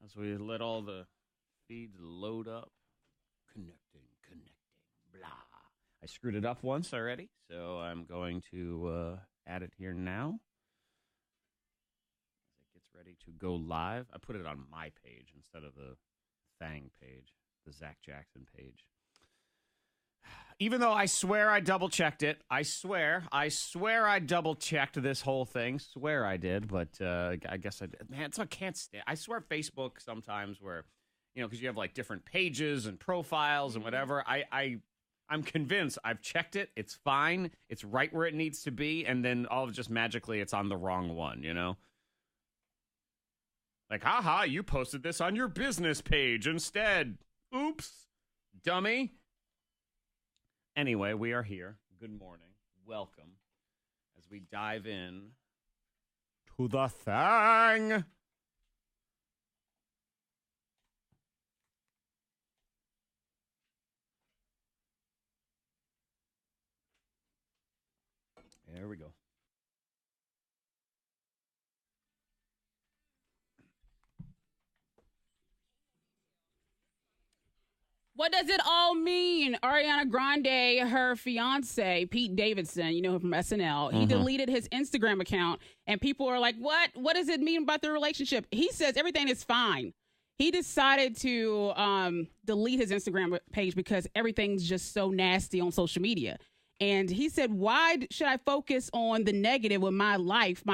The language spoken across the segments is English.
as we let all the feeds load up. Connecting, blah. I screwed it up once already, so I'm going to add it here now. As it gets ready to go live. I put it on my page instead of the Thang page, the Zack Jackson page. Even though I swear I double-checked it. I swear I double-checked this whole thing. Swear I did, but I guess I did. Man, I can't stand. I swear Facebook sometimes where, because you have like different pages and profiles and whatever. I'm convinced I've checked it. It's fine. It's right where it needs to be. And then all of just magically it's on the wrong one, Like, haha, you posted this on your business page instead. Oops, dummy. Anyway, we are here. Good morning. Welcome. As we dive in to the Thang. There we go. What does it all mean? Ariana Grande, her fiance, Pete Davidson, you know him from SNL, he deleted his Instagram account, and people are like, what? What does it mean about their relationship? He says everything is fine. He decided to delete his Instagram page because everything's just so nasty on social media. And he said, why should I focus on the negative when my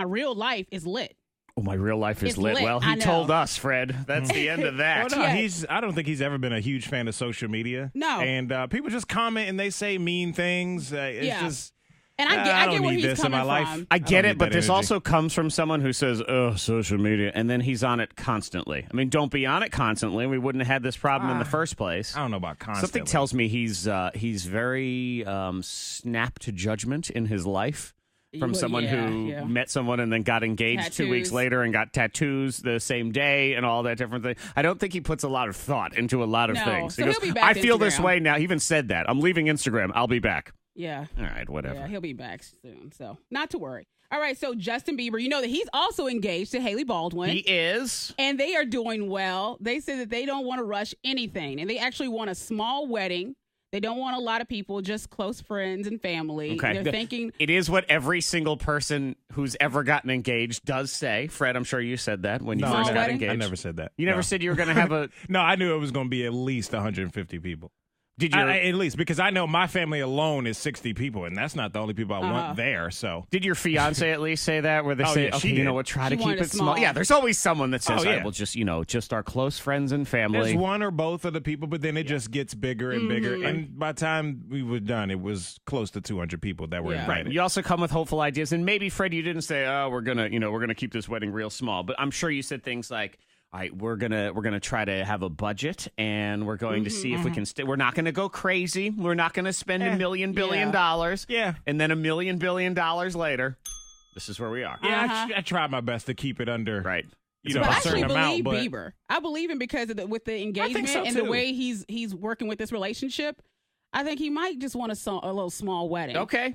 real life is lit? Oh, my real life is lit. Well, he told us, Fred. That's the end of that. Well, no, I don't think he's ever been a huge fan of social media. No. And people just comment and they say mean things. It's just... And I get where he's coming from. I get it, but this also comes from someone who says, oh, social media, and then he's on it constantly. I mean, don't be on it constantly. We wouldn't have had this problem in the first place. I don't know about constantly. Something tells me he's very snap to judgment in his life. From someone who met someone and then got engaged 2 weeks later and got tattoos the same day and all that different thing. I don't think he puts a lot of thought into a lot of things. So he goes, he'll be back I feel Instagram. this way now. He even said that. I'm leaving Instagram. I'll be back. Yeah. All right, whatever. Yeah, he'll be back soon. So not to worry. All right, so Justin Bieber, you know that he's also engaged to Hailey Baldwin. He is. And they are doing well. They said that they don't want to rush anything. And they actually want a small wedding. They don't want a lot of people, just close friends and family. Okay. They're thinking... It is what every single person who's ever gotten engaged does say. Fred, I'm sure you said that when you first got engaged. I never said that. You never said you were going to have a... No, I knew it was going to be at least 150 people. Did you? At least, because I know my family alone is 60 people, and that's not the only people I want there. So, did your fiance at least say that? Where they say, yeah, okay, you know what, try to keep it small. Yeah, there's always someone that says, I will just our close friends and family. There's one or both of the people, but then it just gets bigger and bigger. And by the time we were done, it was close to 200 people that were invited. Right. You also come with hopeful ideas, and maybe Fred, you didn't say, oh, we're gonna keep this wedding real small, but I'm sure you said things like, all right, we're gonna try to have a budget, and we're going to see if we can. We're not gonna go crazy. We're not gonna spend $1 million billion. Yeah, and then $1 million billion later, this is where we are. Yeah, I tried my best to keep it under But a I certain actually amount. believe Bieber. I believe him because of with the engagement and the way he's working with this relationship. I think he might just want a little small wedding. Okay.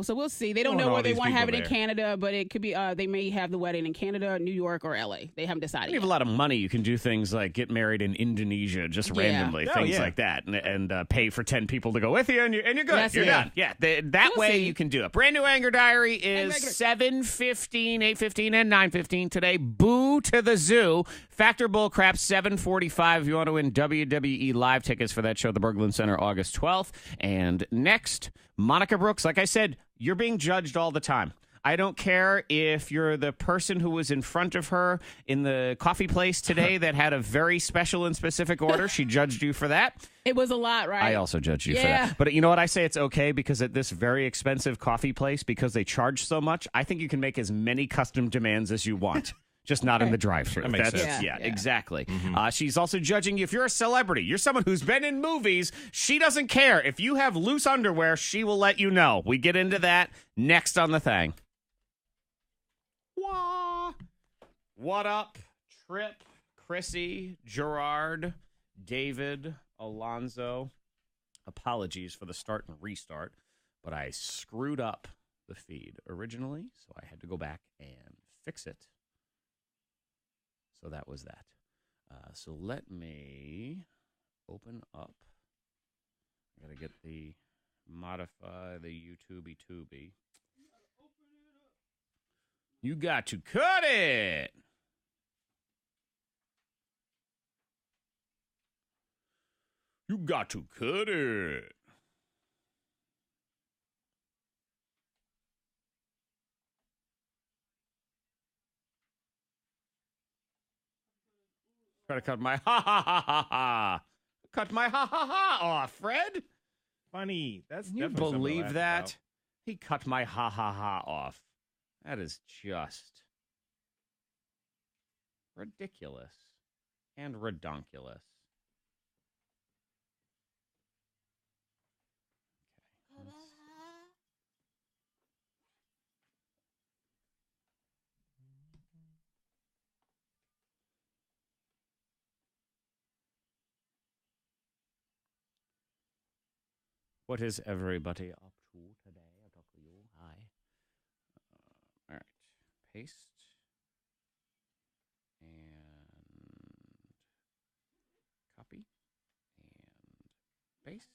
So we'll see. They don't know where they want to have it in Canada, but it could be they may have the wedding in Canada, New York, or LA. They haven't decided. You have a lot of money. You can do things like get married in Indonesia just randomly, things like that, and pay for 10 people to go with you, and you're good. You're done. Yeah, that way you can do it. Brand new Anger Diary is 7:15, 8:15, and 9:15 today. Boo to the Zoo. Factor Bullcrap 7:45. If you want to win WWE live tickets for that show at the Berglund Center August 12th. And next, Monica Brooks. Like I said, you're being judged all the time. I don't care if you're the person who was in front of her in the coffee place today that had a very special and specific order. She judged you for that. It was a lot, right? I also judged you for that. But you know what? I say it's okay because at this very expensive coffee place, because they charge so much, I think you can make as many custom demands as you want. Just not in the drive-thru. That makes sense. Yeah, exactly. She's also judging you. If you're a celebrity, you're someone who's been in movies, she doesn't care. If you have loose underwear, she will let you know. We get into that next on The Thang. Wah. What up, Trip, Chrissy, Gerard, David, Alonzo? Apologies for the start and restart, but I screwed up the feed originally, so I had to go back and fix it. So that was that. So let me open up. I got to get modify the YouTubey tubey. You got to cut it. You got to cut it. Try to cut my ha. Cut my ha off, Fred. Funny. That's Can you believe that? About. He cut my ha off. That is just ridiculous and redonkulous. Okay. What is everybody up to today? I'll talk to you. Hi. All right. Paste. And copy. And paste.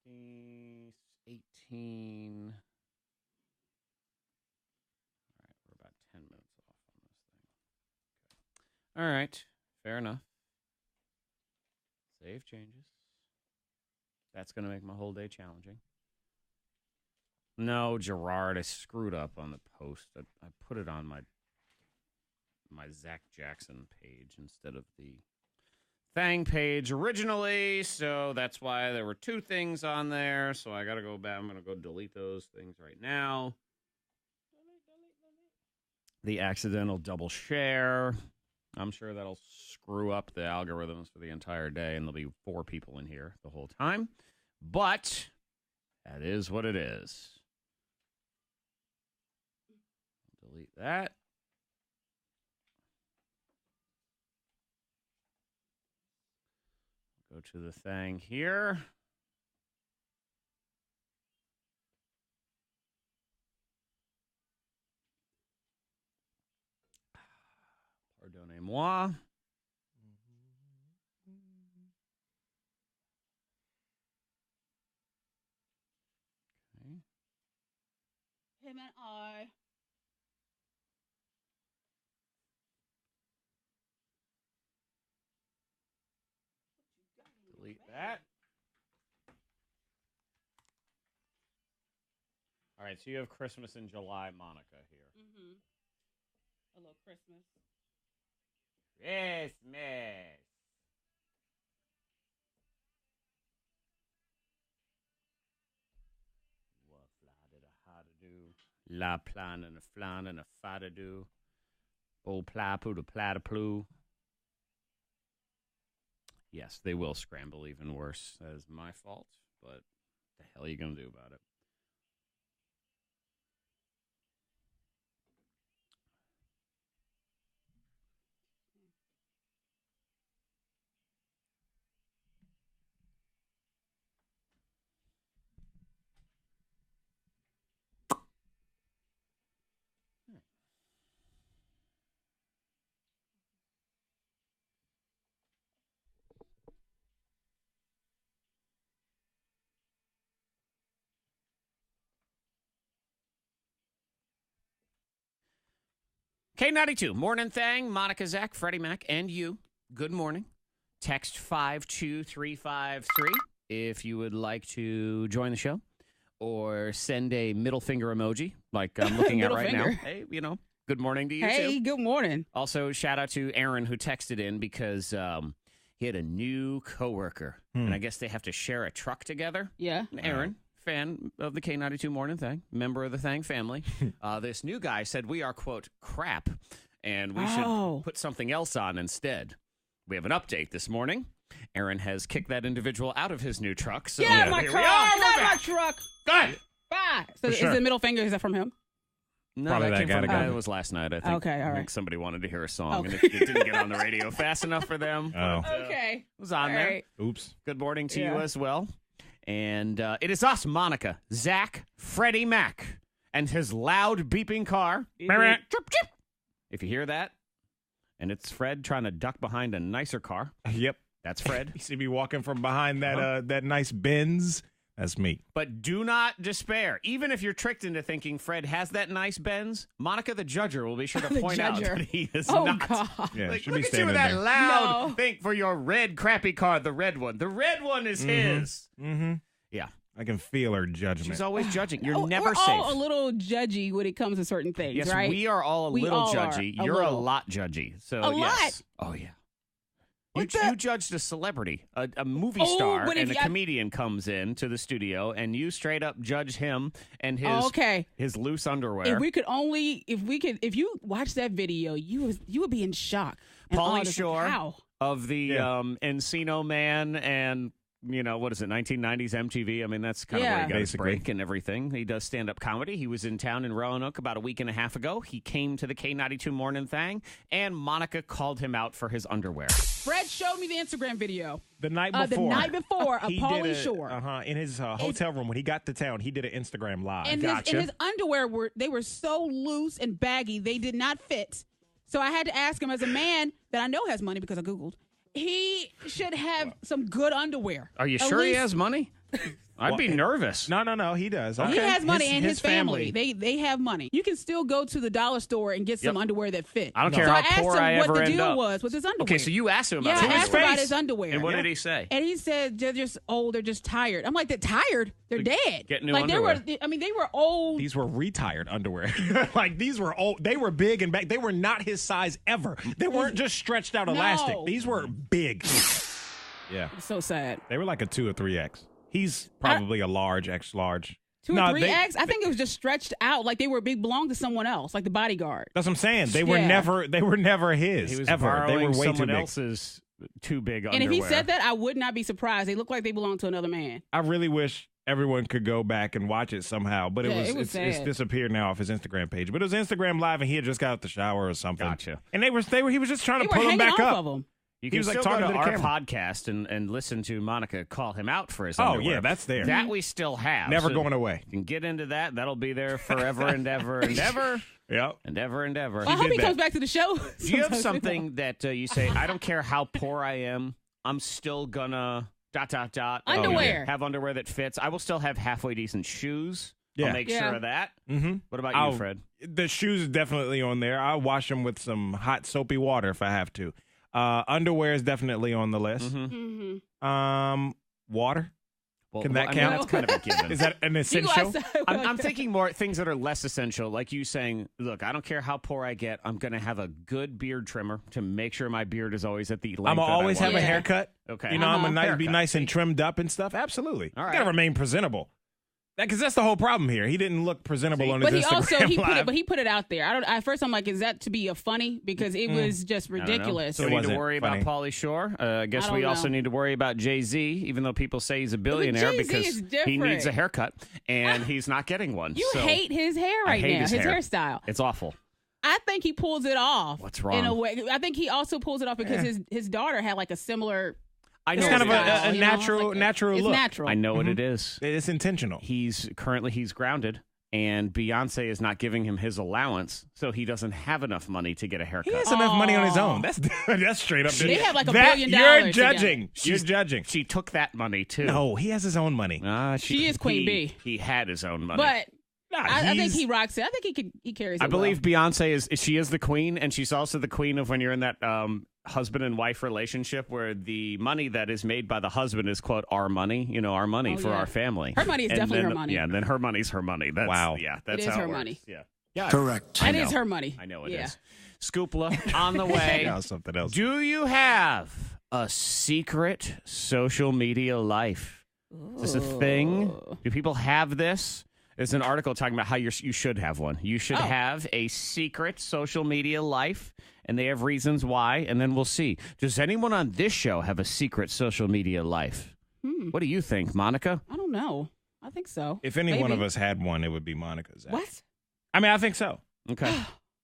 Maybe. 18. About 10 minutes off on this thing. Okay. All right. Fair enough. Save changes. That's going to make my whole day challenging. No, Gerard, I screwed up on the post. I put it on my Zack Jackson page instead of the Thang page originally, so that's why there were two things on there. So I got to go back. I'm going to go delete those things right now. The accidental double share. I'm sure that'll screw up the algorithms for the entire day, and there'll be 4 people in here the whole time. But that is what it is. Delete that. Go to the thing here. Pardonnez-moi. Okay. Him and I. Delete that. All right, so you have Christmas in July, Monica, here. Mm-hmm. A little Christmas. Christmas. What fly did a how to do? La plan and a flan and a fa to do. Old ply poo to ply to plu. Yes, they will scramble even worse. That is my fault, but what the hell are you going to do about it? K92 Mornin Thang, Monica, Zack, Freddy, Mac, and you. Good morning. Text 52353 if you would like to join the show, or send a middle finger emoji like I'm looking at right now. Hey, you know, good morning to you, too. Hey, good morning. Also, shout out to Aaron who texted in because he had a new coworker, and I guess they have to share a truck together. Yeah. And Aaron, fan of the K92 Mornin Thang, member of the Thang family. This new guy said we are, quote, crap, and we should put something else on instead. We have an update this morning. Aaron has kicked that individual out of his new truck. So yeah, my car, not my truck. Good. Bye. So is the middle finger, is that from him? No, probably that that came from guy. It was last night, I think. Okay, all right. I think somebody wanted to hear a song, and it didn't get on the radio fast enough for them. Oh. But, okay. It was on all there. Right. Oops. Good morning to you as well. And it is us, Monica, Zack, Freddy Mac, and his loud beeping car. If you hear that, and it's Fred trying to duck behind a nicer car. Yep. That's Fred. You see me walking from behind that that nice Benz? That's me. But do not despair. Even if you're tricked into thinking Fred has that nice Benz, Monica the Judger will be sure to point out that he is not. God. Yeah, like, should look be at you with that there. loud thing for your red crappy car, the red one. The red one is his. Mm-hmm. Yeah. I can feel her judgment. She's always judging. You're never we're safe. all a little judgy when it comes to certain things, yes, right? we are all a little judgy. You're a lot judgy. So a yes. lot? Oh, yeah. You judged a celebrity, a movie star, and a comedian comes in to the studio, and you straight up judge him and his loose underwear. If you watch that video, you would be in shock. Pauly Shore of the Encino Man and, what is it, 1990s MTV? I mean, that's kind of where he got his break and everything. He does stand-up comedy. He was in town in Roanoke about a week and a half ago. He came to the K92 Mornin Thang, and Monica called him out for his underwear. Fred showed me the Instagram video. The night before of Pauly Shore. In his hotel room when he got to town, he did an Instagram live. And his underwear were so loose and baggy, they did not fit. So I had to ask him, as a man that I know has money because I Googled, he should have some good underwear. Are you sure he has money? I'd be nervous. No, he does. Okay. He has money, and his family. They have money. You can still go to the dollar store and get some underwear that fit. I don't care how poor I ever end up. So I asked him what the deal was with his underwear. Okay, so you asked him about I asked him about his underwear. And what did he say? And he said they're just old. They're just tired. I'm like, they're tired? They're dead. Get new underwear. They were old. These were retired underwear. These were old. They were big and back. They were not his size ever. They weren't just stretched out elastic. These were big. Yeah. It's so sad. They were like a 2 or 3X. He's probably a large, X large. 2 or 3X? I think it was just stretched out like they belonged to someone else, like the bodyguard. That's what I'm saying. They were never his. He was ever. They were way someone too big. Else's too big underwear. And if he said that, I would not be surprised. They look like they belong to another man. I really wish everyone could go back and watch it somehow, but it's disappeared now off his Instagram page. But it was Instagram Live, and he had just got out the shower or something. Gotcha. And he was just trying to pull him back up. Of him. You can still go to our podcast and listen to Monica call him out for his underwear. Oh, yeah, that's there. That we still have. Never going away. You can get into that. That'll be there forever and ever and ever. Yep. And ever and ever. Well, I hope he comes back to the show. Do you have something that you say, I don't care how poor I am, I'm still gonna ... Underwear. Have underwear that fits. I will still have halfully decent shoes. Yeah. I'll make sure of that. Mm-hmm. What about you, Fred? The shoes are definitely on there. I'll wash them with some hot soapy water if I have to. Underwear is definitely on the list. Mm-hmm. Water. Well, Can that count? That's kind of a given. Is that an essential? I'm thinking more things that are less essential, like you saying, look, I don't care how poor I get, I'm going to have a good beard trimmer to make sure my beard is always at the length I'm going to always have a haircut. Okay. You know, I'm going to be nice and trimmed up and stuff. Absolutely. All right. You got to remain presentable. Because that's the whole problem here. He didn't look presentable on his Instagram Live. He put it out there. At first I'm like, is that to be a funny? Because it was just ridiculous. So we need to worry about Pauly Shore. I guess we also need to worry about Jay-Z, even though people say he's a billionaire because he needs a haircut and he's not getting one. You hate his hair right now. His hairstyle. It's awful. I think he pulls it off. What's wrong? In a way. I think he also pulls it off because his daughter had like a similar... It's kind of a natural look. It's natural. I know what it is. It's intentional. He's grounded, and Beyonce is not giving him his allowance, so he doesn't have enough money to get a haircut. He has enough money on his own. That's straight up. They have like $1 billion. You're judging. You're judging. She took that money too. No, he has his own money. She is Queen Bee. He had his own money, but. I think he rocks it. I think he carries it. I believe Beyonce is the queen, and she's also the queen of when you're in that husband and wife relationship where the money that is made by the husband is, quote, our money, our money for our family. Her money is definitely her money. Yeah, and then her money's her money. Wow. Yeah, that's it is how her it works. money. Yeah. Correct. It is her money. I know it is. Scoopla on the way. Now something else. Do you have a secret social media life? Is this a thing? Do people have this? There's an article talking about how you should have one. You should have a secret social media life, and they have reasons why, and then we'll see. Does anyone on this show have a secret social media life? What do you think, Monica? I don't know. I think so. If any one of us had one, it would be Monica's. What? I mean, I think so. Okay.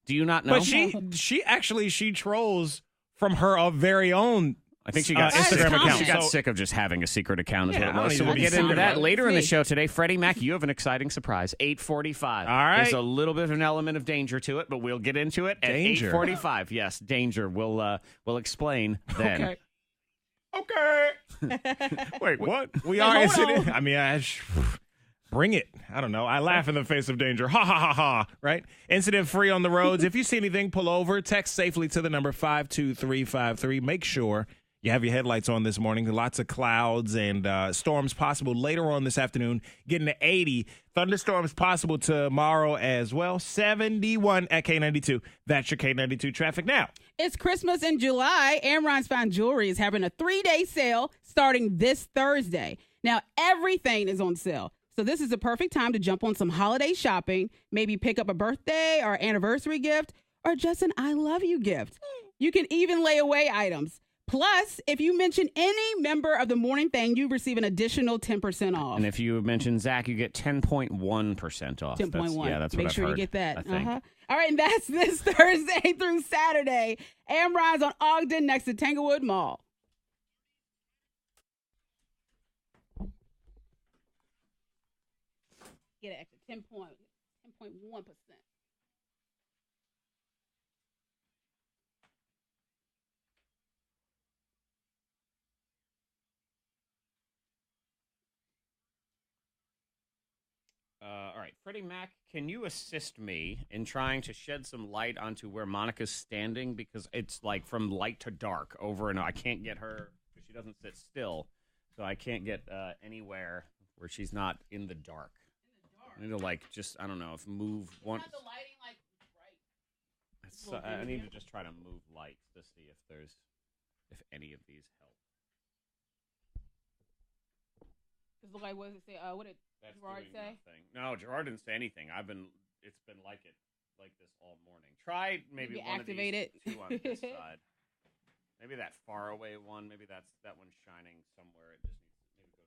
Do you not know? But she trolls from her very own I think she got Instagram account. She got sick of just having a secret account. Yeah, well. So we'll get into that later in the show today. Freddie Mac, you have an exciting surprise. 8:45. All right. There's a little bit of an element of danger to it, but we'll get into it at 8:45. Yes, danger. We'll explain then. Okay. Wait, what? We are incident. I mean, bring it. I don't know. I laugh in the face of danger. Ha, ha, ha, ha. Right? Incident free on the roads. If you see anything, pull over. Text safely to the number 52353. Make sure you have your headlights on this morning. Lots of clouds and storms possible later on this afternoon. Getting to 80. Thunderstorms possible tomorrow as well. 71 at K92. That's your K92 traffic now. It's Christmas in July. Amron's Fine Jewelry is having a 3-day sale starting this Thursday. Now, everything is on sale. So this is the perfect time to jump on some holiday shopping, maybe pick up a birthday or anniversary gift, or just an I love you gift. You can even lay away items. Plus, if you mention any member of the Morning Thang, you receive an additional 10% off. And if you mention Zack, you get 10.1% off. 10.1. Yeah, that's Make what I've sure heard, you get that. I think. All right, and that's this Thursday through Saturday. Amron's on Ogden next to Tanglewood Mall. Get an extra 10.1%. All right, Freddie Mac, can you assist me in trying to shed some light onto where Monica's standing? Because it's like from light to dark over and I can't get her, because she doesn't sit still, so I can't get anywhere where she's not in the dark. I need to, like, just, I don't know, if move one. Not the lighting, like, bright. I need to just try to move lights to see if any of these help. Because look, like, what does it say? What did Gerard say? Nothing. No, Gerard didn't say anything. It's been like this all morning. Try maybe one activate of these it. two on this side. Maybe that far away one. Maybe that one's shining somewhere. It just needs to maybe go to the.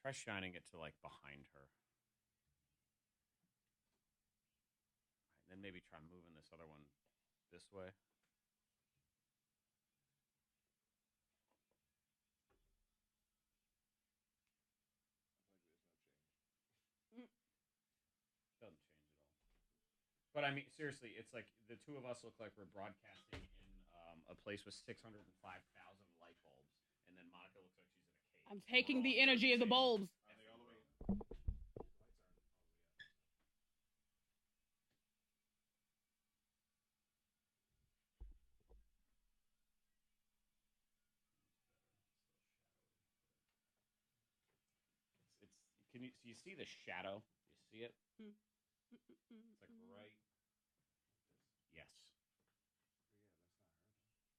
Try shining it to like behind her. And then maybe try moving this other one this way. Doesn't change at all. But I mean, seriously, it's like the two of us look like we're broadcasting in a place with 605,000 light bulbs, and then Monica looks like she's in a cave. I'm taking the energy of the bulbs. Are they all the way? Can you see the shadow? You see it? It's like right. Yes.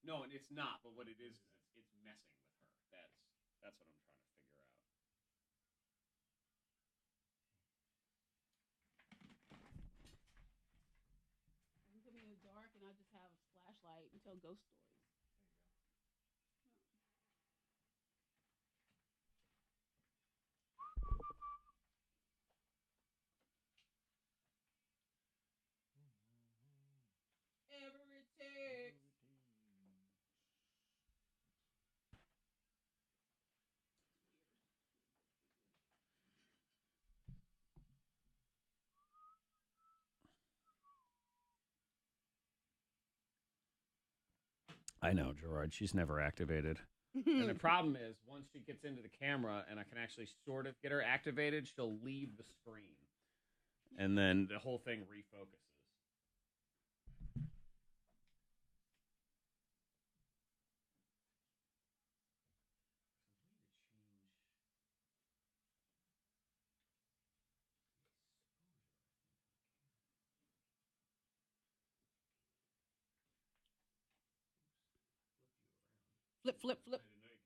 No, and it's not. But what it is it's messing with her. That's what I'm trying to figure out. You put me in the dark, and I just have a flashlight and tell ghost stories. I know, Gerard. She's never activated. And the problem is, once she gets into the camera and I can actually sort of get her activated, she'll leave the screen. And then the whole thing refocuses. Flip, flip, flip. I didn't know you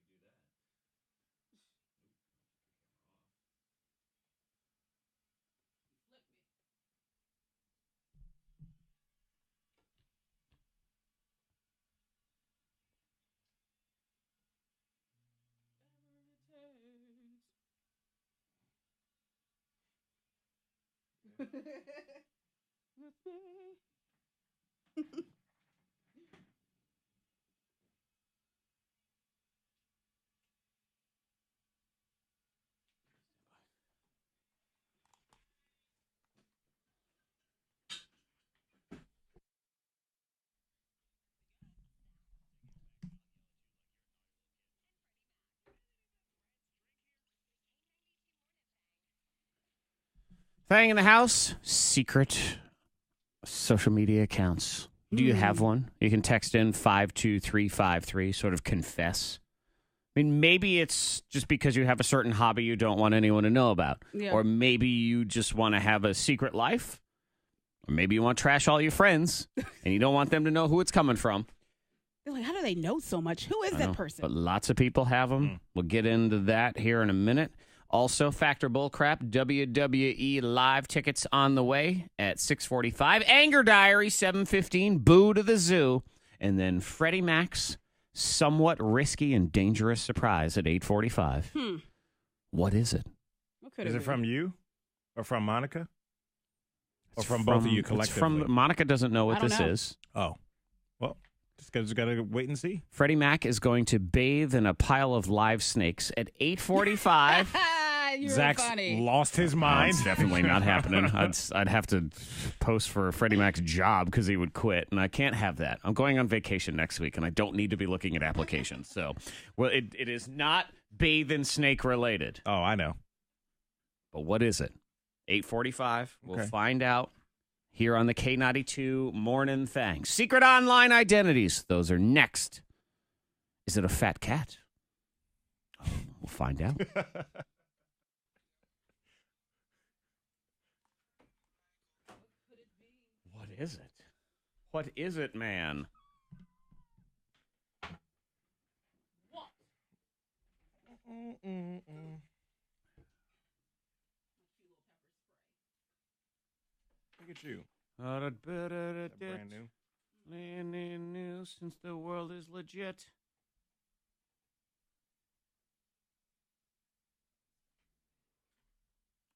could do that. Thang in the house, secret social media accounts. Do you have one? You can text in 52353, sort of confess. I mean, maybe it's just because you have a certain hobby you don't want anyone to know about. Yeah. Or maybe you just want to have a secret life. Or maybe you want to trash all your friends and you don't want them to know who it's coming from. They're like, how do they know so much? Who is that person? But lots of people have them. We'll get into that here in a minute. Also, Factor Bullcrap, WWE live tickets on the way at 6:45. Anger Diary, 7:15. Boo to the Zoo. And then Freddie Mac's somewhat risky and dangerous surprise at 8:45. What is it? Is it from you or from Monica? Or from both of you collectively? Monica doesn't know what this is. Oh. Well, just got to wait and see. Freddie Mac is going to bathe in a pile of live snakes at 8:45. Zach's lost his mind. It's definitely not happening. I'd have to post for Freddie Mac's job because he would quit, and I can't have that. I'm going on vacation next week, and I don't need to be looking at applications. So, well, it is not bathe in snake related. Oh, I know. But what is it? 8:45. We'll find out here on the K92 Mornin Thang. Secret online identities. Those are next. Is it a fat cat? We'll find out. What is it? What is it, man? What? Look at you. Brand new. Since the world is legit.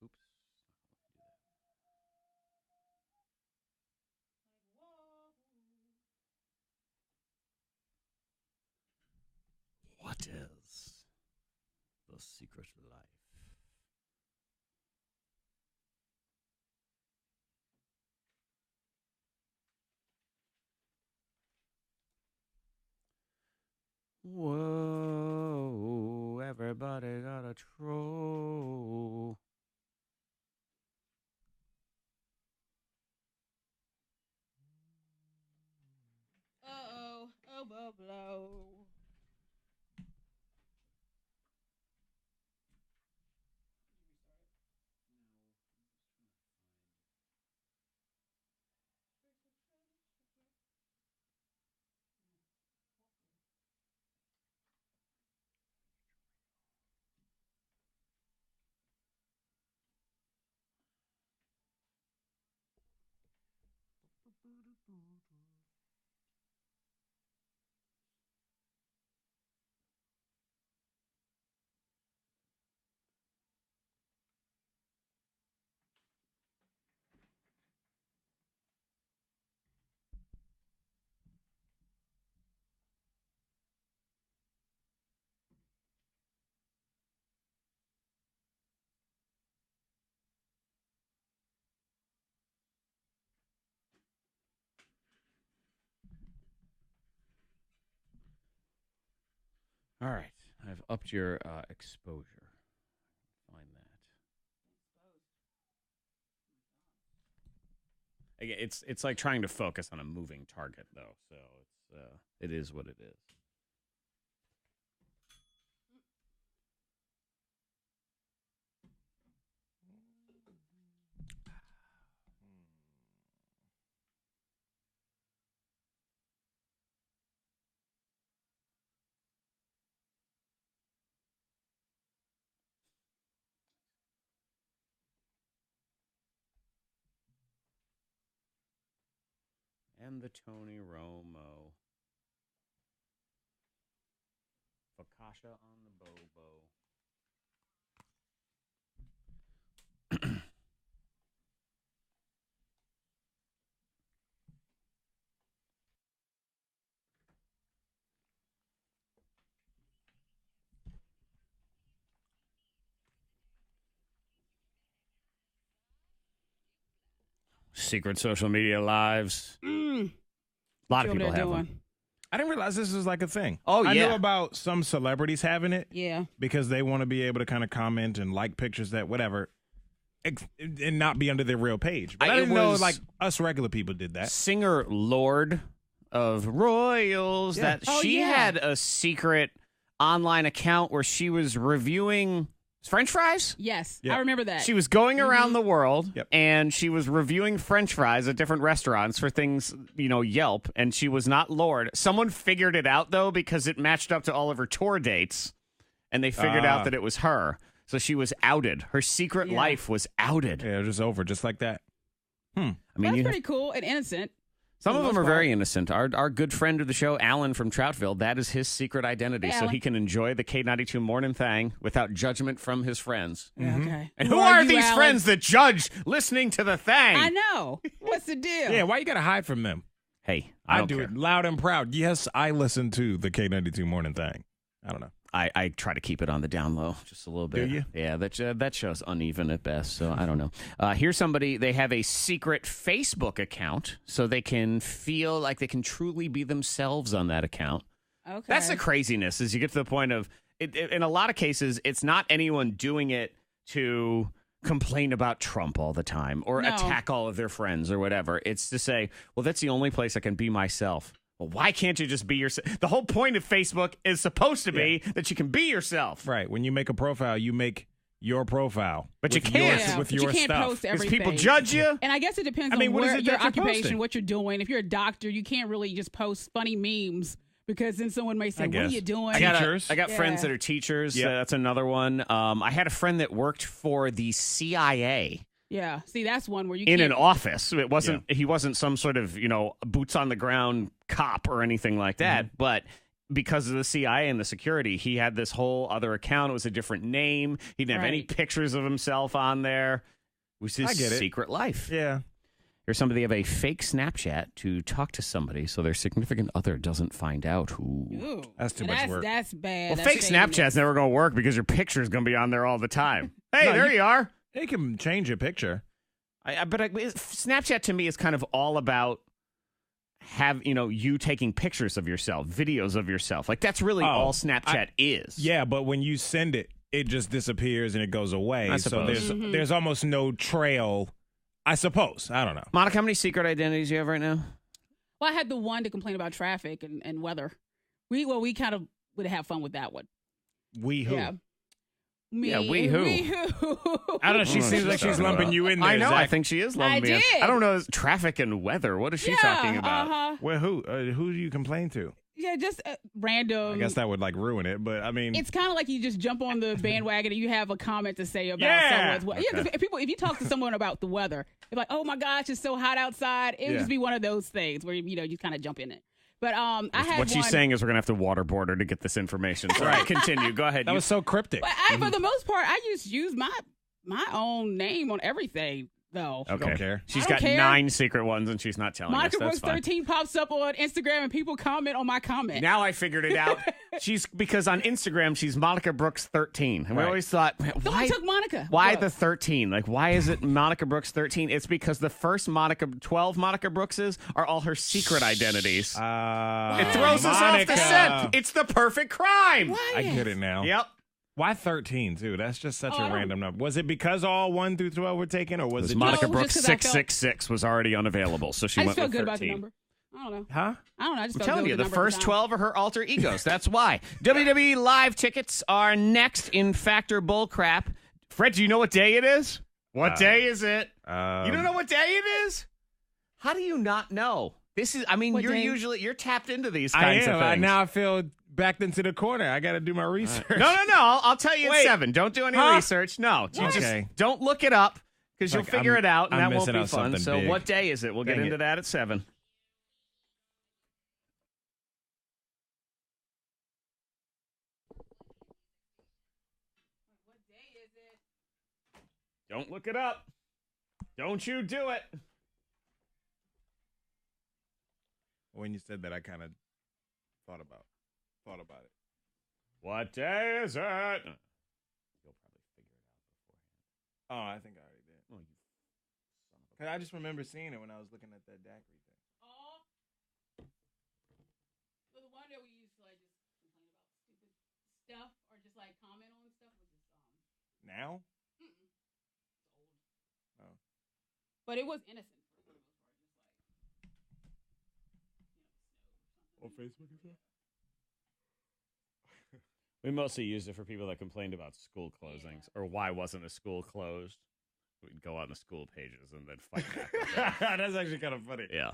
Oops. What is the secret life? Whoa, everybody got a troll. Uh-oh. Oh, blow. All right, I've upped your exposure. Find that. Again, it's like trying to focus on a moving target, though. So it is what it is. And the Tony Romo. Fakasha on the Bobo. Secret social media lives. A lot of people have them. I didn't realize this was like a thing. Oh, yeah. I know about some celebrities having it. Yeah. Because they want to be able to kind of comment and like pictures that whatever. and not be under their real page. But I didn't know like us regular people did that. Singer Lord of Royals, that she had a secret online account where she was reviewing French fries? Yes, I remember that. She was going around the world, and she was reviewing French fries at different restaurants for things, Yelp, and she was not Lord. Someone figured it out, though, because it matched up to all of her tour dates, and they figured out that it was her. So she was outed. Her secret life was outed. Yeah, it was just over, just like that. I mean, that's pretty cool and innocent. Some of them are very innocent. Our good friend of the show, Alan from Troutville, that is his secret identity, so he can enjoy the K92 Mornin Thang without judgment from his friends. Yeah, okay. And who are these friends that judge listening to the Thang? I know. What's the deal? Yeah, why you got to hide from them? Hey, I do it loud and proud. Yes, I listen to the K92 Mornin Thang. I don't know. I try to keep it on the down low just a little bit. Do you? Yeah, that show's uneven at best, so I don't know. Here's somebody, they have a secret Facebook account, so they can feel like they can truly be themselves on that account. Okay. That's the craziness, is you get to the point of, in a lot of cases, it's not anyone doing it to complain about Trump all the time or attack all of their friends or whatever. It's to say, well, that's the only place I can be myself. Well, why can't you just be yourself? The whole point of Facebook is supposed to be that you can be yourself. Right. When you make a profile, you make your profile. But you can't. With your you can't stuff. post everything. Because people judge you. And I guess it depends on your occupation, what you're doing. If you're a doctor, you can't really just post funny memes because then someone may say, what are you doing? I got friends that are teachers. That's another one. I had a friend that worked for the CIA. Yeah, see, that's one where you in an office. It wasn't. He wasn't some sort of boots on the ground cop or anything like that. But because of the CIA and the security, he had this whole other account. It was a different name. He didn't have any pictures of himself on there. It was his secret life. Yeah. Here's somebody have a fake Snapchat to talk to somebody so their significant other doesn't find out. Ooh, that's too much work. That's bad. Well, fake Snapchat's never going to work because your picture's going to be on there all the time. Hey, there you are. They can change your picture. But Snapchat to me is kind of all about you taking pictures of yourself, videos of yourself. Like that's really all Snapchat is. Yeah, but when you send it, it just disappears and it goes away. So there's almost no trail, I suppose. I don't know. Monica, how many secret identities do you have right now? Well, I had the one to complain about traffic and weather. We kind of would have fun with that one. We who? Yeah. We who? I don't know. She seems like she's lumping you in there. I know. Zach. I think she is lumping me in. I don't know. Traffic and weather. What is she talking about? Well, who do you complain to? Yeah, just random. I guess that would ruin it, but I mean, it's kind of like you just jump on the bandwagon and you have a comment to say about someone's weather. Yeah, if you talk to someone about the weather, they're like, "Oh my gosh, it's so hot outside." It would just be one of those things where you kind of jump in it. But I had what she's saying is we're gonna have to waterboard her to get this information. So continue. Go ahead. That was so cryptic. But for the most part, I just use my own name on everything. Though. Okay. Don't care. She's got 9 secret ones and she's not telling Monica us. That's Brooks 13 pops up on Instagram and people comment on my comment. Now I figured it out. Because on Instagram she's Monica Brooks 13. And we always thought, why took Monica? Why the 13? Like why is it Monica Brooks 13? It's because the first 12 Monica Brookses are all her secret identities. It throws us off the scent. It's the perfect crime. Why? I get it now. Yep. Why 13, too? That's just such a random number. Was it because all 1 through 12 were taken, or was it Monica Brooks 666 was already unavailable, so she went with 13. Good about the number. I don't know. Huh? I don't know. I'm telling you, the first 12 are her alter egos. That's why. WWE Live tickets are next in Factor Bullcrap. Fred, do you know what day it is? What day is it? You don't know what day it is? How do you not know? This is. I mean, you're tapped into these kinds of things. Now I feel backed into the corner. I got to do my research. No. I'll tell you at 7. Don't do any research. No, you just don't look it up because you'll figure it out, and that won't be fun. So, what day is it? We'll get into that at 7. What day is it? Don't look it up. Don't you do it. When you said that, I kind of thought about it. What day is it? You'll probably figure it out beforehand. Oh, I think I already did. Oh, you son of a... Cause I just remember seeing it when I was looking at that daiquiri thing. Oh. So the one that we used to just complain about stupid stuff or just comment on stuff was just Now? It's old. But it was innocent. On Facebook and stuff? We mostly used it for people that complained about school closings or why wasn't a school closed. We'd go on the school pages and then fight back. That's actually kind of funny. Yeah.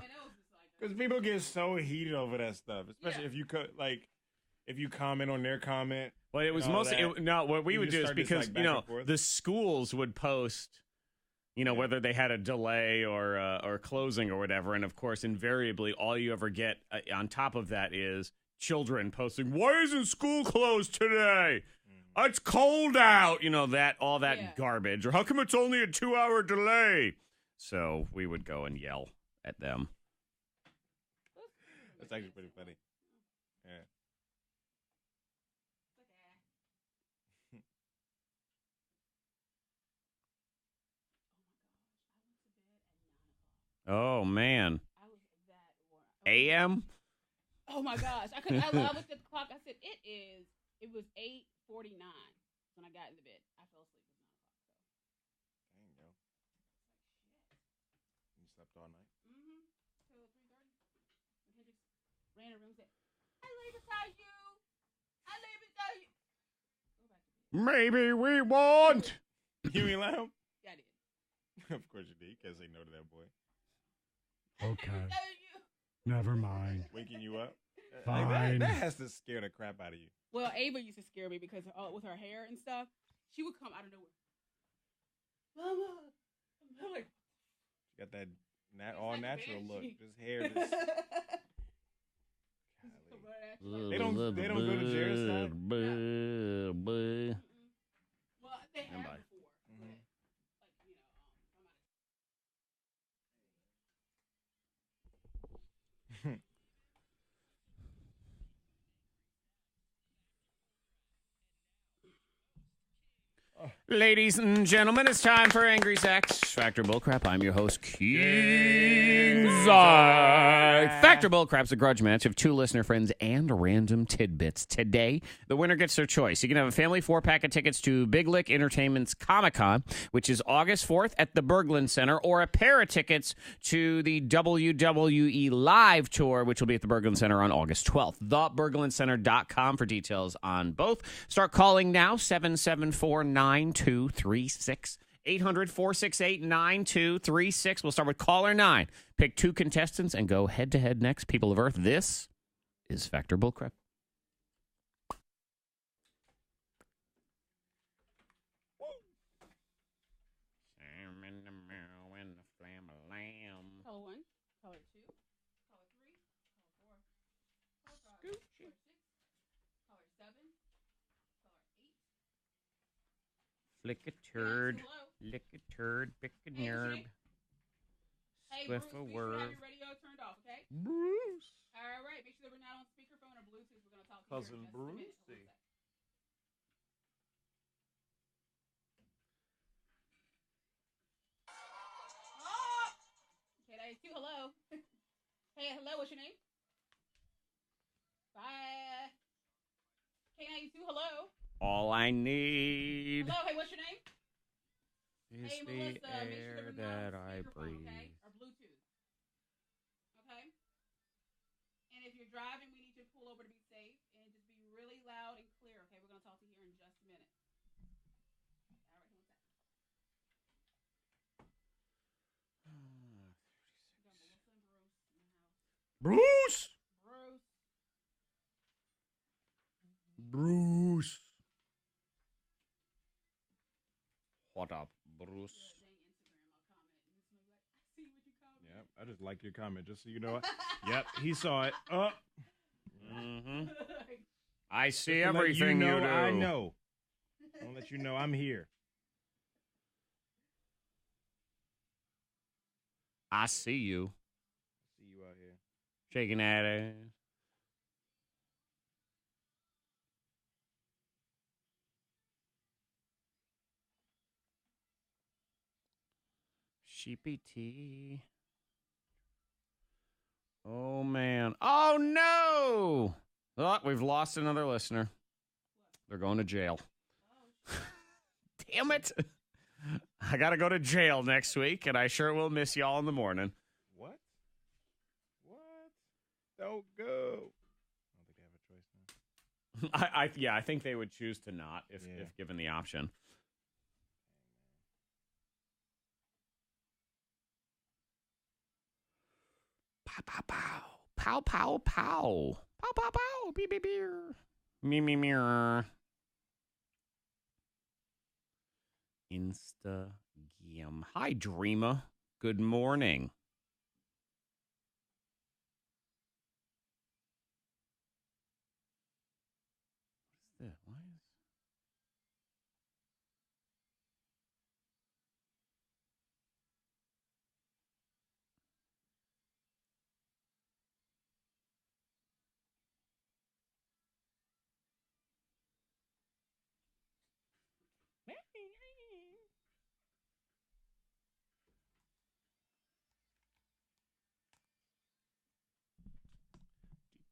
Because people get so heated over that stuff, especially if you could, like, if you comment on their comment. Well, it was mostly what we would do is because the schools would post, whether they had a delay or closing or whatever, and of course, invariably, all you ever get on top of that is children posting, "Why isn't school closed today? It's cold out." All that garbage, or how come it's only a 2-hour delay? So we would go and yell at them. That's actually pretty funny. Yeah. Oh man. AM? Oh my gosh. I looked at the clock. I said it was 8:49 when I got in the bed. I fell asleep at 9 o'clock. Dang, yo. You slept all night? Mm-hmm. Till 3:30. And just ran a room and said, I lay beside you. I lay beside you. Go back to bed. Maybe we won't. You ain't let him? Yeah, I did. Of course you did. You can't say no to that boy. Okay. Never mind. Waking you up? Fine. That has to scare the crap out of you. Well, Ava used to scare me because with her hair and stuff, she would come out of nowhere. Mama. I'm like, she got that all natural look. Just hair. Just... They don't go to Jared's side? No. Well, they have before. Ladies and gentlemen, it's time for Angry Zack's Factor Bullcrap. I'm your host, King Zack. Factor Bullcrap's a grudge match of two listener friends and random tidbits. Today, the winner gets their choice. You can have a family 4-pack of tickets to Big Lick Entertainment's Comic-Con, which is August 4th at the Berglund Center, or a pair of tickets to the WWE Live Tour, which will be at the Berglund Center on August 12th. TheBerglundCenter.com for details on both. Start calling now, 774-9236. 800-468-9236. We'll start with caller 9. Pick 2 contestants and go head-to-head next. People of Earth, this is Factor Bullcrap. Sam in the mirror and the flam of lamb. Color 1, color 2, color 3, color 4, color 5, color 6, color 7, color 8. Flick a turd. Lick a turd, pick a nerve. Hey, Swift Bruce, a make word. sure you have your radio turned off, okay? Bruce. All right, make sure that we're not on speakerphone or Bluetooth. We're going to talk to Cousin you in just Bruce. a minute. K92, hello. Hey, hello, what's your name? Bye. K92, hello. All I need Hello, hey, what's your name? is Hey, the Melissa, make sure air that we're not that on I speakerphone, breathe. okay? Or Bluetooth. Okay? And if you're driving, we need you to pull over to be safe and just be really loud and clear, okay? We're going to talk to you here in just a minute. All right, one second. We got Melissa and Bruce in the house. Bruce. Bruce. What up, Bruce? Yep, I just like your comment, just so you know. Yep, he saw it. Mm-hmm. I see Just to let everything you do. I know. I'll let you know I'm here. I see you. See you out here. Shaking that ass. Sheepy tea. Oh, man. Oh, no. Oh, we've lost another listener. They're going to jail. Damn it. I got to go to jail next week, and I sure will miss y'all in the morning. What? Don't go. I don't think they have a choice now. I think they would choose to not if given the option. Pow, pow, pow. Pow, pow, pow. Pow, pow, pow. Beep, beep, beep. Me, me, mirror. Instagram. Hi, Dreama. Good morning. What's that? Why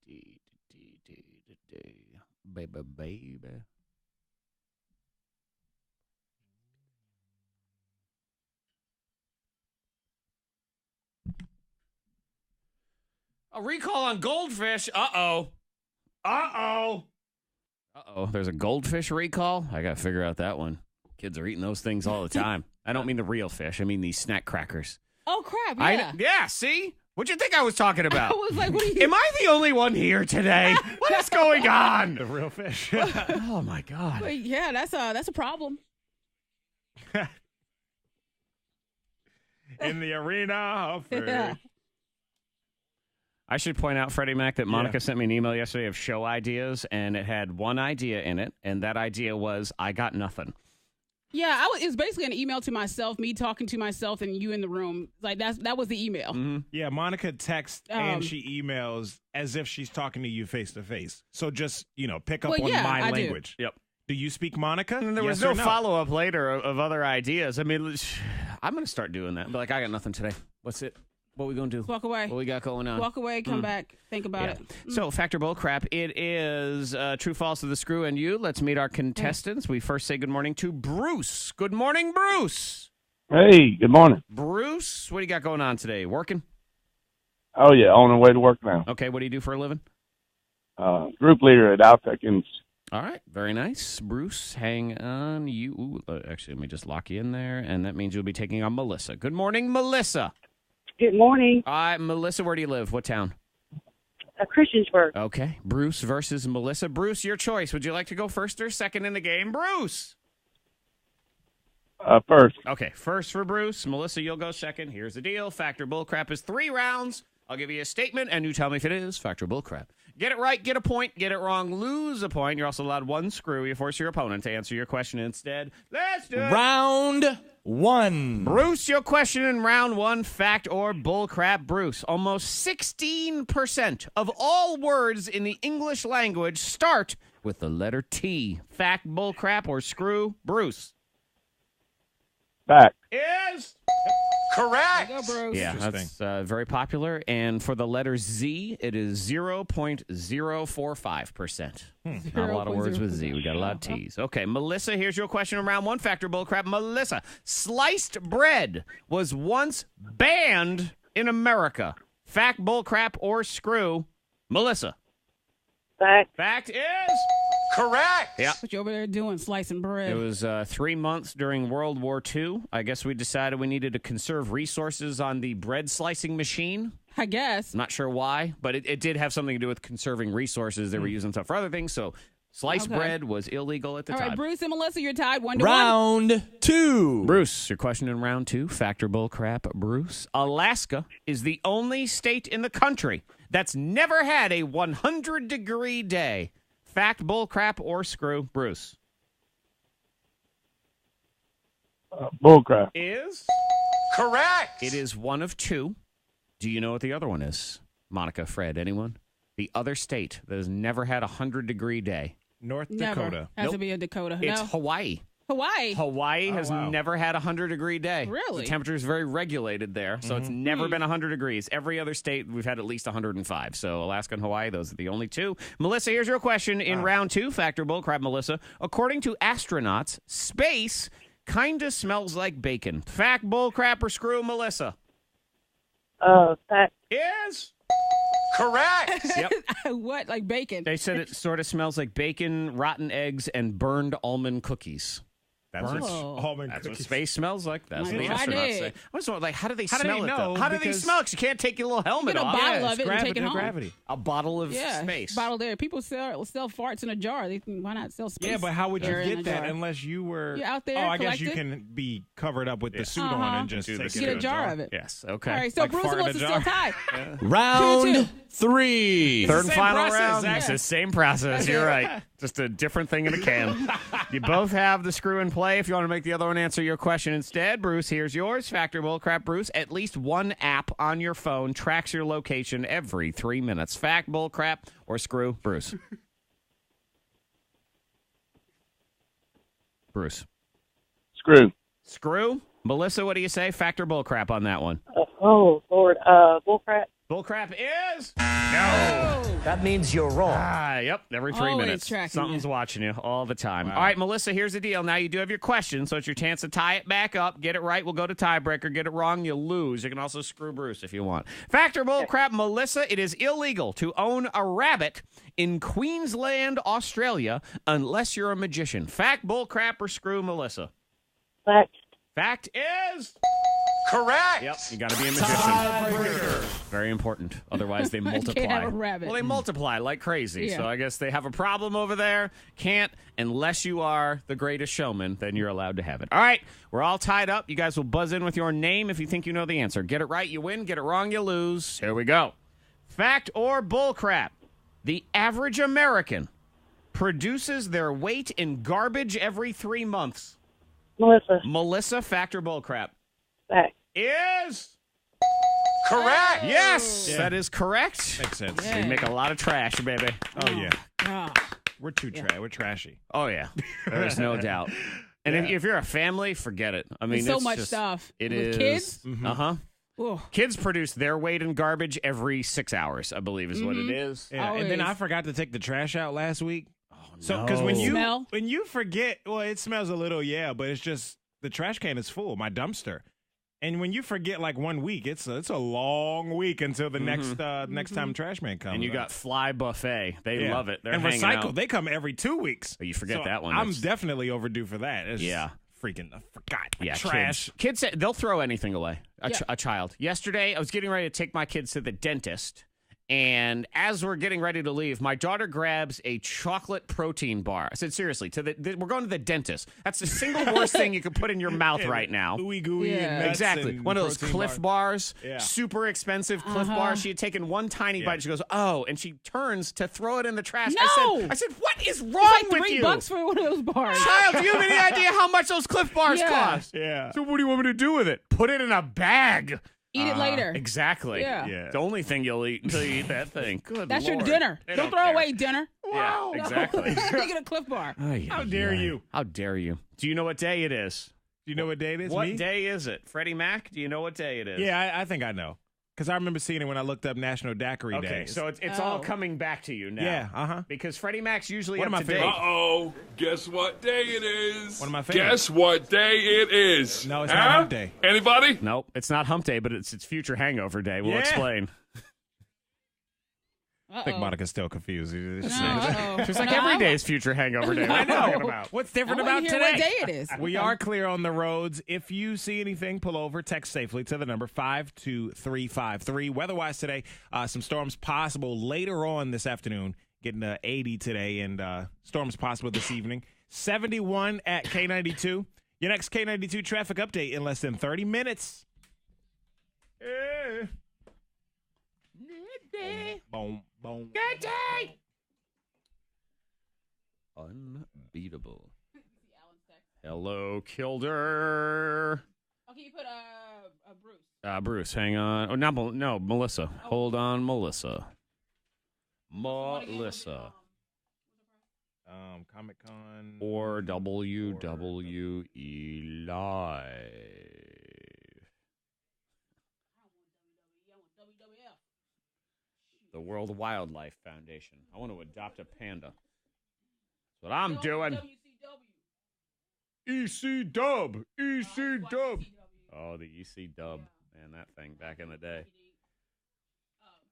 is... Baby, baby. A recall on goldfish. Uh-oh. Uh-oh. Uh-oh. There's a goldfish recall? I got to figure out that one. Kids are eating those things all the time. I don't mean the real fish. I mean these snack crackers. Oh, crap. Yeah. Yeah, see? What'd you think I was talking about? I was like, what are you... Am I the only one here today? What is going on? The real fish. Oh, my God. But yeah, that's a problem. In the arena of food. Yeah. I should point out, Freddie Mac, that Monica sent me an email yesterday of show ideas, and it had one idea in it, and that idea was, I got nothing. Yeah, it was basically an email to myself, me talking to myself, and you in the room. Like that was the email. Mm-hmm. Yeah, Monica texts and she emails as if she's talking to you face to face. So just pick up on my language. Yep. Do you speak Monica? And there was no follow up later of other ideas. I mean, I'm going to start doing that. Be like, I got nothing today. What's it? What are we going to do? Walk away. What we got going on? Walk away, come back, think about it. So, Factor Bullcrap, it is true, false of the screw and you. Let's meet our contestants. We first say good morning to Bruce. Good morning, Bruce. Hey, good morning. Bruce, what do you got going on today? Working? Oh, yeah, on the way to work now. Okay, what do you do for a living? Group leader at Altec. All right, very nice. Bruce, hang on. Actually, let me just lock you in there, and that means you'll be taking on Melissa. Good morning, Melissa. Good morning. Melissa, where do you live? What town? Christiansburg. Okay. Bruce versus Melissa. Bruce, your choice. Would you like to go first or second in the game? Bruce. First. Okay, first for Bruce. Melissa, you'll go second. Here's the deal. Factor Bullcrap is 3 rounds. I'll give you a statement, and you tell me if it is Factor Bullcrap. Get it right, get a point. Get it wrong, lose a point. You're also allowed 1 screw. You force your opponent to answer your question instead. Let's do it. Round 1. Bruce, your question in round 1, fact or bullcrap. Bruce, almost 16% of all words in the English language start with the letter T. Fact, bullcrap, or screw. Bruce. Fact. Is... Correct. Go, Bruce. Yeah, that's very popular. And for the letter Z, it is 0.045%. Not a lot of words with Z. We got a lot of T's. Okay, Melissa, here's your question in round 1. Factor bullcrap. Melissa, sliced bread was once banned in America. Fact, bullcrap, or screw. Melissa. Fact. Fact is... Correct. Yeah. What you over there doing, slicing bread? It was 3 months during World War II. I guess we decided we needed to conserve resources on the bread slicing machine. I guess. Not sure why, but it did have something to do with conserving resources. They were using stuff for other things, so sliced bread was illegal at the time. All right, Bruce and Melissa, you're tied 1-1. Round 2. Bruce, your question in round 2. Factor bullcrap. Bruce, Alaska is the only state in the country that's never had a 100-degree day. Fact, bullcrap, or screw. Bruce. Bullcrap. Is? Correct. It is one of 2. Do you know what the other one is? Monica, Fred, anyone? The other state that has never had a 100-degree day. North Never. Dakota. Has to be a Dakota. It's No. Hawaii. Hawaii. Hawaii has never had a 100-degree day. Really? The temperature is very regulated there, so it's never been 100 degrees. Every other state, we've had at least 105. So Alaska and Hawaii, those are the only 2. Melissa, here's your question in round 2. Factor bullcrap, Melissa. According to astronauts, space kinda smells like bacon. Fact, bull, crap, or screw, Melissa? Fact. Is correct. Yep. What? Like bacon? They said it sort of smells like bacon, rotten eggs, and burned almond cookies. That's what space smells like. That's what the astronauts say. I was wondering, like, how do they smell it, though? How do they smell it? You can't take your little helmet off. Get a bottle of it and take it home. Gravity. A bottle of space. Bottle there. People sell farts in a jar. Why not sell space? Yeah, but how would you get that unless you were out there? Oh, I guess you can be covered up with the suit on and just get a jar of it. Yes. Okay. All right. So Bruce and Melissa still tied. Round 3. Third and final round. It's the same process. You're right. Just a different thing in a can. You both have the screw in play. If you want to make the other one answer your question instead, Bruce, here's yours. Factor, bull, crap, Bruce. At least one app on your phone tracks your location every 3 minutes. Fact, bull, crap, or screw, Bruce. Bruce. Screw. Screw. Melissa, what do you say? Fact or bull, crap on that one? Oh, Lord. Bullcrap. Bullcrap is no. That means you're wrong. Yep. Every 3 minutes. Something's watching you all the time. Wow. All right, Melissa, here's the deal. Now you do have your question, so it's your chance to tie it back up. Get it right, we'll go to tiebreaker. Get it wrong, you lose. You can also screw Bruce if you want. Fact or bull crap, Melissa, it is illegal to own a rabbit in Queensland, Australia, unless you're a magician. Fact, bull crap, or screw, Melissa? Fact. Fact is correct. Yep, you got to be a magician. Very important. Otherwise, they multiply. Can't have a rabbit. Well, they multiply like crazy. Yeah. So I guess they have a problem over there. Can't unless you are the greatest showman. Then you're allowed to have it. All right, we're all tied up. You guys will buzz in with your name if you think you know the answer. Get it right, you win. Get it wrong, you lose. Here we go. Fact or bullcrap? The average American produces their weight in garbage every 3 months. Melissa. Melissa, fact or bullcrap? Fact. Is correct. Yes, that is correct. Makes sense. Yeah. We make a lot of trash, baby. Oh, yeah. We're we're trashy. Oh, yeah. There's no doubt. And if you're a family, forget it. I mean, it's so much stuff. It with is. Kids? Mm-hmm. Uh-huh. Kids produce their weight in garbage every 6 hours, I believe is what it is. Yeah. And then I forgot to take the trash out last week. So, no. because when you forget, well, it smells a little, but it's just the trash can is full, my dumpster. And when you forget like 1 week, it's a long week until the next time trash man comes. And you got Fly Buffet. They love it. They're and Recycle. Out. They come every 2 weeks. Oh, you forget that one. I'm definitely overdue for that. It's freaking I forgot. Trash. Kids, they'll throw anything away. A child. Yesterday, I was getting ready to take my kids to the dentist. And as we're getting ready to leave, my daughter grabs a chocolate protein bar. I said, seriously, we're going to the dentist. That's the single worst thing you could put in your mouth right now. Ooey gooey and nuts. Exactly. One of those Cliff bars, super expensive Cliff bars. She had taken one tiny bite. She goes, oh, and she turns to throw it in the trash. No! I said, what is wrong with you? $3 for one of those bars. Child, do you have any idea how much those Cliff bars cost? Yeah. So what do you want me to do with it? Put it in a bag. Eat it later. Exactly. Yeah. It's the only thing you'll eat until you eat that thing. Good That's Lord. your dinner. Don't throw away dinner. Wow. Yeah, exactly. You get a Cliff Bar. How dare you? How dare you? Do you know what day it is? Do you know what day it is? What day is it? Freddie Mac, do you know what day it is? Yeah, I think I know. Because I remember seeing it when I looked up National Daiquiri Day. Okay, so it's all coming back to you now. Yeah, Because Freddie Mac's usually up to date. Uh-oh, guess what day it is? One of my favorites. Guess what day it is? No, it's not Hump Day. Anybody? Nope, it's not Hump Day, but it's Future Hangover Day. We'll explain. I think Monica's still confused. She's like, every day is Future Hangover Day. I know. What's different about today? What day it is. We are clear on the roads. If you see anything, pull over. Text safely to the number 52353. Weather-wise today, some storms possible later on this afternoon. Getting to 80 today, and storms possible this evening. 71 at K92. Your next K92 traffic update in less than 30 minutes. Boom, boom. Good day. Unbeatable. Hello, Kilder. Okay, you put Bruce. Bruce, hang on. Oh, no, Melissa. Hold on, Melissa. Melissa. Comic-Con. Or WWE Live. The World Wildlife Foundation. I want to adopt a panda. That's what I'm doing. EC Dub. EC Dub. Oh, the EC Dub. Man, that thing back in the day.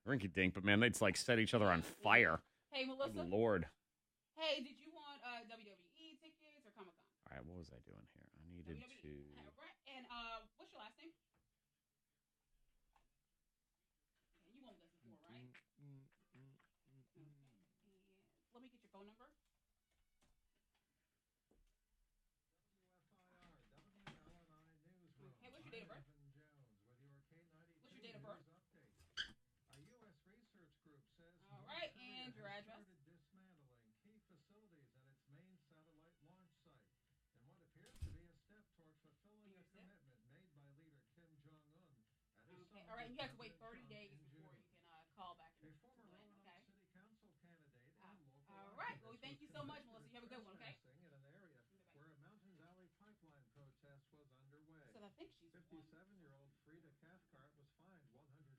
Rinky dink, but man, they'd like set each other on fire. Hey, Melissa. Good Lord. Hey, did you want WWE tickets or Comic Con? All right, what was I doing here? I needed to. Right. And what's your last name? Okay, you won't listen before, right? Okay. And let me get your phone number. Hey, what's your date of birth? What's your date of birth? A U.S. research group says all right, and your address? Dismantling key facilities at its main satellite launch site in what appears to be a step toward fulfilling a commitment made by leader Kim Jong-un at his summit. All right, you have to wait 30 days before you can call back. A former Roanoke City Council candidate and local. All right, well, thank you so much, Melissa. You have a good one, okay? In an area where a Mountain Valley pipeline protest was underway. So I think she's 57-year-old Frida Cathcart was fined $150.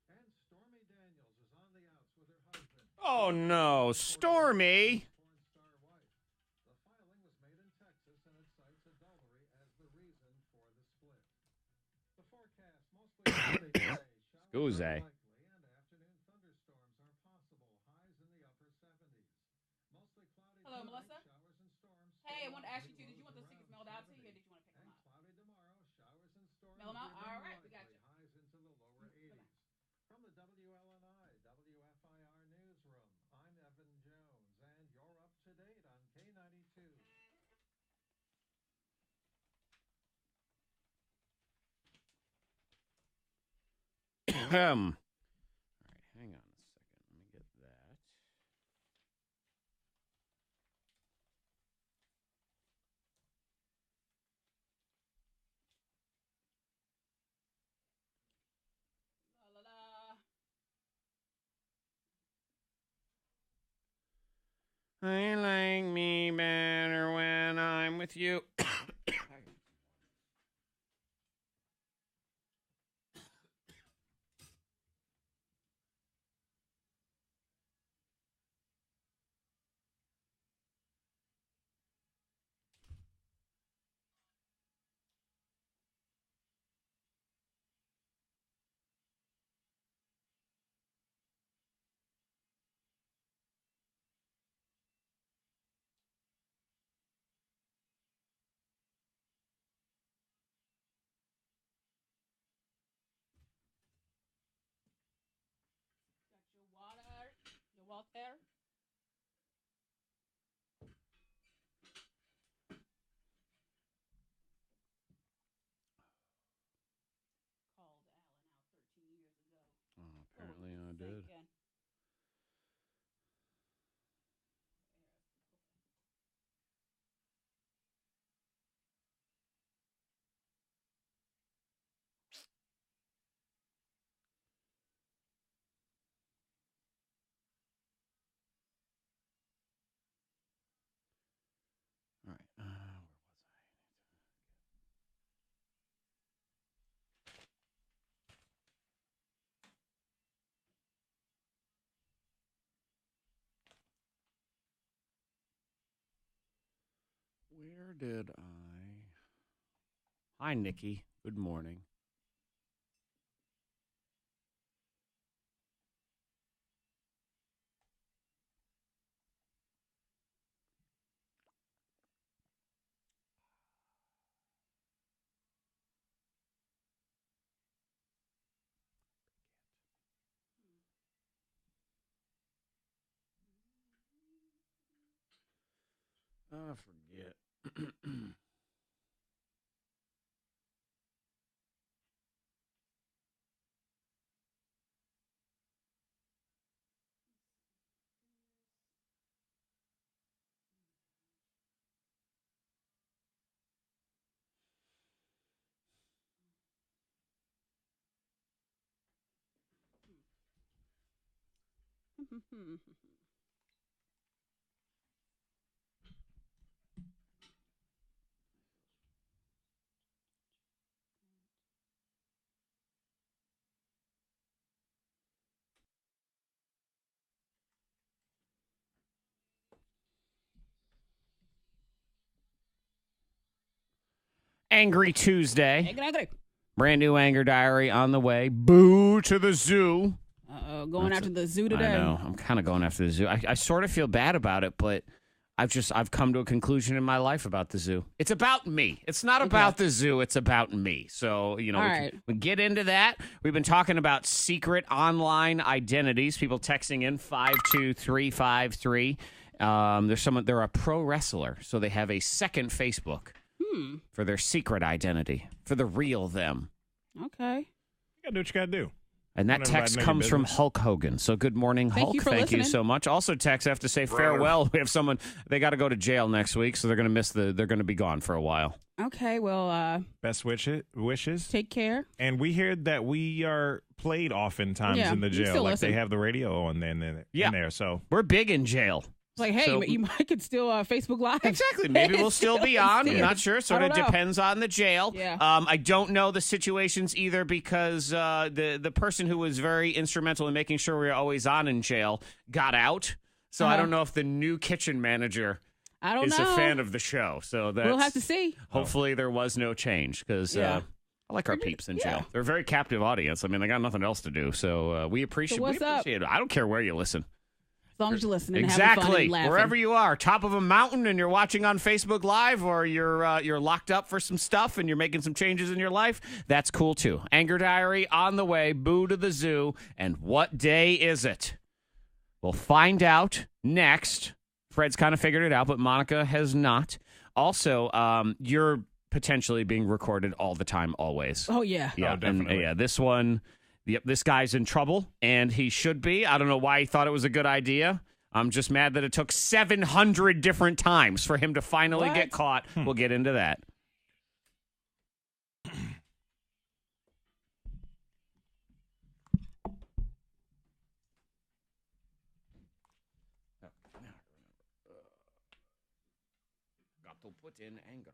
And Stormy Daniels is on the outs with her husband. Oh, no. Stormy. Porn star wife. The filing was made in Texas, and it cites adultery as the reason for the split. The forecast mostly cloudy today. Showers are likely, and afternoon thunderstorms are possible. Highs in the upper 70s. Mostly cloudy. Hello, Melissa. Showers and storms. Hey, I want to ask you too. Did you want those tickets mailed out to you, or did you want to pick them up? Cloudy tomorrow. Showers and storms. Mail them out. All right, we got you. Highs into the lower 80s. From the WLNI, WFIR Newsroom, I'm Evan Jones, and you're up to date on K92. All right, hang on a second. Let me get that. La la la. I like me better when I'm with you. Got your water. Your water. Called Alan out 13 years ago. Oh, apparently I did. All right, where was I? Where did I? Hi, Nikki. Good morning. I forget. Angry Tuesday. Angry. Brand new Anger Diary on the way. Boo to the zoo. Going after the zoo today. I know. I'm kind of going after the zoo. I sort of feel bad about it, but I've come to a conclusion in my life about the zoo. It's about me. It's not about the zoo. It's about me. So, we get into that. We've been talking about secret online identities. People texting in 52353. They're a pro wrestler, so they have a second Facebook for their secret identity, for the real them. Okay. You gotta do what you gotta do. And that text comes from Hulk Hogan. So good morning, Hulk. Thank you so much. Also, text, I have to say farewell. We have someone, they got to go to jail next week, so they're going to they're going to be gone for a while. Okay, well. Best wishes. Take care. And we hear that we are played oftentimes in the jail. Like they have the radio on in there. So we're big in jail. It's like, hey, you could still Facebook Live. Exactly. Maybe we'll still be on. I'm not sure. Sort of depends on the jail. Yeah. I don't know the situations either because the person who was very instrumental in making sure we were always on in jail got out. So I don't know if the new kitchen manager is a fan of the show. So we'll have to see. Hopefully there was no change because I like our peeps in jail. They're a very captive audience. I mean, they got nothing else to do. So we appreciate it. I don't care where you listen. As long as you listen and exactly. having fun and laughing. Wherever you are, top of a mountain and you're watching on Facebook Live or you're locked up for some stuff and you're making some changes in your life, that's cool too. Anger Diary on the way, boo to the zoo, and what day is it? We'll find out next. Fred's kind of figured it out, but Monica has not. Also, you're potentially being recorded all the time, always. Oh, yeah. Yeah, definitely. And, this one... Yep, this guy's in trouble, and he should be. I don't know why he thought it was a good idea. I'm just mad that it took 700 different times for him to finally get caught. We'll get into that. Got to put in Anger Diary.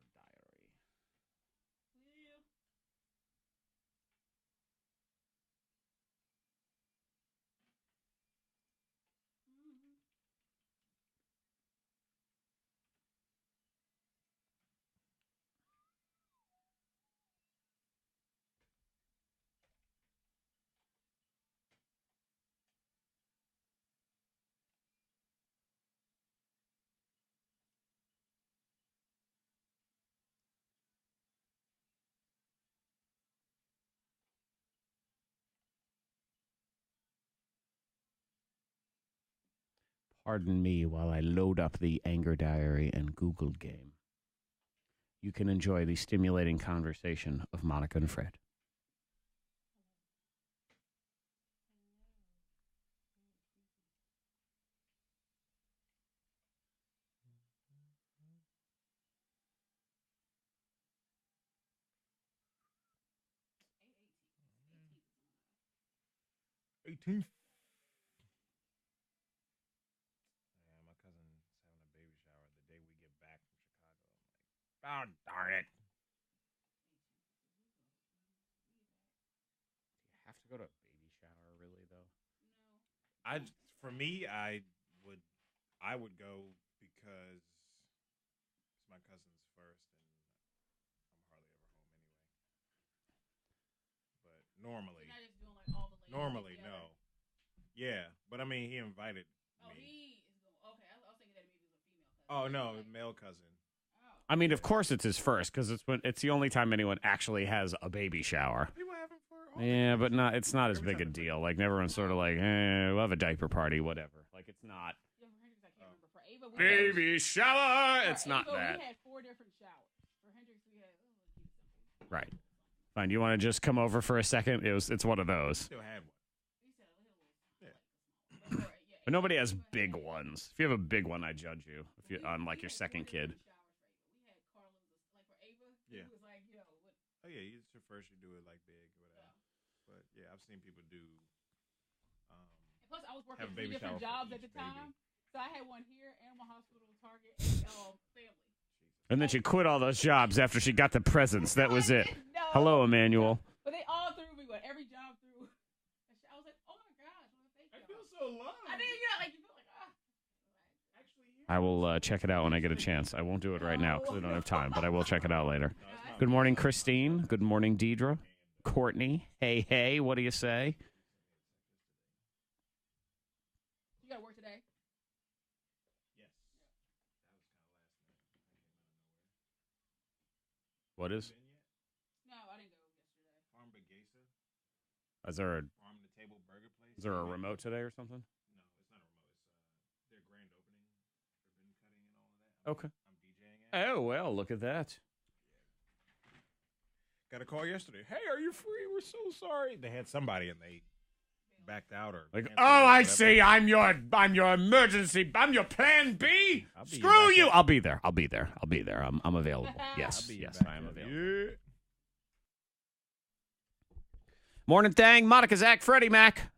Pardon me while I load up the Anger Diary and Google game. You can enjoy the stimulating conversation of Monica and Fred. $18. Oh, darn it. Do you have to go to a baby shower, really, though? No. For me, I would go because it's my cousin's first, and I'm hardly ever home anyway. But normally, you're not just doing, like, all the normally, no. Yeah, but I mean, he invited me. He is going. Okay, I was thinking that maybe it was a female cousin. Oh no, male cousin. I mean, of course it's his first because it's the only time anyone actually has a baby shower. People have him for but it's not as big a deal. Like everyone's sort of like, we'll have a diaper party, whatever. Like it's not baby shower. It's not that. We had 4 different showers. For Hendrix, we had right. Fine. You want to just come over for a second? It's one of those. Still had one. But nobody has big ones. If you have a big one, I judge you. If you on like your second kid. Yeah. Oh yeah, it's your first. You do it like big, whatever. But yeah, I've seen people do. Plus, I was working 3 different jobs at the time, so I had one here, Animal Hospital, Target, and family. And then she quit all those jobs after she got the presents. That was it. No. Hello, Emmanuel. But they all threw me one. Every job threw. I was like, oh my gosh, what a fake job. I feel so loved. I didn't, you feel like, I will will check it out when I get a chance. I won't do it right now because I don't have time, but I will check it out later. Good morning, Christine. Good morning, Deidre. Courtney. Hey, what do you say? You got to work today? What is? No, I didn't go yesterday. Is there a remote today or something? No, it's not a remote. It's their grand opening, ribbon cutting, and all of that. Okay. I'm DJing it. Oh, well, look at that. Got a call yesterday. Hey, are you free? We're so sorry. They had somebody and they backed out or Like, canceled oh, or I whatever. see. I'm your emergency. I'm your plan B. Screw you. I'll be there. I'm available. Yes, I am available. Yeah. Morning Thang, Monica, Zack, Freddy, Mac.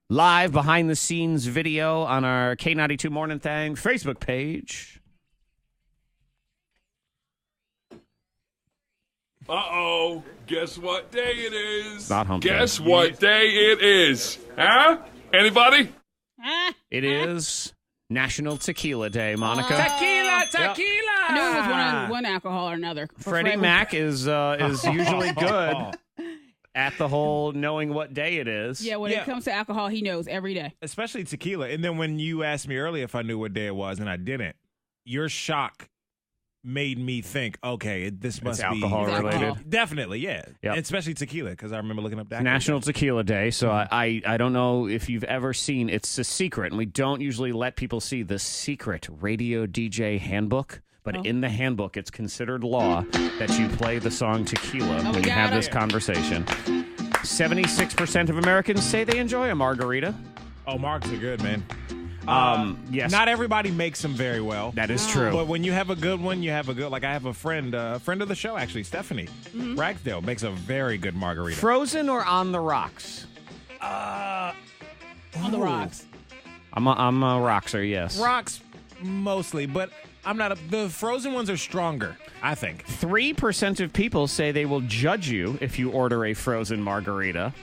Live behind the scenes video on our K92 Mornin Thang Facebook page. Uh-oh. Guess what day it is? Not hump Guess day. what day it is? Huh? Anybody? It is National Tequila Day, Monica. Tequila. I knew it was one alcohol or another. Freddie Mac is usually good at the whole knowing what day it is. Yeah, when it comes to alcohol, he knows every day. Especially tequila. And then when you asked me earlier if I knew what day it was and I didn't, your shock made me think, okay, this must It's be alcohol related. alcohol. Definitely, yeah. Yep. Especially tequila, because I remember looking up that. National Tequila Day, so I don't know if you've ever seen, it's a secret, and we don't usually let people see the secret radio DJ handbook, but in the handbook, it's considered law that you play the song Tequila when you have this conversation. 76% of Americans say they enjoy a margarita. Oh, marks are good, man. Yes. Not everybody makes them very well. That is true. But when you have a good one, you have a good. Like I have a friend of the show, actually, Stephanie Ragsdale makes a very good margarita. Frozen or on the rocks? On the rocks. I'm a rockser, yes. Rocks mostly, but I'm not. The frozen ones are stronger, I think. 3% of people say they will judge you if you order a frozen margarita.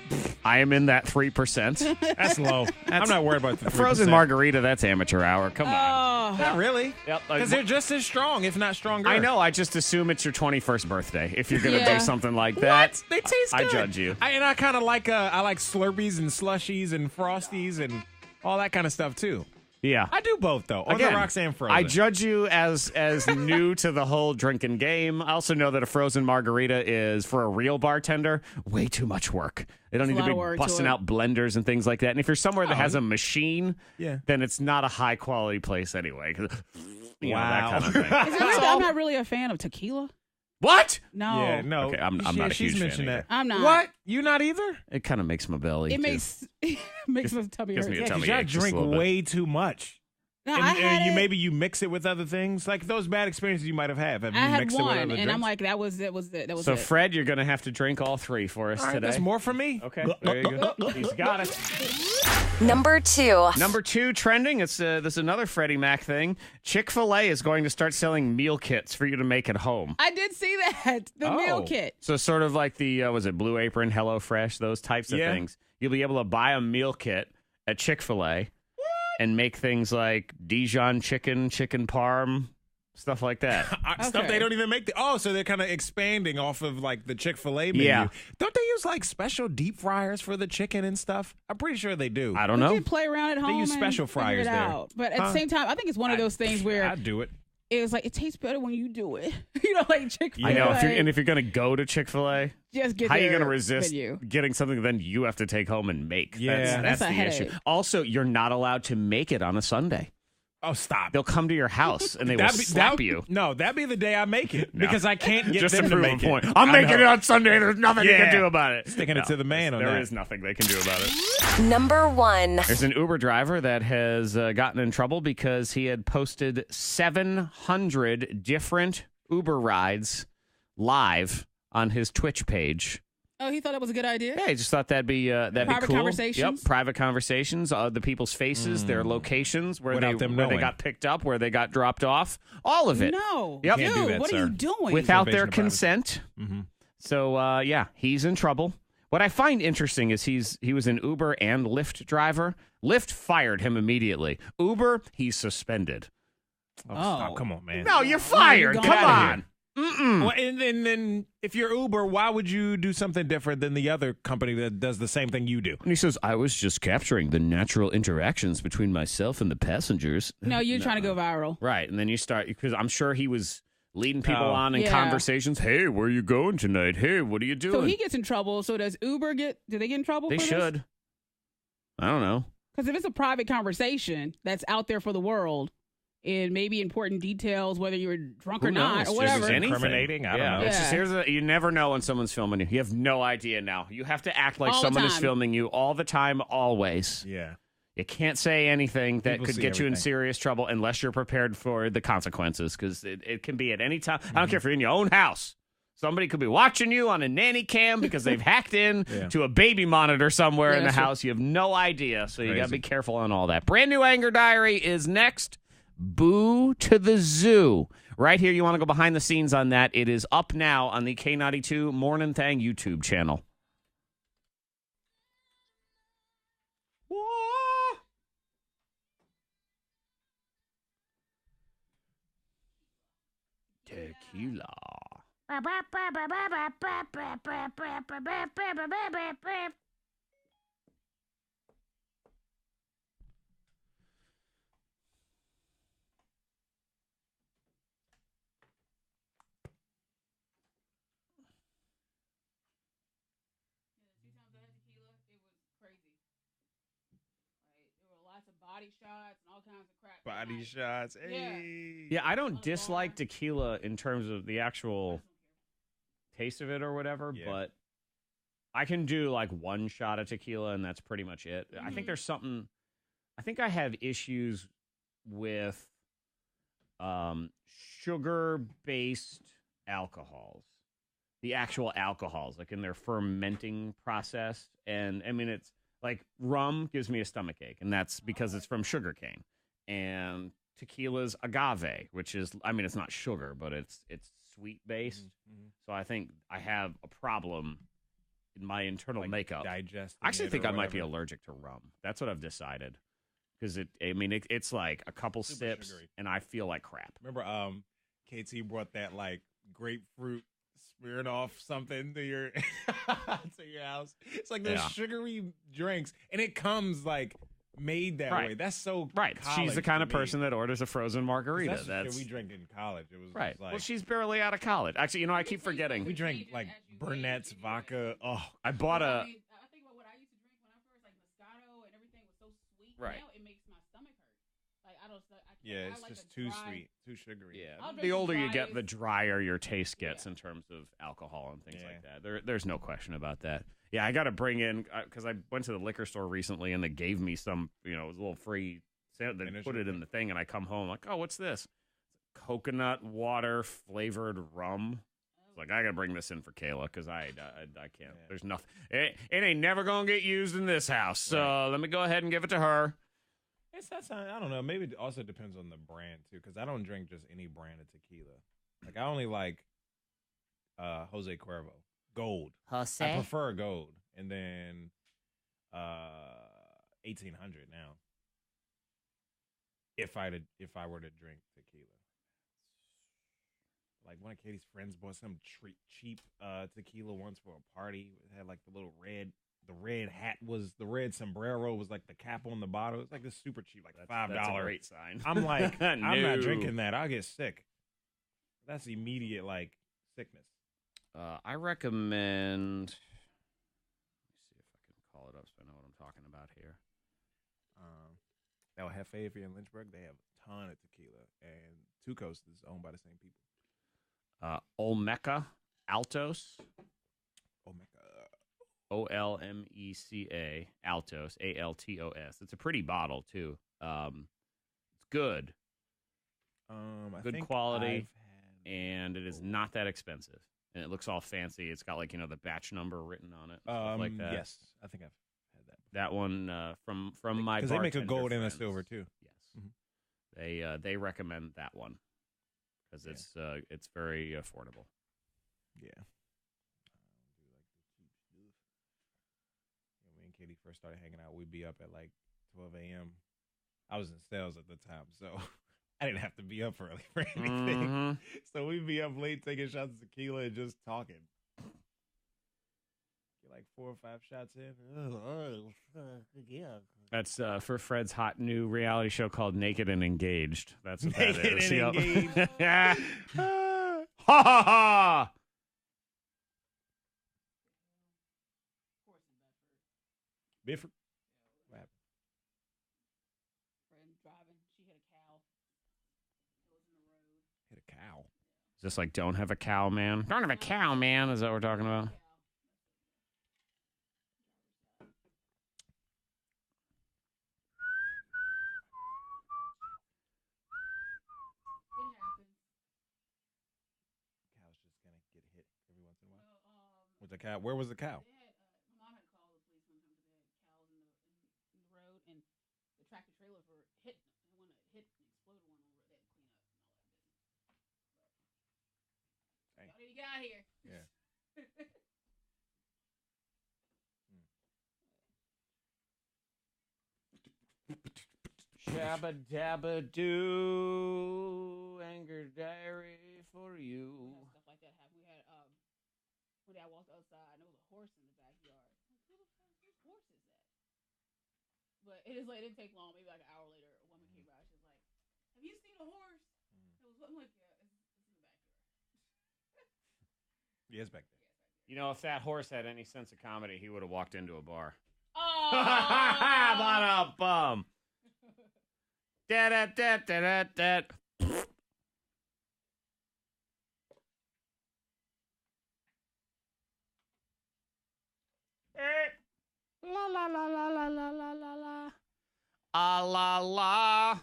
I am in that 3%. That's low. I'm not worried about the 3%. Frozen margarita, that's amateur hour. Come on. Not really. Yep. Because they're just as strong, if not stronger. I know. I just assume it's your 21st birthday if you're going to do something like that. What? They taste good. I judge you. I kind of like I like Slurpees and slushies and Frosties and all that kind of stuff too. Yeah. I do both though. On the rocks and frozen. I judge you as new to the whole drinking game. I also know that a frozen margarita is, for a real bartender, way too much work. They don't need to be busting out blenders and things like that. And if you're somewhere that has a machine, then it's not a high quality place anyway. That kind of thing. I'm not really a fan of tequila. What? No. Yeah, no. Okay, I'm not a huge fan either. I'm not. What? You not either? It kind of makes my belly. It makes my tummy gives hurt. me a Yeah, tummy Y'all ache just a drink little bit. way too much. No, And, I had maybe you mix it with other things, like those bad experiences you might have had. Have you I had mixed it with one, other and drinks? I'm like, that was it. So, it. Fred, you're going to have to drink all three for us all right, today. that's more for me. Okay, there you go. He's got it. Number 2. Number 2 trending. It's this is another Freddie Mac thing. Chick-fil-A is going to start selling meal kits for you to make at home. I did see that the meal kit. So sort of like the was it Blue Apron, HelloFresh, those types of things. You'll be able to buy a meal kit at Chick-fil-A and make things like Dijon chicken parm, stuff like that. Stuff they don't even make. So they're kind of expanding off of like the Chick-fil-A menu. Yeah. Don't they use like special deep fryers for the chicken and stuff? I'm pretty sure they do. I don't know. You can play around at home. They use special and figure fryers it there. out. But at the same time, I think it's one of those things where I'd do it. it's like it tastes better when you do it. Like Chick-fil-A. I know. If you're going to go to Chick-fil-A, just get how are you their going to resist menu. getting something then you have to take home and make? Yeah. That's That's a the issue. headache. Also, you're not allowed to make it on a Sunday. Oh, stop. They'll come to your house and they will slap you. No, that'd be the day I make it because I can't get Just them to to prove make a point. it. I'm I making know. it on Sunday. There's nothing you can do about it. Sticking it to the man on that. There is nothing they can do about it. Number 1. There's an Uber driver that has gotten in trouble because he had posted 700 different Uber rides live on his Twitch page. Oh, he thought that was a good idea? Yeah, he just thought that'd be Private cool. conversations? Yep, private conversations, the people's faces, their locations, where Without them they knowing. got picked up, where they got dropped off, all of it. No. Yep. Can't do Dude, that, what sir. are you doing? Without their Invasion of privacy. consent. Mm-hmm. So, he's in trouble. What I find interesting is he was an Uber and Lyft driver. Lyft fired him immediately. Uber, he's suspended. Oh, stop. Come on, man. No, you're fired. Come on. Well, and then if you're Uber, why would you do something different than the other company that does the same thing you do? And he says, I was just capturing the natural interactions between myself and the passengers. No, you're trying to go viral. Right. And then you start, because I'm sure he was leading people on in conversations. Hey, where are you going tonight? Hey, what are you doing? So he gets in trouble. So does Uber do they get in trouble They for should. this? I don't know. Because if it's a private conversation that's out there for the world, and maybe important details, whether you were drunk or not, or whatever. Incriminating? I don't know. It's just, you never know when someone's filming you. You have no idea now. You have to act like someone is filming you all the time, always. Yeah. You can't say anything that could get you in everything. serious trouble unless you're prepared for the consequences, because it can be at any time. I don't care if you're in your own house. Somebody could be watching you on a nanny cam because they've hacked in to a baby monitor somewhere in the house. You have no idea, so you got to be careful on all that. Brand new Anger Diary is next. Boo to the Zoo. Right here, you want to go behind the scenes on that. It is up now on the K92 Mornin Thang YouTube channel. Tequila. Body shots and all kinds of crap. Body shots. Hey. Yeah, I don't dislike tequila in terms of the actual taste of it or whatever, but I can do like one shot of tequila and that's pretty much it. I think there's something. I think I have issues with sugar-based alcohols, the actual alcohols, like in their fermenting process, and I mean it's. Like rum gives me a stomach ache, and that's because it's from sugarcane. And tequila's agave, which is, I mean, it's not sugar, but it's sweet based. Mm-hmm. So I think I have a problem in my internal makeup. I actually think I might be allergic to rum. That's what I've decided. Because it's like a couple sips, sugary. And I feel like crap. Remember, KT brought that like grapefruit smearing off something to your to your house. It's like those sugary drinks, and it comes like made that way. That's so right. She's the kind of person that orders a frozen margarita. That's we drink in college. It was right. Like, well, she's barely out of college. Actually, I keep forgetting. We drank like Burnett's vodka. Oh, I bought a. I think about what I used to drink when I first, like Moscato, and everything was so sweet. Right. Now it makes my stomach hurt. Like I don't. It's like just too sweet, too sugary. Yeah, the older you get, the drier your taste gets in terms of alcohol and things like that. There's no question about that. Yeah, I got to bring in, because I went to the liquor store recently and they gave me some, it was a little free. They put it in the thing, and I come home like, oh, what's this? Coconut water flavored rum. It's like, I got to bring this in for Kayla because I can't. Yeah. There's nothing. It ain't never going to get used in this house. So let me go ahead and give it to her. I don't know. Maybe it also depends on the brand too, because I don't drink just any brand of tequila. Like I only like Jose Cuervo Gold. Jose. I prefer Gold, and then 1800 now. If I were to drink tequila, like one of Katie's friends bought some cheap tequila once for a party. It had like the little red. The red hat was the red sombrero was like the cap on the bottle. It's like this super cheap, like $5. That's a great sign. I'm like, I'm not drinking that. I'll get sick. That's immediate like sickness. I recommend. Let me see if I can call it up so I know what I'm talking about here. El Jefe, if you're in Lynchburg, they have a ton of tequila, and Two Coast is owned by the same people. Olmeca Altos. Olmeca. Olmeca Altos, Altos. It's a pretty bottle too. It's good. Good quality, and it is not that expensive. And it looks all fancy. It's got like the batch number written on it, stuff like that. Yes, I think I've had that. That one from my because they make a gold friends. and a silver too. Yes, they recommend that one because it's very affordable. Yeah. When Katie first started hanging out, we'd be up at like 12 a.m. I was in sales at the time, so I didn't have to be up early for anything. So we'd be up late taking shots of tequila and just talking. Get like 4 or 5 shots in. Yeah. That's for Fred's hot new reality show called Naked and Engaged. That's what Naked that is. and Engaged. Ha ha ha! Bifford. What happened? Friend driving. She hit a cow. It was in the road. Hit a cow. Is this like don't have a cow, man? Don't have a cow, man. Is that what we're talking about? Cow's just gonna get hit every once in a while. With the cow? Where was the cow? My mom had called the police one time because they had cows in the road, and the tractor trailers were hit. And when it hit and exploded one over, they had to clean up and all that business. What did he get out here? Yeah. Shabba dabba doo, anger diary for you. Stuff like that happened. We had when I walked outside, and there was a horse in the backyard. Like, who the fuck, whose horse is that? But it didn't take long. Maybe like an hour later, a woman came by. She was like, "Have you seen a horse?" I'm like, "Yeah, it's in the backyard." Yeah, it's back there. You know, if that horse had any sense of comedy, he would have walked into a bar. Oh, what a bum! Da da da da da. La la la la la la la la la. Ah la la.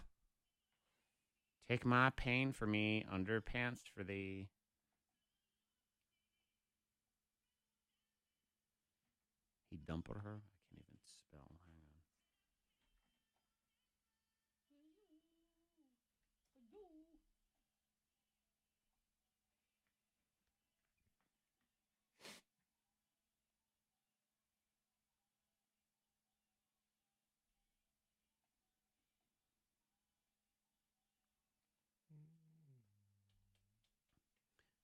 Take my pain for me, underpants for thee. He dumped her. I can't even spell. Hang on.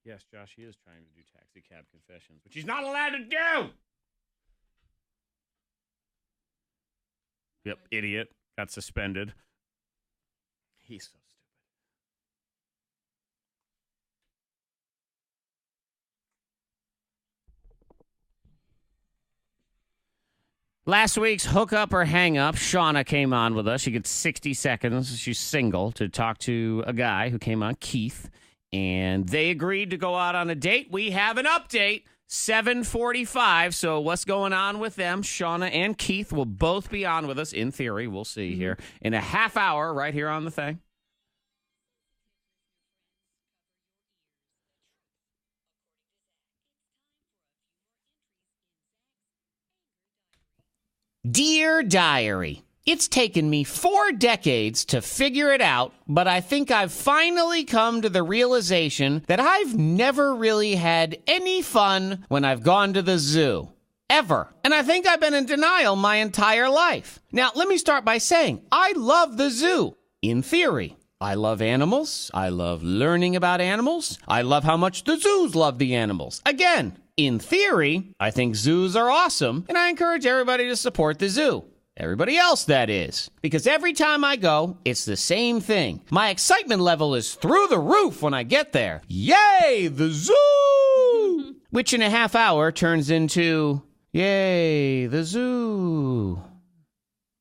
Yes, Josh, he is trying to do taxi cab confessions, which he's not allowed to do. Yep, idiot. Got suspended. He's so stupid. Last week's Hook Up or Hang Up, Shawna came on with us. She gets 60 seconds. She's single to talk to a guy who came on, Keith. And they agreed to go out on a date. We have an update, 7:45. So what's going on with them? Shawna and Keith will both be on with us, in theory. We'll see here in a half hour right here on the thing. Dear Diary, it's taken me 4 decades to figure it out, but I think I've finally come to the realization that I've never really had any fun when I've gone to the zoo. Ever. And I think I've been in denial my entire life. Now, let me start by saying, I love the zoo. In theory. I love animals. I love learning about animals. I love how much the zoos love the animals. Again, in theory, I think zoos are awesome, and I encourage everybody to support the zoo. Everybody else, that is. Because every time I go, it's the same thing. My excitement level is through the roof when I get there. Yay, the zoo! Which in a half hour turns into, yay, the zoo.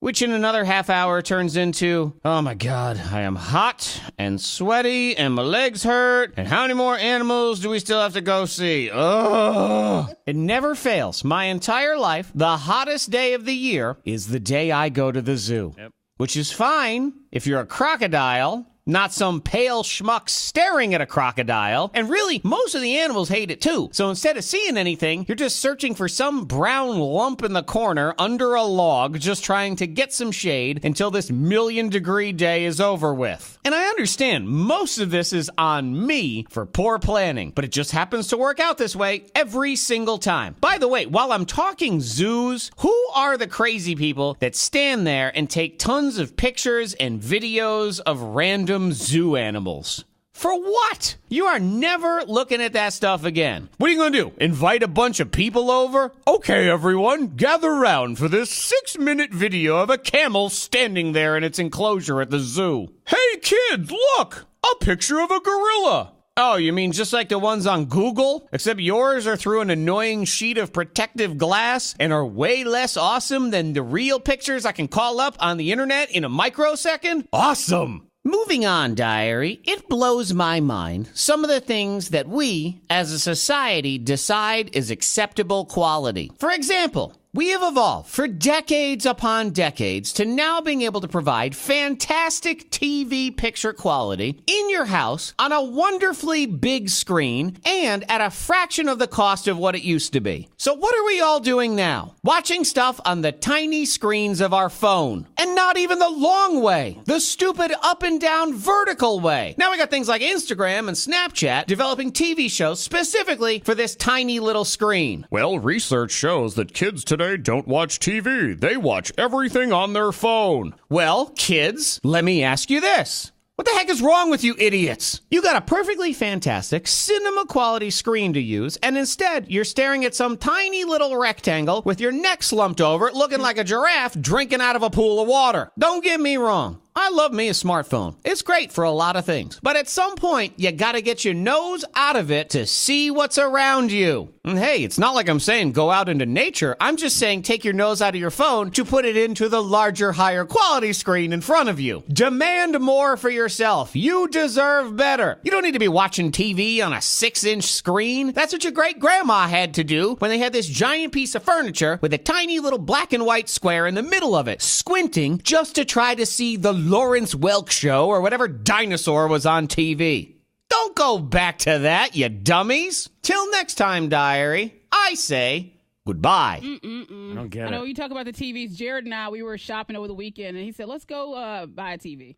Which in another half hour turns into, oh my God, I am hot and sweaty and my legs hurt. And how many more animals do we still have to go see? Ugh. It never fails. My entire life, the hottest day of the year is the day I go to the zoo. Yep. Which is fine if you're a crocodile, not some pale schmuck staring at a crocodile. And really, most of the animals hate it too. So instead of seeing anything, you're just searching for some brown lump in the corner under a log, just trying to get some shade until this 1,000,000-degree day is over with. And I understand most of this is on me for poor planning, but it just happens to work out this way every single time. By the way, while I'm talking zoos, who are the crazy people that stand there and take tons of pictures and videos of random random zoo animals. For what? You are never looking at that stuff again. What are you going to do? Invite a bunch of people over? Okay, everyone, gather around for this 6-minute video of a camel standing there in its enclosure at the zoo. Hey, kids, look! A picture of a gorilla. Oh, you mean just like the ones on Google? Except yours are through an annoying sheet of protective glass and are way less awesome than the real pictures I can call up on the internet in a microsecond? Awesome! Moving on, diary, it blows my mind some of the things that we, as a society, decide is acceptable quality. For example, we have evolved for decades upon decades to now being able to provide fantastic TV picture quality in your house on a wonderfully big screen and at a fraction of the cost of what it used to be. So what are we all doing now? Watching stuff on the tiny screens of our phone. And not even the long way. The stupid up and down vertical way. Now we got things like Instagram and Snapchat developing TV shows specifically for this tiny little screen. Well, research shows that kids today don't watch TV. They watch everything on their phone. Well, kids, let me ask you this. What the heck is wrong with you idiots? You got a perfectly fantastic cinema quality screen to use, and instead you're staring at some tiny little rectangle with your neck slumped over it looking like a giraffe drinking out of a pool of water. Don't get me wrong. I love me a smartphone. It's great for a lot of things. But at some point, you gotta get your nose out of it to see what's around you. And hey, it's not like I'm saying go out into nature. I'm just saying take your nose out of your phone to put it into the larger, higher quality screen in front of you. Demand more for yourself. You deserve better. You don't need to be watching TV on a 6-inch screen. That's what your great-grandma had to do when they had this giant piece of furniture with a tiny little black and white square in the middle of it, squinting just to try to see the Lawrence Welk show or whatever dinosaur was on TV. Don't go back to that, you dummies. Till next time, diary, I say goodbye. I don't get it. I know you talk about the TVs. Jared and I, we were shopping over the weekend, and he said, let's go buy a TV.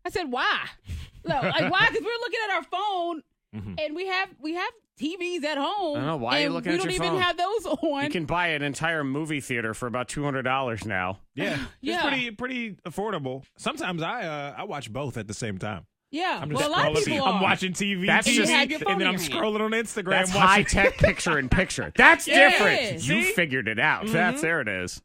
I said, why? No, like, why? Because we're looking at our phone, and we have TVs at home. I don't know. Why are you looking at your phone? We don't even have those on. You can buy an entire movie theater for about $200 now. Yeah. It's pretty affordable. Sometimes I watch both at the same time. Yeah. I'm Well, a lot of people are. I'm watching TV, That's just, and then I'm scrolling on Instagram. That's high-tech picture-in-picture. That's different. Is. You figured it out. There it is.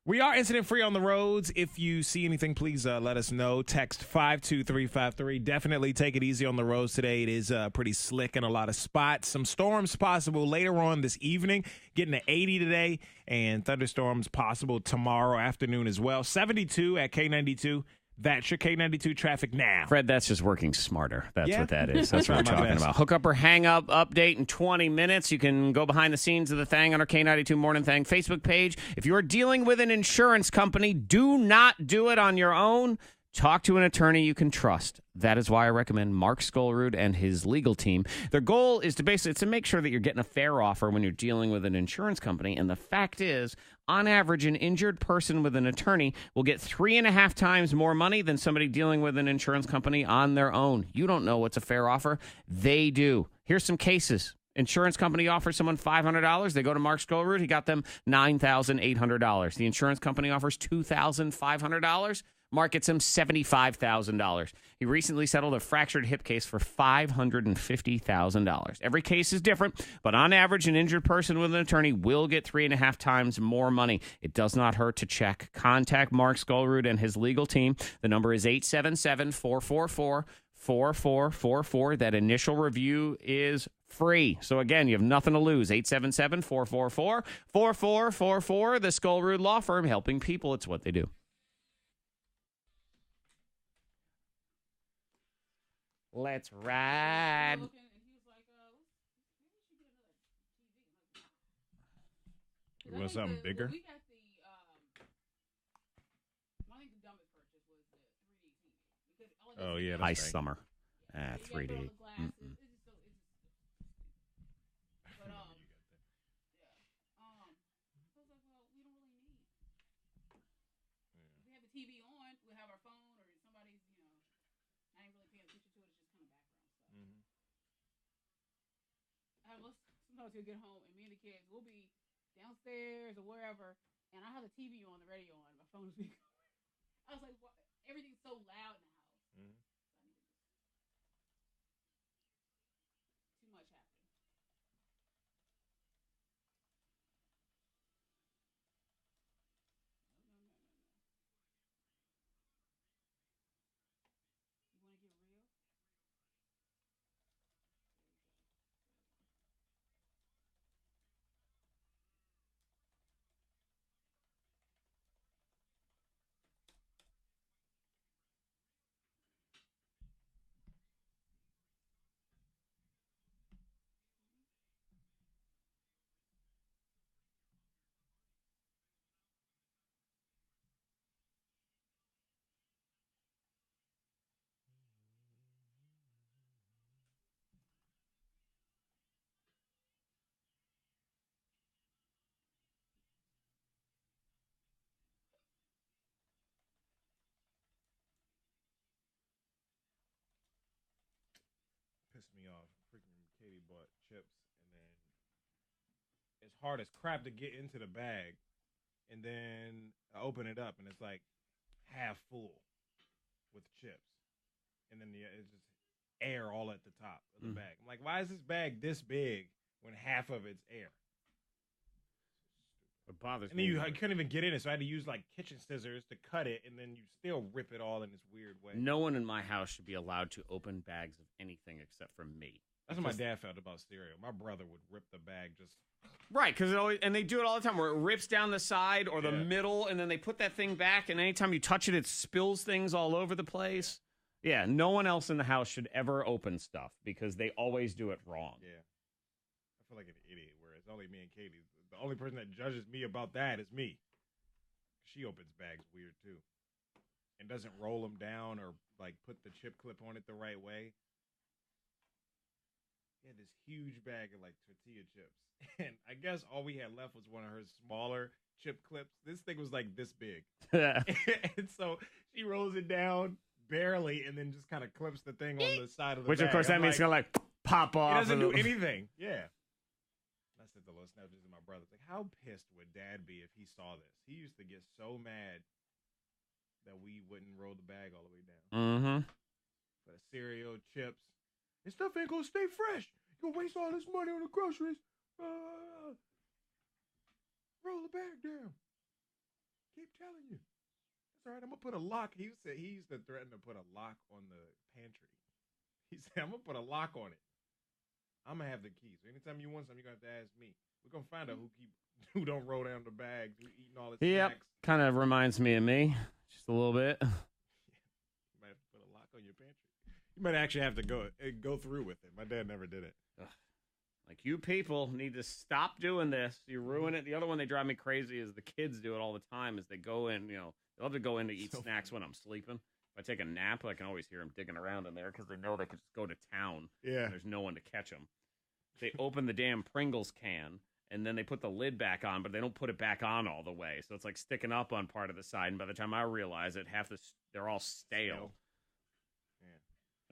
We are incident-free on the roads. If you see anything, please let us know. Text 52353. Definitely take it easy on the roads today. It is pretty slick in a lot of spots. Some storms possible later on this evening. Getting to 80 today, and thunderstorms possible tomorrow afternoon as well. 72 at K92. That's your K92 traffic now. Fred, that's just working smarter. That's what that is. That's what I'll we're try my talking best. about. Hook up or hang up update in 20 minutes. You can go behind the scenes of the Thang on our K92 Mornin Thang Facebook page. If you're dealing with an insurance company, do not do it on your own. Talk to an attorney you can trust. That is why I recommend Mark Skolrud and his legal team. Their goal is to make sure that you're getting a fair offer when you're dealing with an insurance company. And the fact is, on average, an injured person with an attorney will get 3.5 times more money than somebody dealing with an insurance company on their own. You don't know what's a fair offer. They do. Here's some cases. Insurance company offers someone $500. They go to Mark Skolrud. He got them $9,800. The insurance company offers $2,500. Mark gets him $75,000. He recently settled a fractured hip case for $550,000. Every case is different, but on average, an injured person with an attorney will get 3.5 times more money. It does not hurt to check. Contact Mark Skolrud and his legal team. The number is 877-444-4444. That initial review is free. So again, you have nothing to lose. 877-444-4444. The Skolrud Law Firm, helping people. It's what they do. Let's ride. You want something bigger? Oh, yeah. That's Ice right. Summer. 3D. Sometimes he'll get home, and me and the kids will be downstairs or wherever, and I have the TV on, the radio on, my phone's being. I was like, what? everything's so loud in the house. Mm-hmm. Too much happening. No. You want to get real? Pissed me off. Freaking Katie bought chips, and then it's hard as crap to get into the bag, and then I open it up, and it's like half full with chips, and then it's just air all at the top of the bag. I'm like, why is this bag this big when half of it's air? It bothers me. And I couldn't even get in it, so I had to use like kitchen scissors to cut it, and then you still rip it all in this weird way. No one in my house should be allowed to open bags of anything except for me. That's what my dad felt about cereal. My brother would rip the bag just... Right, because and they do it all the time where it rips down the side or the middle, and then they put that thing back, and anytime you touch it, it spills things all over the place. Yeah, no one else in the house should ever open stuff because they always do it wrong. Yeah. I feel like an idiot, where it's only me and Katie. The only person that judges me about that is me. She opens bags weird, too. And doesn't roll them down or, like, put the chip clip on it the right way. He had this huge bag of, like, tortilla chips. And I guess all we had left was one of her smaller chip clips. This thing was, like, this big. And so she rolls it down barely and then just kind of clips the thing on the side of the Which, bag. of course, that means it's going to, like, pop off. It doesn't do anything. Yeah. I sent the little snapshots to my brother. Like, how pissed would Dad be if he saw this? He used to get so mad that we wouldn't roll the bag all the way down. Mm-hmm. For the cereal, chips. This stuff ain't gonna stay fresh. You gonna waste all this money on the groceries. Roll the bag down. Keep telling you. That's all right. I'm gonna put a lock. He used to threaten to put a lock on the pantry. He said, I'm gonna put a lock on it. I'm gonna have the key. So anytime you want something, you're gonna have to ask me. We're gonna find out who don't roll down the bags, who eating all the snacks. Kind of reminds me of me, just a little bit. You might have to put a lock on your pantry. You might actually have to go through with it. My dad never did it. Ugh. Like, you people need to stop doing this. You ruin it. The other one they drive me crazy is the kids do it all the time. Is they go in, they love to go in to eat snacks when I'm sleeping. If I take a nap, I can always hear them digging around in there because they know they can just go to town. Yeah. And there's no one to catch them. They open the damn Pringles can, and then they put the lid back on, but they don't put it back on all the way. So it's like sticking up on part of the side, and by the time I realize it, they're all stale. Yeah.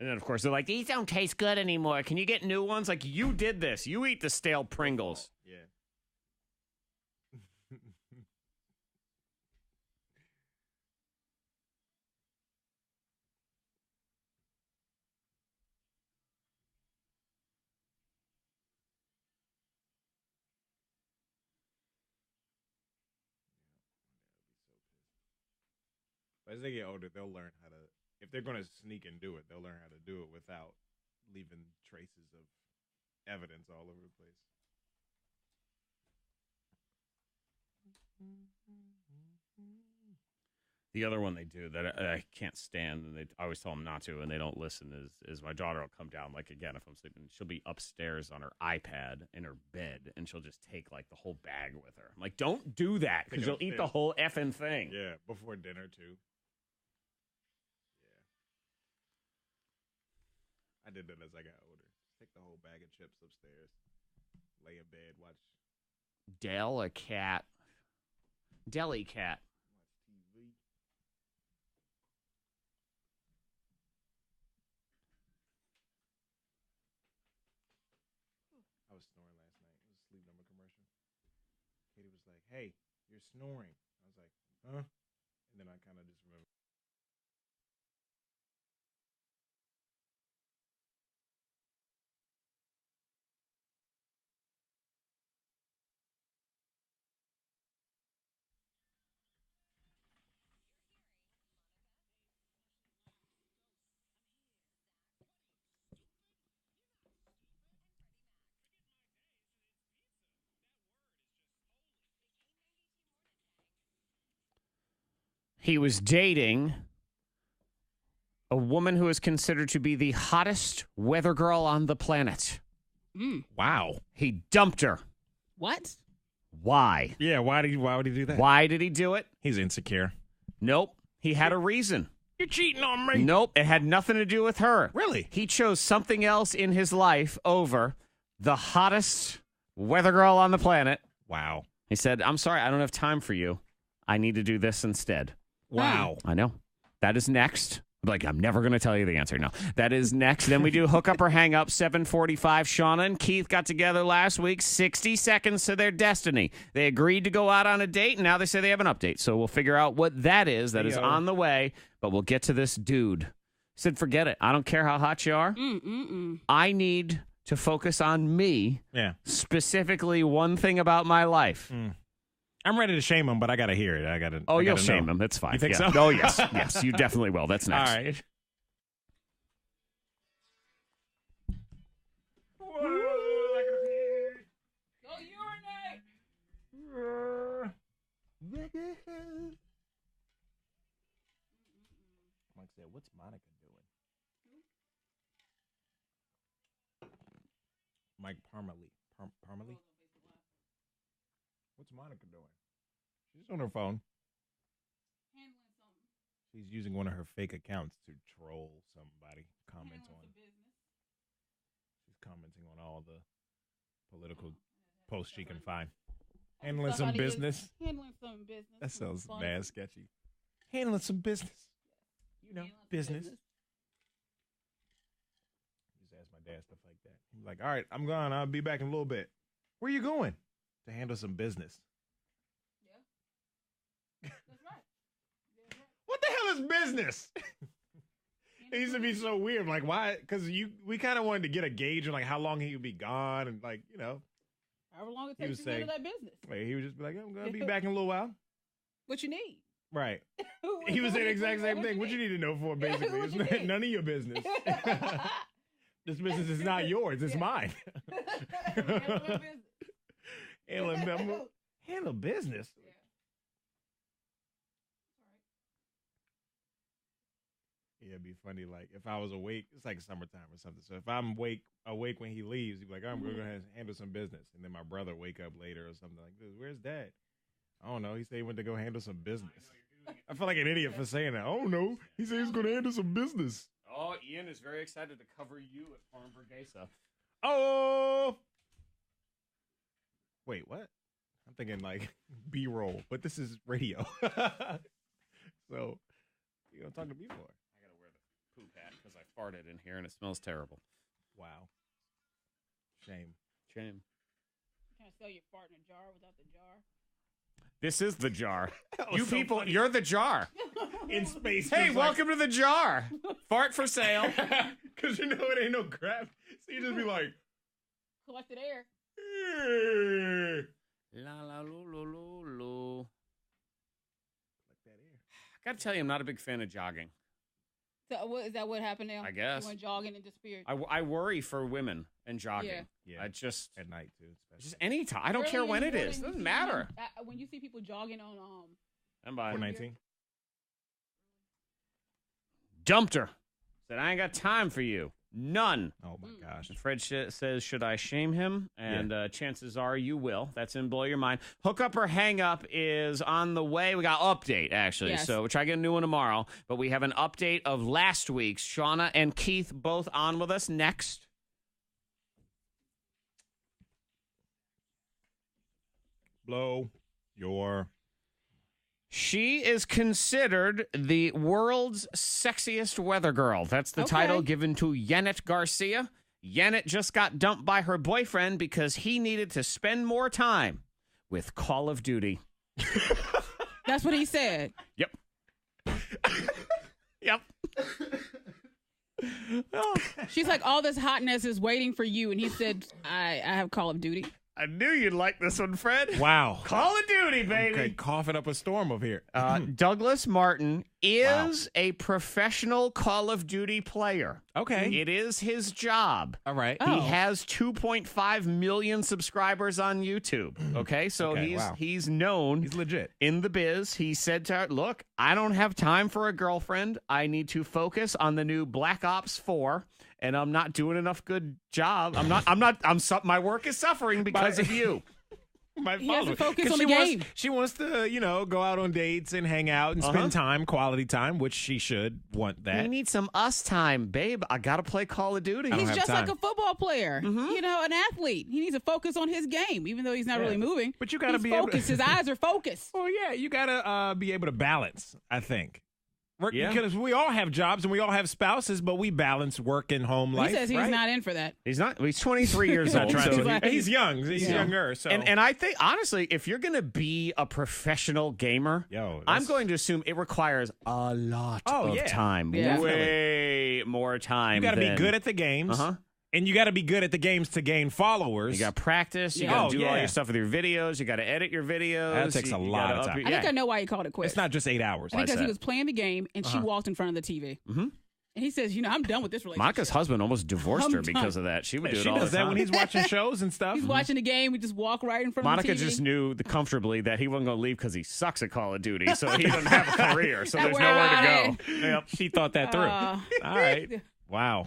And then, of course, they're like, these don't taste good anymore. Can you get new ones? Like, you did this. You eat the stale Pringles. Yeah. But as they get older, they'll learn how to, if they're going to sneak and do it, they'll learn how to do it without leaving traces of evidence all over the place. The other one they do that I can't stand, and I always tell them not to, and they don't listen, is my daughter will come down, like, again, if I'm sleeping, she'll be upstairs on her iPad in her bed, and she'll just take, like, the whole bag with her. I'm like, don't do that, because you'll eat the whole effing thing. Yeah, before dinner, too. Yeah. I did that as I got older. Take the whole bag of chips upstairs, lay in bed, watch. Deli cat. Watch TV. I was snoring last night. It was a Sleep Number commercial. Katie was like, hey, you're snoring. I was like, huh? And then I kind of just remembered. He was dating a woman who is considered to be the hottest weather girl on the planet. Wow. He dumped her. What? Why? Yeah, why would he do that? Why did he do it? He's insecure. Nope. He had a reason. You're cheating on me. Nope. It had nothing to do with her. Really? He chose something else in his life over the hottest weather girl on the planet. Wow. He said, I'm sorry, I don't have time for you. I need to do this instead. Wow. I know. That is next. I'm never going to tell you the answer. No, that is next. Then we do hook up or hang up, 7:45. Shawna and Keith got together last week, 60 seconds to their destiny. They agreed to go out on a date, and now they say they have an update. So we'll figure out what that is. That is on the way, but we'll get to this dude. He said, forget it. I don't care how hot you are. I need to focus on me. Yeah. Specifically, one thing about my life. I'm ready to shame him, but I got to hear it. You'll shame him. It's fine. You think so? Oh, yes. Yes, you definitely will. That's next. All right. Go urinate. Mike said, what's Monica doing? Mike Parmalee. Parmalee? What's Monica doing? She's on her phone. She's using one of her fake accounts to troll somebody. She's commenting on all the political posts she can find. Handling some business. Handling some business. That sounds mad sketchy. Handling some business. You know, business. Just ask my dad stuff like that. He's like, all right, I'm gone. I'll be back in a little bit. Where you going? To handle some business. Yeah. That's right. What the hell is business? It used to be so weird. Like, why? Because we kind of wanted to get a gauge on like how long he would be gone, and like, you know, however long it takes to handle that business. Like, he would just be like, I'm gonna be back in a little while. What you need? Right. He was saying the exact same thing. What you need to know for, basically. It's none of your business. This business is not yours. It's mine. Handle business. Yeah, it'd be funny. Like if I was awake, it's like summertime or something. So if I'm awake when he leaves, he'd be like, I'm going to handle some business. And then my brother wake up later or something like this. Where's Dad? I don't know. He said he went to go handle some business. I feel like an idiot for saying that. Oh no, he said he's going to handle some business. Oh, Ian is very excited to cover you at Farm Burgesa. Oh, wait, what? I'm thinking like B-roll, but this is radio. So you don't talk to me more. I gotta wear the poop hat because I farted in here and it smells terrible. Wow. Shame. Can't sell your fart in a jar without the jar. This is the jar. You so people, funny. You're the jar. In space. Hey, welcome to the jar. Fart for sale. Because you know it ain't no crap. So you just be like. Collected air. La la lo lo lo lo. Collect that air. I gotta tell you, I'm not a big fan of jogging. So is that what happened now? I guess. You went jogging and disappeared. I worry for women and jogging. Yeah. I just at night too. Especially. Just any time. I don't care when it is. It doesn't matter. When you see people jogging on I'm by 419. Dumped her. Said I ain't got time for you. None. Oh my gosh. Fred says, should I shame him? And chances are you will. That's in Blow Your Mind. Hook up or hang up is on the way. We got update, actually. Yes. So we'll try to get a new one tomorrow. But we have an update of last week's. Shawna and Keith both on with us next. Blow your. She is considered the world's sexiest weather girl. That's the title given to Janet Garcia. Janet just got dumped by her boyfriend because he needed to spend more time with Call of Duty. That's what he said. Yep. Yep. She's like, all this hotness is waiting for you. And he said, I have Call of Duty. I knew you'd like this one, Fred. Wow. Call of Duty, baby. Okay, coughing up a storm over here. Douglas Martin is a professional Call of Duty player. Okay. It is his job. All right. He has 2.5 million subscribers on YouTube. Okay, so he's known. He's legit. In the biz. He said to her, look, I don't have time for a girlfriend. I need to focus on the new Black Ops 4. And I'm not doing enough good job. My work is suffering because of you. He has to focus on the game. She wants to, go out on dates and hang out and spend time, quality time, which she should want that. We need some us time, babe. I got to play Call of Duty. He's just like a football player, an athlete. He needs to focus on his game, even though he's not really moving. But you got to be focused. His eyes are focused. Well, yeah, you got to be able to balance, I think. Yeah. Because we all have jobs and we all have spouses, but we balance work and home life. He says he's not in for that. He's not. He's 23 years old. He's young. He's younger. So. And I think, honestly, if you're going to be a professional gamer, I'm going to assume it requires a lot of time. Yeah. Way more time. You got to be good at the games. And you got to be good at the games to gain followers. You got to practice. You got to do all your stuff with your videos. You got to edit your videos. That takes a lot of time. I think I know why he called it quits. It's not just 8 hours. Because he was playing the game and she walked in front of the TV. And he says, I'm done with this relationship. Monica's husband almost divorced her because of that. She would do it all the time. She does that when he's watching shows and stuff. He's watching the game. We just walk right in front of the TV. Monica just knew comfortably that he wasn't going to leave because he sucks at Call of Duty, so he doesn't have a career, so there's nowhere to go. Yep. She thought that through. All right. Wow.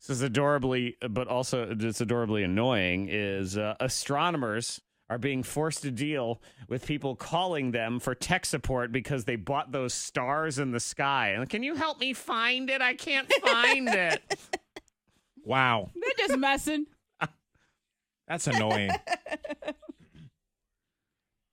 This is adorably, but also just adorably annoying, is astronomers are being forced to deal with people calling them for tech support because they bought those stars in the sky. And can you help me find it? I can't find it. Wow. They're just messing. That's annoying.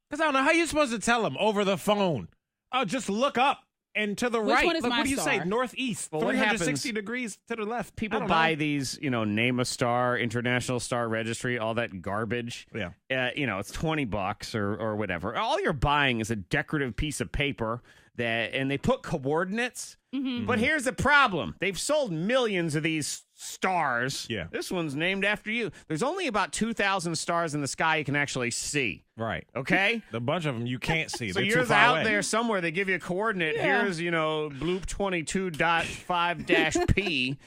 Because I don't know, how are you supposed to tell them over the phone? Oh, just look up. And to the right, one is what do you star? say? Northeast, well, 360 degrees to the left. People buy these, name a star, International Star Registry, all that garbage. Yeah. It's $20 or whatever. All you're buying is a decorative piece of paper and they put coordinates. But here's the problem. They've sold millions of these stars. Yeah. This one's named after you. There's only about 2,000 stars in the sky you can actually see. Right. Okay? The bunch of them you can't see. So They're you're too far out away. there somewhere. They give you a coordinate. Yeah. Here's, Bloop 22.5-P.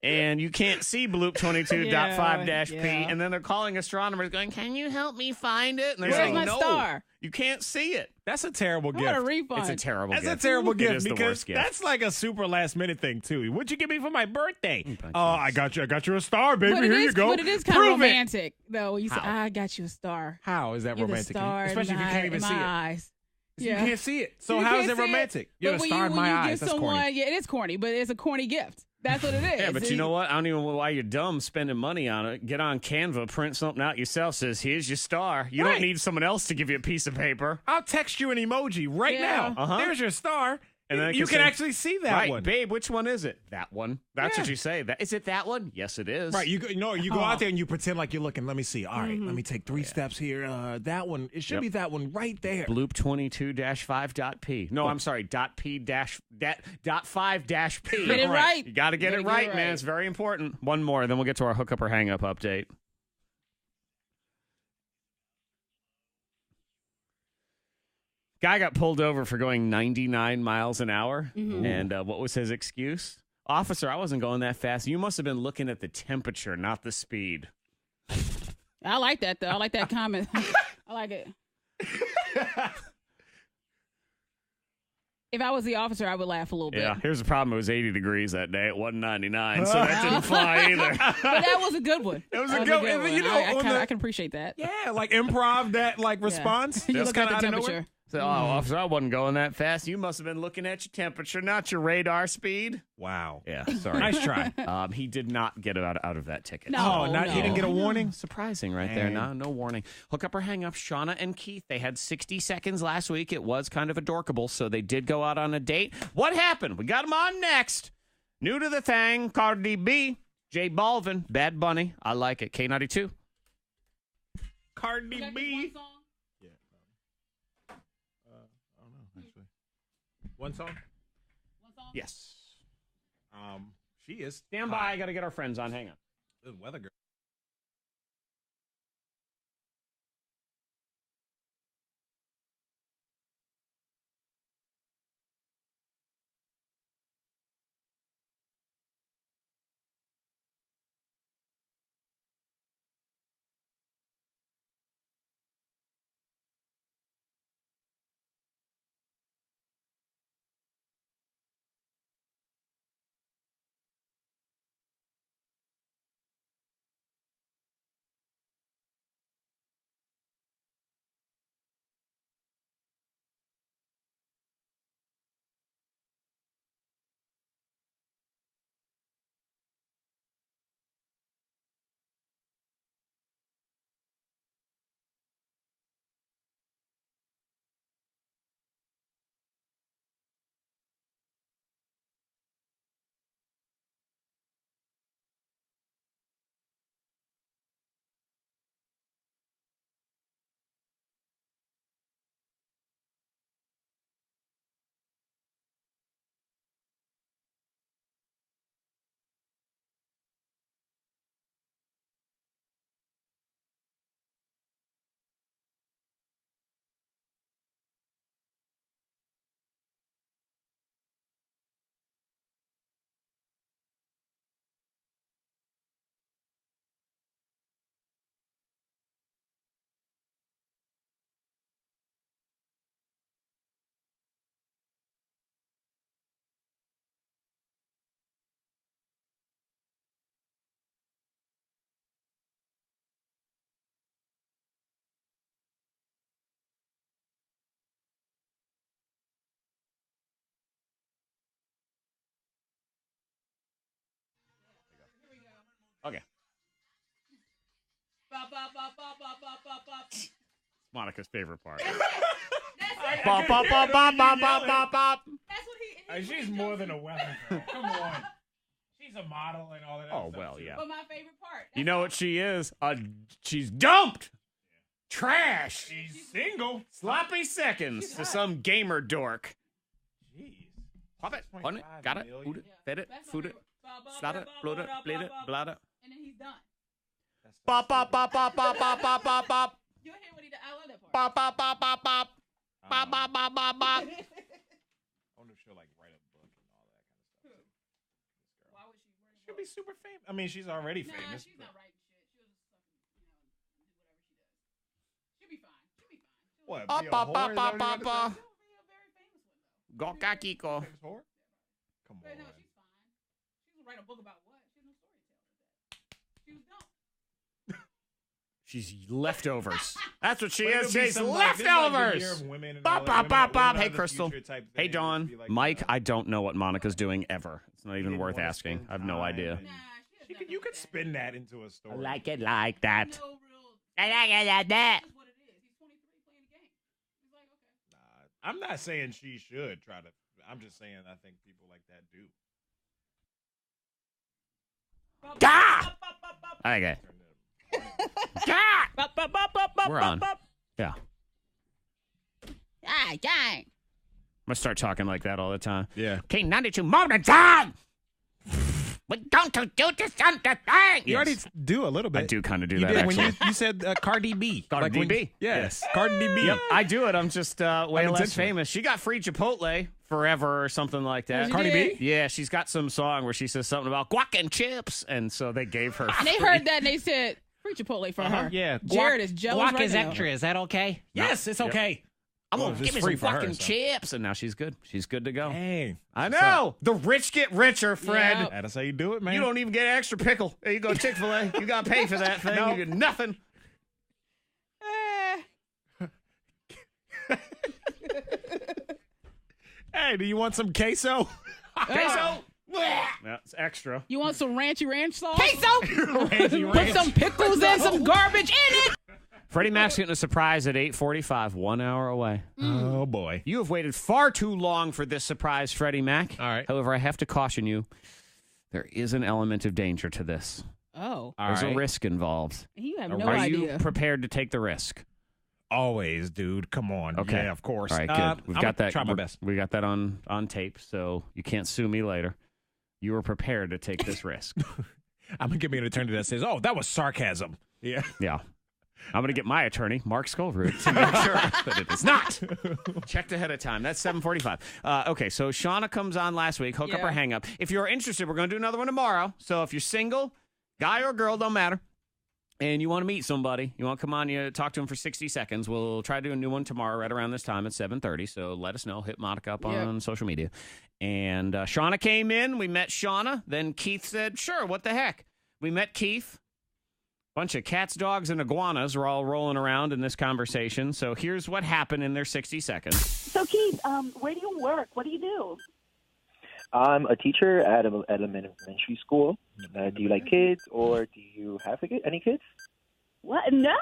And you can't see Bloop 22.5-P. And then they're calling astronomers going, can you help me find it? And they're saying, my no, star? You can't see it. That's a terrible gift. What a refund. It's a terrible gift. That's a terrible gift It is the because worst gift. that's like a super last minute thing too. What'd you give me for my birthday? Oh, I got you a star, baby. Here you go. But it is kind of romantic, though. You say, I got you a star. How is that You're romantic? The star Especially if you can't even see it. Eyes. You can't see it. So how is it romantic? You're a star in my eyes. That's corny. Yeah, it is corny, but it's a corny gift. That's what it is. Yeah, but you know what? I don't even know why you're dumb spending money on it. Get on Canva, print something out yourself, says, here's your star. You don't need someone else to give you a piece of paper. I'll text you an emoji right now. There's your star. And then you can actually see that one. Babe, which one is it? That one. That's what you say. Is it that one? Yes, it is. Right. You go out there and you pretend like you're looking. Let me see. All right, let me take 3 steps here. That one. It should be that one right there. Bloop 22-5.p. No, I'm sorry. .p dash .5-p. Get it right. You got to get it right, man. It's very important. One more, then we'll get to our hookup or hang up update. Guy got pulled over for going 99 miles an hour. And what was his excuse? Officer, I wasn't going that fast. You must have been looking at the temperature, not the speed. I like that, though. I like that comment. I like it. If I was the officer, I would laugh a little bit. Yeah, here's the problem. It was 80 degrees that day. It wasn't 99, so that didn't fly either. But that was a good one. It was a good one. You know, I can appreciate that. Yeah, like improv that response. You look at the temperature. So, officer, I wasn't going that fast. You must have been looking at your temperature, not your radar speed. Wow. Yeah, sorry. Nice try. He did not get out of that ticket. No, he didn't get a warning? Surprising right there. No warning. Hook up or hang up, Shawna and Keith. They had 60 seconds last week. It was kind of adorkable, so they did go out on a date. What happened? We got them on next. New to the thing, Cardi B, J Balvin, Bad Bunny. I like it. K92. Cardi B. One song? Yes. She is. Stand by. I got to get our friends on. Hang on. Good weather girl. Okay. Monica's favorite part. Bop, bop, bop, bop, bop, bop, bop, bop. She's more than a weather girl. Come on. She's a model and all that. Oh, stuff well, too. yeah. But my favorite part. You know what she is? She's dumped. Trash. She's single. Sloppy seconds to some gamer dork. Jeez. Pop it. On it. Got it. Food it. Fed it. Food it. Slot it. Bloat it. Blade it. Blot it. And then he's done. Bop, bop, bop, bop, bop, bop, bop, bop, bop. You'll hear what he does. I love that part. Bop, bop, bop, bop, bop. Bop, bop, bop, bop, bop. I wonder if she'll like write a book and all that kind of stuff. Too. Why would she write a book? She'll be super famous. I mean, she's already Nah, famous. she's not writing shit. She'll just fucking, do whatever she does. She'll be fine. She'll be fine. What? Bop, Be a bop, whore? bop, Is bop, that bop, what bop. She'll be a very famous one, though. Gokakiko. Famous whore? Come But on. no, she's fine. She was write a book about what? She has no storytelling with that. She was dumb. She's leftovers. That's what she But is. it'll be She's some, like, this is like the year leftovers. of women and Bop, all that, bop, women- bop, bop. women Hey, of the Crystal. future type Hey, thing. Dawn. It'll be like, Mike, I don't know what Monica's doing ever. It's not even didn't worth wanna asking. spend I have no time idea. and- Nah, she has You nothing could with that. spin that into a story. I like it like that. No real. I like it like that. That's what it is. He's 23 playing the game. He's like, okay. Nah, I'm not saying she should try to. I'm just saying I think people like that do. Gah! Okay. Gah! We're on. Yeah. I'm gonna start talking like that all the time. Yeah. K92 Mornin Thang. We're going to do this on the thing. You already do a little bit. I do kind of do You that, did when actually. you said Cardi B. Cardi when- B? Yes. Cardi B. Yep, I do it. I'm just way less Unintentional. famous. She got free Chipotle forever or something like that. she Cardi did? B? Yeah, she's got some song where she says something about guac and chips, and so they gave her. And they heard that and they said, free Chipotle for her. Yeah. Jared is jealous right now. Is that okay? Yes, it's okay. I'm Well, gonna it's give me free some for her, fucking so. chips, and now she's good. She's good to go. Dang. I What's know. The rich get richer, Fred. Yep. That's how you do it, man. You don't even get extra pickle. There you go, Chick-fil-A. You got to pay for that thing. No. You get nothing. Hey, do you want some queso? Queso. That's extra. You want some ranchy ranch sauce? Rangy Put ranch. some pickles and some garbage in it. Freddie Mac's getting a surprise at 8:45, 1 hour away. Oh, boy. You have waited far too long for this surprise, Freddie Mac. All right. However, I have to caution you, there is an element of danger to this. Oh, All There's right. a risk involved. you have Are no Are idea. you prepared to take the risk? Always, dude. Come on. Okay. Yeah, of course. All right, good. We've I'm got gonna that. Try my best. We got that on tape, so you can't sue me later. you were prepared to take this risk. I'm going to give me an attorney that says, oh, that was sarcasm. Yeah. Yeah. I'm going to get my attorney, Mark Skolroot, to make sure that it is not. Checked ahead of time. That's 7:45. Okay, so Shawna comes on last week. Hook up or hang up. If you're interested, we're going to do another one tomorrow. So if you're single, guy or girl, don't matter, and you want to meet somebody, you want to come on, you talk to them for 60 seconds, we'll try to do a new one tomorrow right around this time at 7:30. So let us know. Hit Monica up on social media. And Shawna came in. We met Shawna. Then Keith said, sure, what the heck. We met Keith. Bunch of cats, dogs, and iguanas were all rolling around in this conversation. So here's what happened in their 60 seconds. So, Keith, where do you work? What do you do? I'm a teacher at an elementary school. Do you like kids, or do you have any kids? What? No.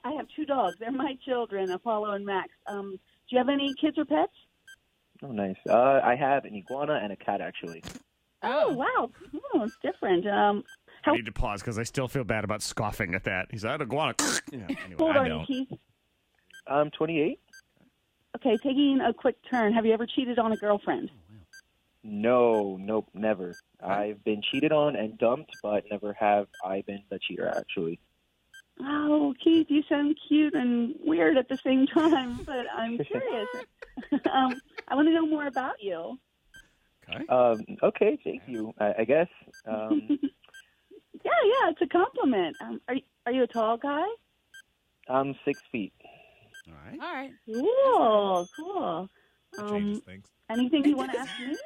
I have 2 dogs. They're my children, Apollo and Max. Do you have any kids or pets? Oh, nice. I have an iguana and a cat, actually. Oh, wow. Oh, it's different. I need to pause because I still feel bad about scoffing at that. He's like, iguana. Anyway, Hold on, Keith. I'm 28. Okay, taking a quick turn. Have you ever cheated on a girlfriend? No, nope, never. I've been cheated on and dumped, but never have I been the cheater, actually. Oh, Keith, you sound cute and weird at the same time, but I'm curious. I want to know more about you. Okay. Okay, thank you. I guess. Yeah, it's a compliment. Are you a tall guy? I'm 6 feet. All right. Cool. Changes things. Anything you want to ask me?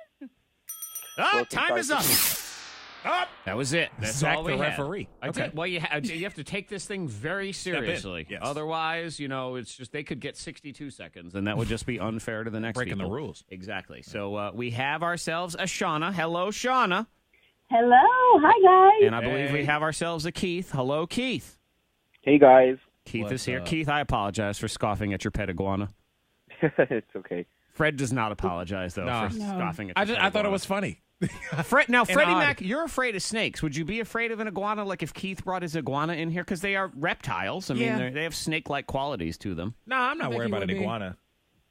Time is up. That was it. That's Zack, all we the had. referee. Okay. Well, you have to take this thing very seriously. Yes. Otherwise, it's just they could get 62 seconds, and that would just be unfair to the next Breaking people. the rules. Exactly. So we have ourselves a Shawna. Hello, Shawna. Hello. Hi, guys. And I believe we have ourselves a Keith. Hello, Keith. Hey, guys. Keith is here. Keith, I apologize for scoffing at your pet iguana. It's okay. Fred does not apologize, though, for scoffing at your pet I thought it iguana. was funny. Freddie Mac, you're afraid of snakes. Would you be afraid of an iguana, like if Keith brought his iguana in here? Because they are reptiles. I mean, they have snake-like qualities to them. No, I'm not worried about an iguana.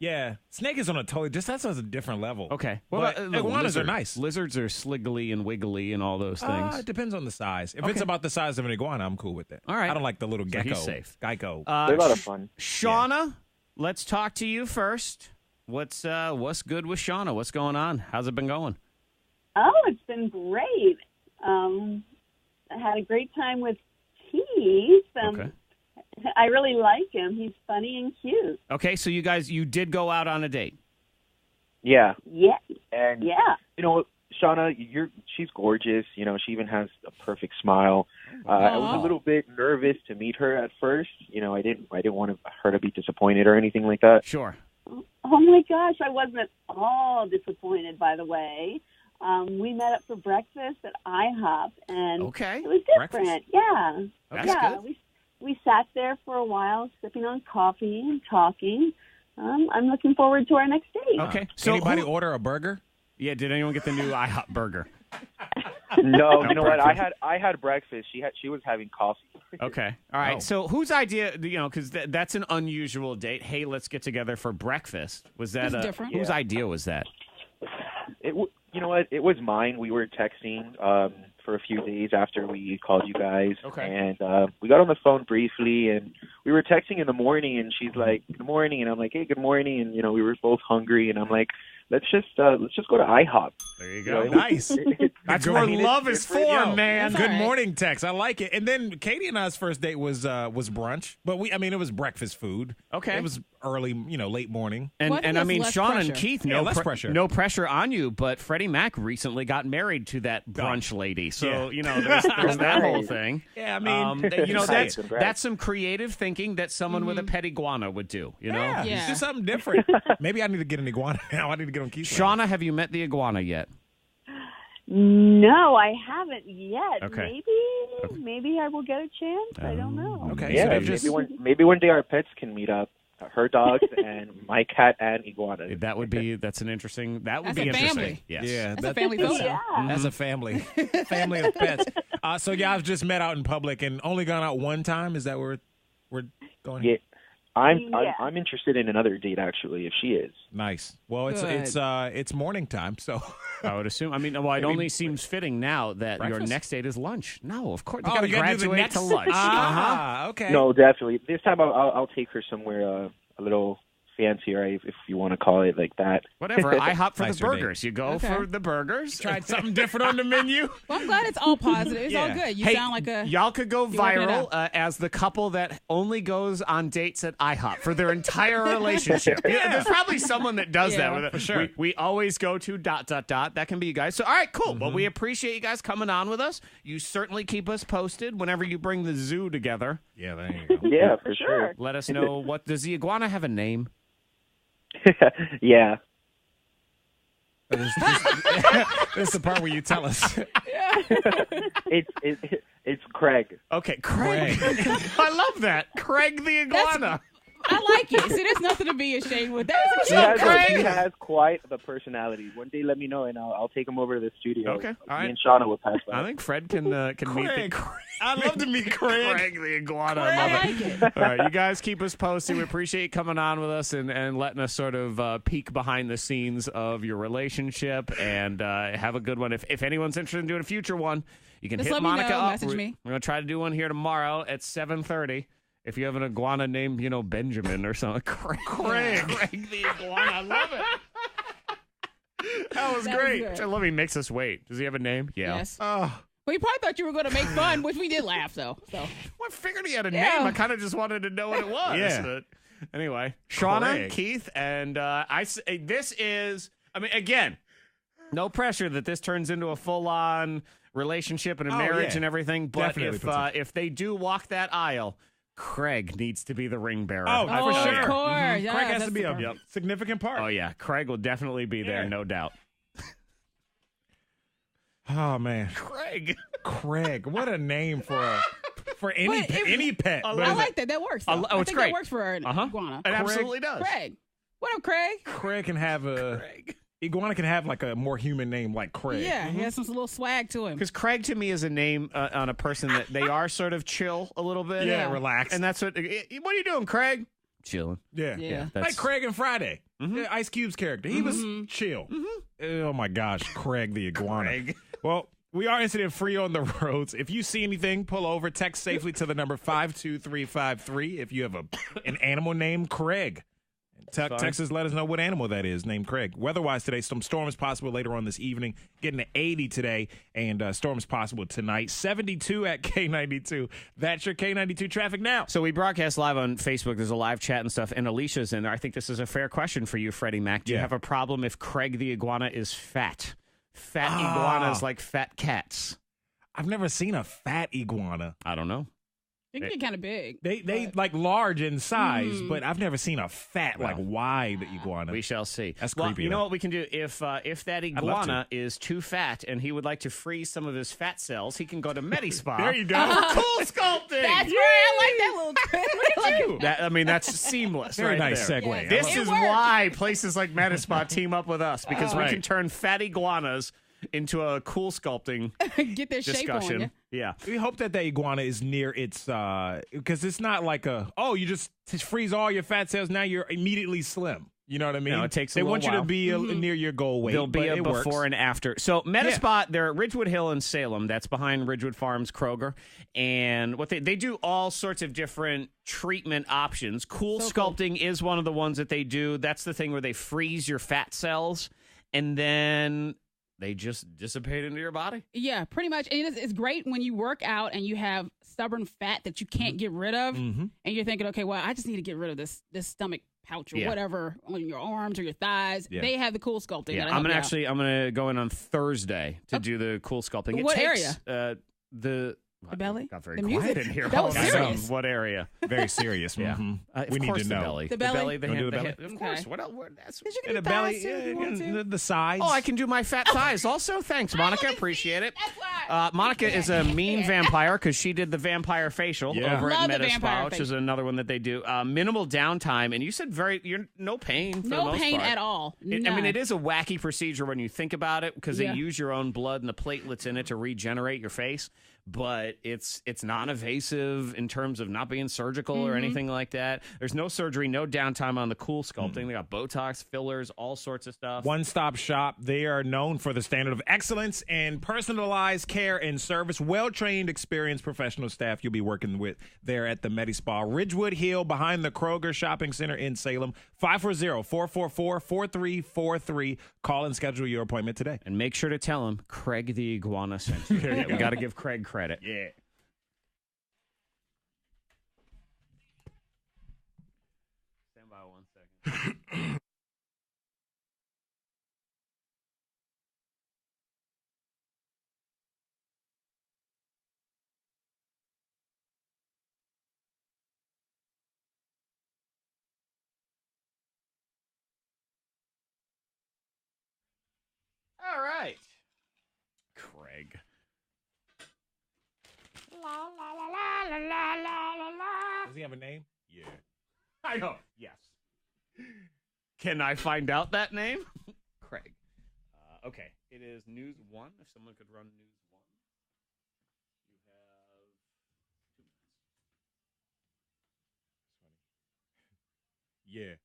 Yeah. Snake is on a totally, that's on a different level. Okay. Well, iguanas are nice. Lizards are sliggly and wiggly and all those things. It depends on the size. If it's about the size of an iguana, I'm cool with it. All right. I don't like the little gecko. He's safe. Geico. They're a lot of fun. Shawna, let's talk to you first. What's good with Shawna? What's going on? How's it been going? Oh, it's been great. I had a great time with Keith. Okay. I really like him. He's funny and cute. Okay, so you did go out on a date. Yeah. Yeah. And yeah. Shawna, she's gorgeous. She even has a perfect smile. I was a little bit nervous to meet her at first. I didn't want her to be disappointed or anything like that. Sure. Oh my gosh, I wasn't at all disappointed. By the way, we met up for breakfast at IHOP, and it was different. Breakfast. Yeah. That's good. We sat there for a while, sipping on coffee and talking. I'm looking forward to our next date. Okay. So anybody order a burger? Yeah. Did anyone get the new IHOP burger? No, you know what? I had breakfast. She was having coffee. Okay. All right. So whose idea? Because that's an unusual date. Hey, let's get together for breakfast. Was that different. Whose idea was that? You know what? It was mine. We were texting for a few days after we called you guys. Okay. And we got on the phone briefly, and we were texting in the morning, and she's like, "Good morning," and I'm like, "Hey, good morning," and we were both hungry, and I'm like, let's just go to IHOP. There you go. Nice. That's where love is formed, man. Good morning text. I like it. And then Katie and I's first date was brunch, but it was breakfast food. Okay. It was early, late morning. And I mean, Shawna and Keith, less pressure. No pressure on you, but Freddie Mac recently got married to that brunch lady. So, there's that whole thing. Yeah, I mean, that's some creative thinking that someone with a pet iguana would do, Yeah. Do something different. Maybe I need to get an iguana now. I need to get on Keith's. Shawna, have you met the iguana yet? No, I haven't yet. Okay. Maybe I will get a chance. I don't know. Okay. Yeah, so maybe one day our pets can meet up. Her dogs and my cat and iguana. That's an interesting. That would be interesting. Family. Yes. Yeah, that's a family photo. Yeah. That's a family. Family of pets. So I've just met out in public and only gone out one time. Is that where we're going? Yeah. I'm interested in another date actually, if she is. Nice. Well, it's morning time, so I would assume. I mean, well, it only seems fitting now that your next date is lunch. No, of course. You got to graduate to lunch. Okay. No, definitely. This time I'll take her somewhere a little fancier, if you want to call it like that. Whatever. I hop for the burgers. You go for the burgers. Tried something different on the menu. Well, I'm glad it's all positive. It's all good. You sound like a... Y'all could go viral as the couple that only goes on dates at IHOP for their entire relationship. There's probably someone that does that. For sure. We always go to ... That can be you guys. So, all right, cool. Well, we appreciate you guys coming on with us. You certainly keep us posted whenever you bring the zoo together. Yeah, there you go. Yeah, for sure. Let us know. Does the iguana have a name? Yeah. This is the part where you tell us. It's Craig. Okay, Craig. I love that. Craig the iguana. I like it. See, there's nothing to be ashamed with. He has quite the personality. One day, let me know, and I'll take him over to the studio. Okay, all right. Me and Shawna will pass by. I think Fred can meet Craig. I'd love to meet Craig. Craig the iguana. I I love like it. it. All right, you guys keep us posted. We appreciate you coming on with us and letting us sort of peek behind the scenes of your relationship. And have a good one. If anyone's interested in doing a future one, you can hit Monica up. Message me. We're going to try to do one here tomorrow at 7:30. If you have an iguana named, Benjamin or something. Craig the iguana. I love it. That was great. Let me makes us wait. Does he have a name? Yeah. Yes. Oh. Well, you probably thought you were going to make fun, which we did laugh, though. So. Well, I figured he had a name. I kind of just wanted to know what it was. Yeah. But anyway, Shawna, Craig. Keith, and this is, again, no pressure that this turns into a full-on relationship and a marriage and everything. But if they do walk that aisle, Craig needs to be the ring bearer. Oh, for sure. Of course. Craig has to be a significant part. Oh, yeah. Craig will definitely be there, no doubt. Oh, man. Craig. What a name for any pet. I like that. That works. I it's think great. That works for an iguana. It absolutely does. Craig. What up, Craig? Craig can have iguana can have like a more human name like Craig. Yeah, he has some little swag to him. Because Craig to me is a name on a person that they are sort of chill a little bit. Yeah, relaxed. And that's what are you doing, Craig? Chilling. Yeah. Like Craig and Friday. Ice Cube's character. He was chill. Oh my gosh, Craig the iguana. Craig. Well, we are incident free on the roads. If you see anything, pull over, text safely to the number 52353 if you have an animal named Craig. Text us, let us know what animal that is named Craig. Weather-wise today, some storms possible later on this evening. Getting to 80 today, and storms possible tonight. 72 at K92. That's your K92 traffic now. So we broadcast live on Facebook. There's a live chat and stuff, and Alicia's in there. I think this is a fair question for you, Freddie Mac. Do you have a problem if Craig the iguana is fat? Fat iguanas like fat cats. I've never seen a fat iguana. I don't know. They can get kind of big. They like large in size, but I've never seen a fat, wide iguana. We shall see. That's creepy. You know what we can do? If that iguana is too fat and he would like to freeze some of his fat cells, he can go to MediSpa. There you go. For cool sculpting. That's right. I like that little trick. That's seamless. Very right nice there. segue. This is why places like MediSpa team up with us, because we can turn fat iguanas into a cool sculpting get their discussion. Shape on, yeah. We hope that the iguana is near its because it's not like you just freeze all your fat cells, now you're immediately slim. You know what I mean? No, it takes they a want you while. to be near your goal weight. There'll be a before works. and after. So MediSpa, they're at Ridgewood Hill in Salem. That's behind Ridgewood Farms Kroger. And what they do all sorts of different treatment options. Cool sculpting is one of the ones that they do. That's the thing where they freeze your fat cells and then they just dissipate into your body. Yeah, pretty much. And it's great when you work out and you have stubborn fat that you can't get rid of. And you're thinking, okay, well, I just need to get rid of this stomach pouch or whatever on your arms or your thighs. They have the cool sculpting. Yeah, I'm gonna go in on Thursday to do the cool sculpting. What area? The belly? Got very the quiet music? in here. That was serious. What area? Very serious. Yeah. We need to know. Belly. The belly? The belly. Of course. What else? Did you In the belly, the sides. Oh, I can do my fat thighs also. Thanks, Monica. Appreciate it. Monica is a mean vampire because she did the vampire facial over Love at the MediSpa, vampire which facial. is another one that they do. Minimal downtime, and you said you're no pain. For the No most pain part. at all. I mean, it is a wacky procedure when you think about it because they use your own blood and the platelets in it to regenerate your face. but it's non-invasive in terms of not being surgical or anything like that. There's no surgery, no downtime on the cool sculpting. They got Botox, fillers, all sorts of stuff. One-stop shop. They are known for the standard of excellence and personalized care and service. Well-trained, experienced professional staff you'll be working with there at the Medi-Spa. Ridgewood Hill behind the Kroger Shopping Center in Salem. 540-444-4343. Call and schedule your appointment today. And make sure to tell him Craig the Iguana sent you. We got to give Craig credit. Yeah. Stand by 1 second. All right. Craig. Does he have a name? Yeah. I know. Yes. Can I find out that name? Craig. Okay. It is News 1. If someone could run News 1. You have 2 minutes. Yeah.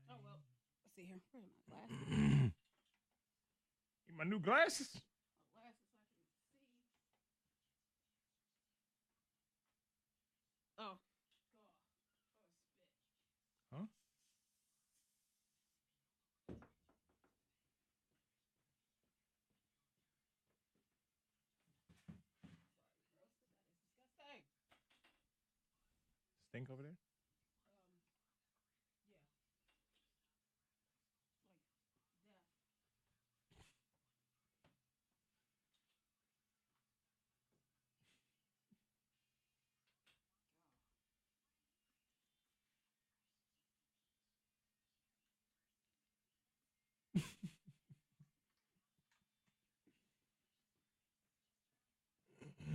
Oh, well. Let's see here. Where are my glasses? My new glasses. My glasses so I can see. Oh. Huh? Stink over there?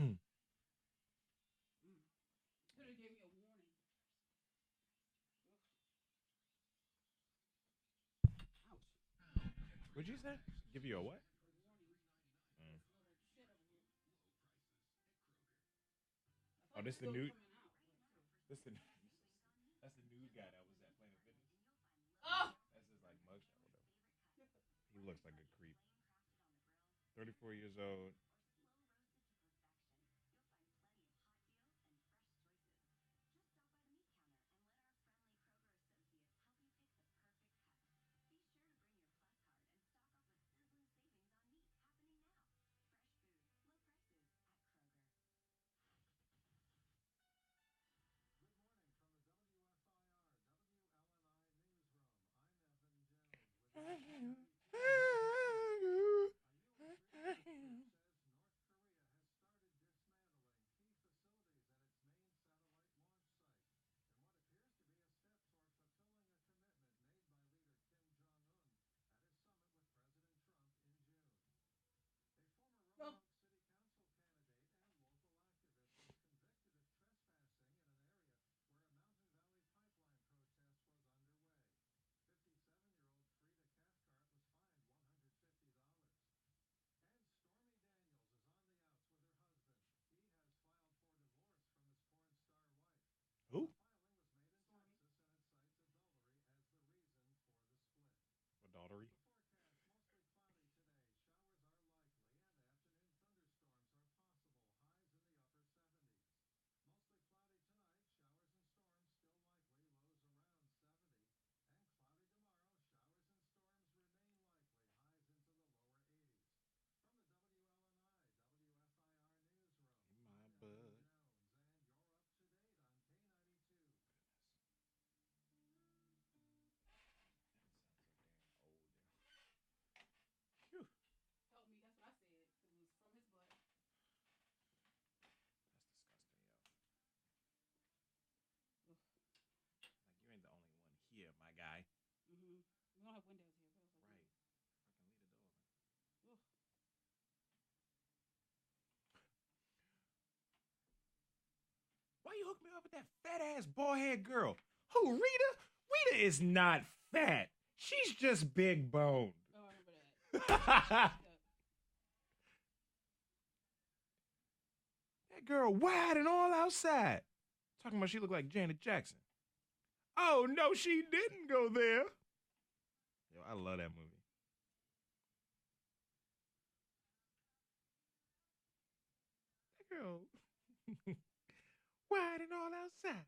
Yeah. Like death. Could have gave me a warning. Ouch. What'd you say? Give you a what? Oh, this the new. That's the nude guy that was at Planet Fitness. Oh. That's his like mugshot, whatever. He looks like a creep. 34 years old. have windows here. Why you hook me up with that fat-ass bald-head girl? Who, Rita? Rita is not fat. She's just big boned. Oh, I remember that. That girl wide and all outside. Talking about she looked like Janet Jackson. Oh, no, she didn't go there. Yo, I love that movie. That girl wide and all outside.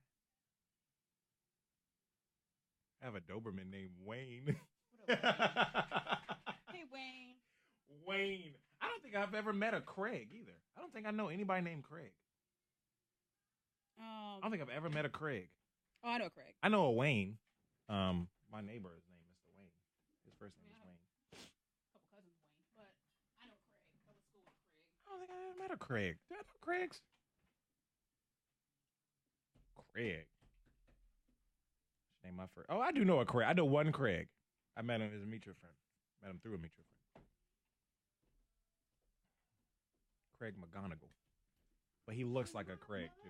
I have a Doberman named Wayne. Hey, Wayne. Wayne. I don't think I've ever met a Craig either. I don't think I know anybody named Craig. I don't think I've ever met a Craig. Oh, I know Craig. I know a Wayne. My neighbor's name is Mr. Wayne. His first name is Wayne. A couple cousins Wayne, but I know Craig. I went to school with Craig. I don't think I ever met a Craig. Do I know Craigs? Craig. Name my first. Oh, I do know a Craig. I know one Craig. I met him as a mutual friend. Met him through a mutual friend. Craig McGonigal. But he looks like a Craig, too.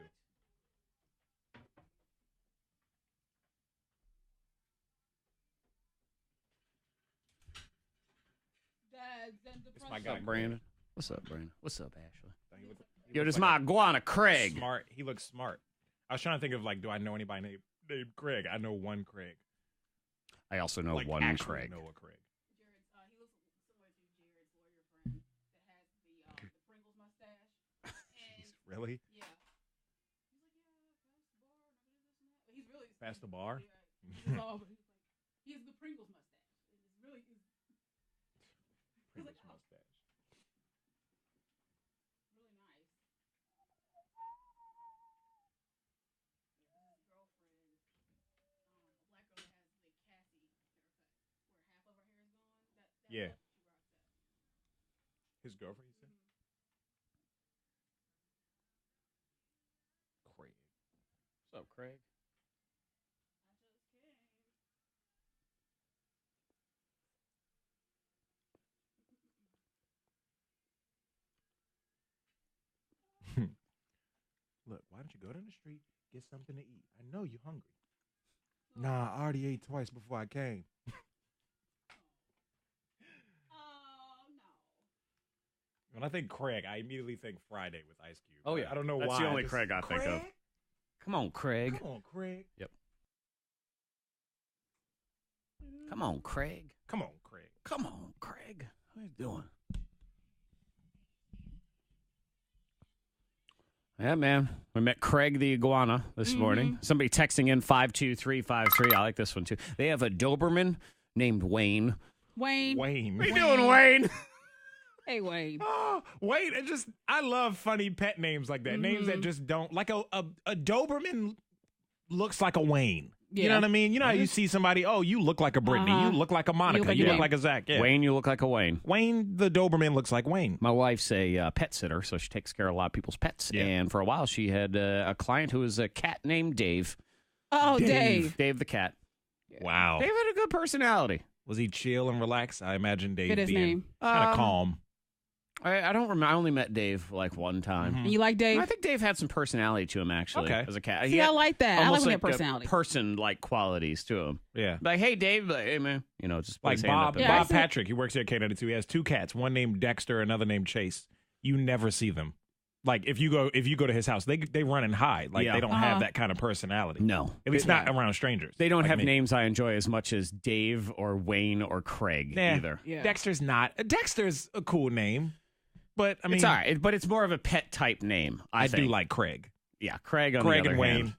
It's my guy, Brandon. What's up, Brandon? What's up, Ashley? Yo, this is my iguana, Craig. Smart. He looks smart. I was trying to think of, like, do I know anybody named Craig? I know one Craig. I also know like, one actually Craig. know a Craig. Jared's, he looks similar to Jared's lawyer friend that has the Pringles mustache. And Really? yeah. He's like, yeah, pass the bar. Pass the bar? Yeah. Oh, but he's like, he has the Pringles mustache. It's really. He's like, oh. Mustache. Really nice. His girlfriend, a black girl that has the Cassie haircut, where half of her hair is gone. That Yeah. look, she rocks that. His girlfriend, you said? Craig. What's up, Craig? I just came. Look, why don't you go down the street, get something to eat? I know you're hungry. Nah, I already ate twice before I came. Oh, no. When I think Craig, I immediately think Friday with Ice Cube. Oh, yeah. I don't know That's why. the only Craig I think of. Come on, Craig. Come on, Craig. Yep. Come on, Craig. Come on, Craig. Come on, Craig. What are you doing? Yeah, man. We met Craig the iguana this morning. Somebody texting in 52353. I like this one, too. They have a Doberman named Wayne. Wayne. Wayne. What are you doing, Wayne? Hey, Wayne. Oh, Wayne. I love funny pet names like that. Names that just don't. Like a Doberman looks like a Wayne. Yeah. You know what I mean? You know how you see somebody, oh, you look like a Brittany. You look like a Monica. You look like a Zach. Yeah. Wayne, you look like a Wayne. Wayne, the Doberman, looks like Wayne. My wife's a pet sitter, so she takes care of a lot of people's pets. Yeah. And for a while, she had a client who was a cat named Dave. Oh, Dave. Dave the cat. Wow. Dave had a good personality. Was he chill and relaxed? I imagine Dave Fit his being name. kind of calm. I don't remember. I only met Dave like one time. And you like Dave? I think Dave had some personality to him, actually, as a cat. See, I like that. I like Almost when he like had personality. Person-like qualities to him. Yeah. Like, hey, Dave, like, hey, man. You know, just put Like his hand up Bob, and- Bob Patrick, he works here at K92. He has two cats, one named Dexter, another named Chase. You never see them. Like if you go to his house, they run and hide. Like they don't have that kind of personality. No. At least not around strangers. They don't like have me. names I enjoy as much as Dave or Wayne or Craig either. Yeah. Dexter's not. Dexter's a cool name. But I mean, it's all right, but it's more of a pet type name. I do think. like Craig. Yeah, Craig. On Craig the other and Wayne. hand.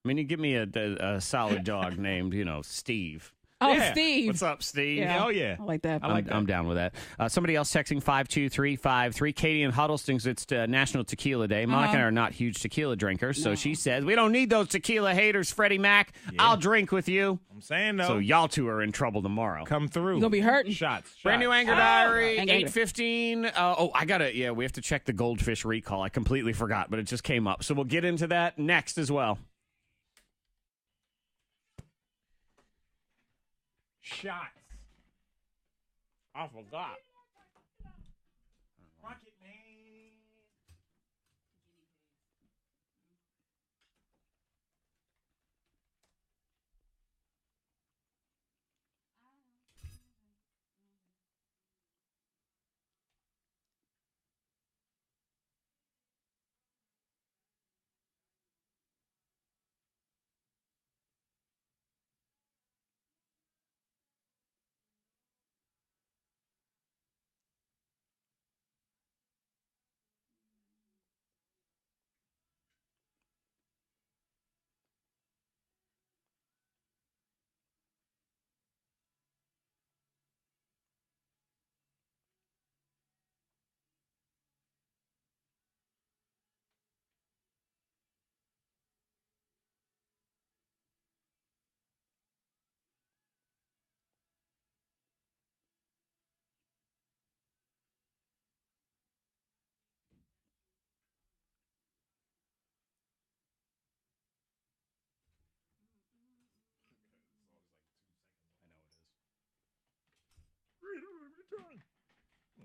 I mean, you give me a solid dog named, Steve. Oh, Yeah. Steve. What's up, Steve? Yeah. Oh yeah, I like that. I'm down with that. Somebody else texting 52353. Katie in Huddles thinks it's National Tequila Day. Monica and I are not huge tequila drinkers, so she says we don't need those tequila haters, Freddie Mac. I'll drink with you. I'm saying though. So y'all two are in trouble tomorrow. Come through. You're gonna be hurting. Shots. Brand new Anger Diary, Anger. 8:15. We have to check the goldfish recall. I completely forgot, but it just came up. So we'll get into that next as well. Shots. I forgot. Rocket Man.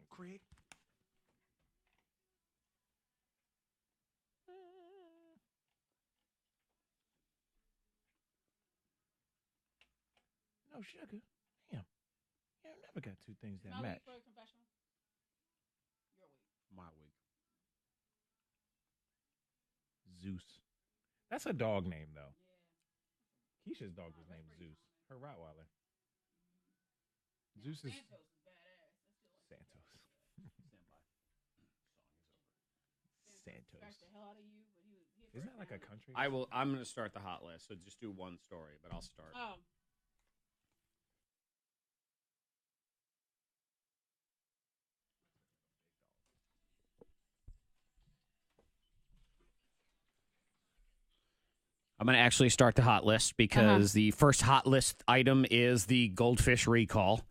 Craig. No sugar. Damn. Yeah, I never got two things that match. My week. Zeus. That's a dog name, though. Yeah. Keisha's dog was named Zeus. Her Rottweiler. Zeus is... Santos. Santos. Isn't that like a country? I'm going to start the hot list, so just do one story, but I'll start. Oh. I'm going to actually start the hot list because the first hot list item is the goldfish recall.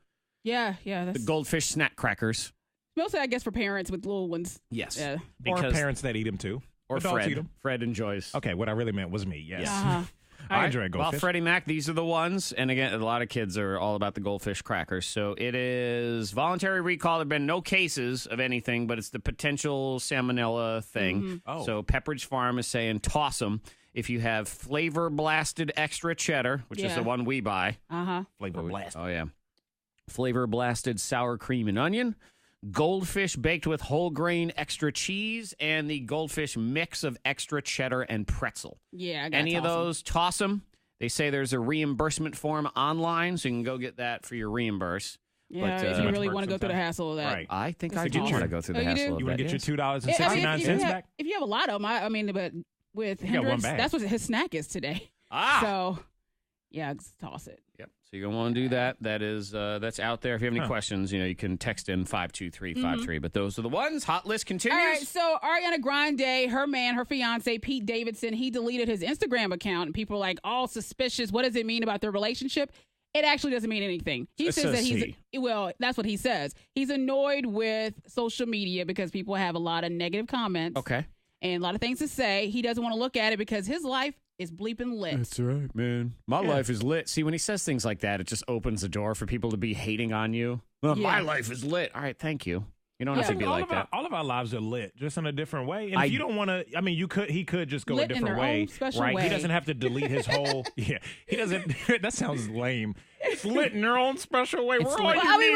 Yeah. That's... The goldfish snack crackers. Mostly, I guess, for parents with little ones. Yes. Yeah. Or parents that eat them, too. Or Adults Fred. eat 'em. Fred enjoys. Okay, what I really meant was me, yes. Uh-huh. I enjoy goldfish. Well, Freddie Mac, these are the ones. And again, a lot of kids are all about the goldfish crackers. So it is voluntary recall. There have been no cases of anything, but it's the potential salmonella thing. Mm-hmm. Oh. So Pepperidge Farm is saying toss them. If you have flavor blasted extra cheddar, which is the one we buy. Flavor blasted. Oh, yeah. Flavor blasted sour cream and onion. Goldfish baked with whole grain extra cheese, and the goldfish mix of extra cheddar and pretzel. Yeah, I got any of those, toss them. They say there's a reimbursement form online, so you can go get that for your reimburse. Yeah, but, if you really want to go through the hassle of that. Right. I think I do want to go through the hassle of that. You want to get your $2.69 back? If you have a lot of them, I mean, but with Hendrix, that's what his snack is today. So, yeah, toss it. Yep. So you're going to want to do that. That is, that's out there. If you have any questions, you can text in 52353. But those are the ones. Hot list continues. All right. So Ariana Grande, her fiance, Pete Davidson, he deleted his Instagram account, and people are like all suspicious. What does it mean about their relationship? It actually doesn't mean anything. He says that well, that's what he says. He's annoyed with social media because people have a lot of negative comments. Okay. And a lot of things to say. He doesn't want to look at it because his life is bleeping lit. That's right, man. My life is lit. See, when he says things like that, it just opens the door for people to be hating on you. Well, my life is lit. All right, thank you. You don't have to be like that. All of our lives are lit, just in a different way. And if you don't want to, I mean, he could just go a different way, right? He doesn't have to delete his whole. He doesn't. That sounds lame. It's lit in their own special way. We're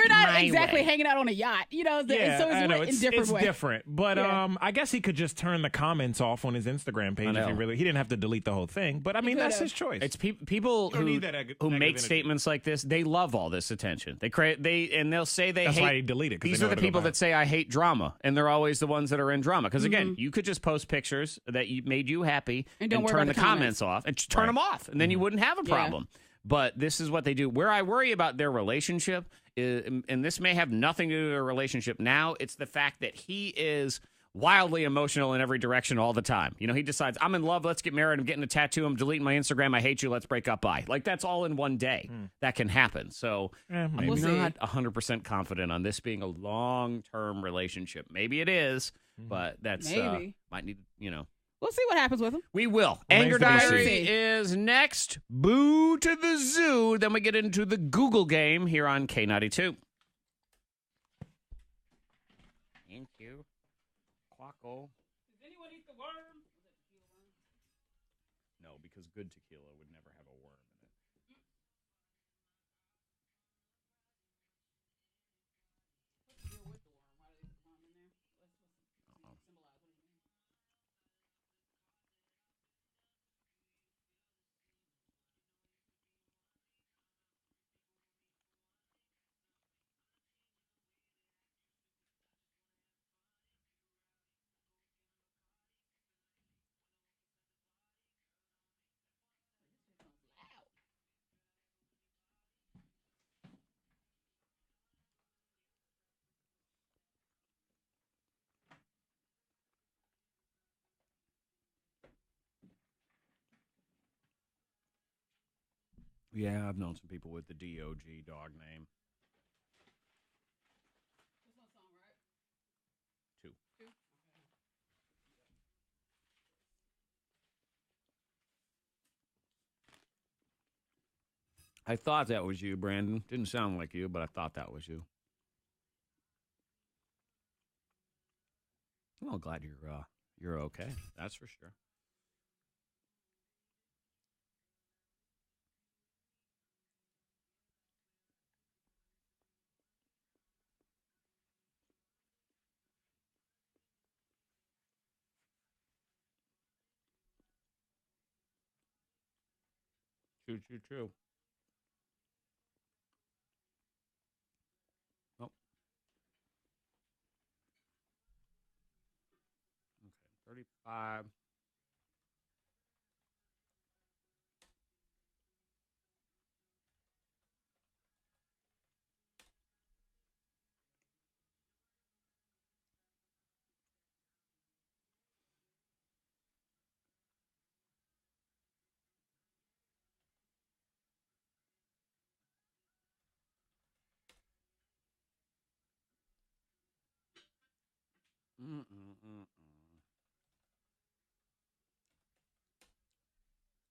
not exactly hanging out on a yacht, so it's lit in different ways. It's different, but I guess he could just turn the comments off on his Instagram page if he didn't have to delete the whole thing. But I mean, that's his choice. It's people who make statements like this. They love all this attention. They'll say they hate. That's why he deleted. These are the people that say I hate drama, and they're always the ones that are in drama. Because again, you could just post pictures that made you happy and turn the comments off and turn them off, and then you wouldn't have a problem. But this is what they do. Where I worry about their relationship, and this may have nothing to do with their relationship now, it's the fact that he is wildly emotional in every direction all the time. He decides, I'm in love, let's get married, I'm getting a tattoo, I'm deleting my Instagram, I hate you, let's break up, bye. Like, that's all in one day. That can happen. So I'm not 100% confident on this being a long-term relationship. Maybe it is, but that's might need, We'll see what happens with him. We will. Anger Diary is next. Boo to the zoo. Then we get into the Google game here on K92. Quackle. Does anyone eat the worm? No, because good tequila would never have a worm in it. What's the deal with the worm? Why do they put the worm in there? What's symbolize? What does it mean? Yeah, I've known some people with the DOG dog name. This one song, right? 2. Okay. I thought that was you, Brandon. Didn't sound like you, but I thought that was you. Well, glad you're okay. That's for sure. True. Oh. Okay, 35.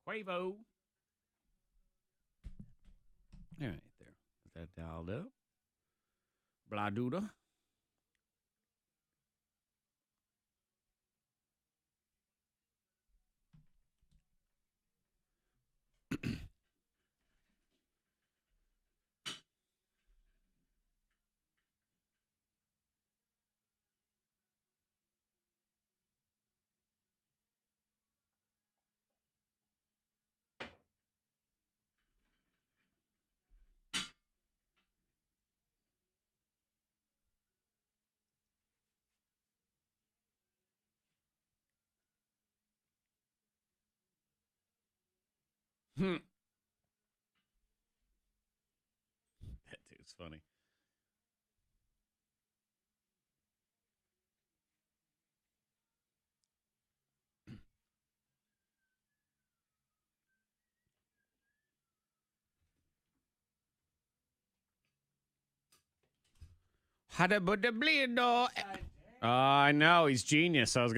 Quavo. All right, there. Got that dialed up. Blah Duda. That dude's funny. I know he's genius. I'll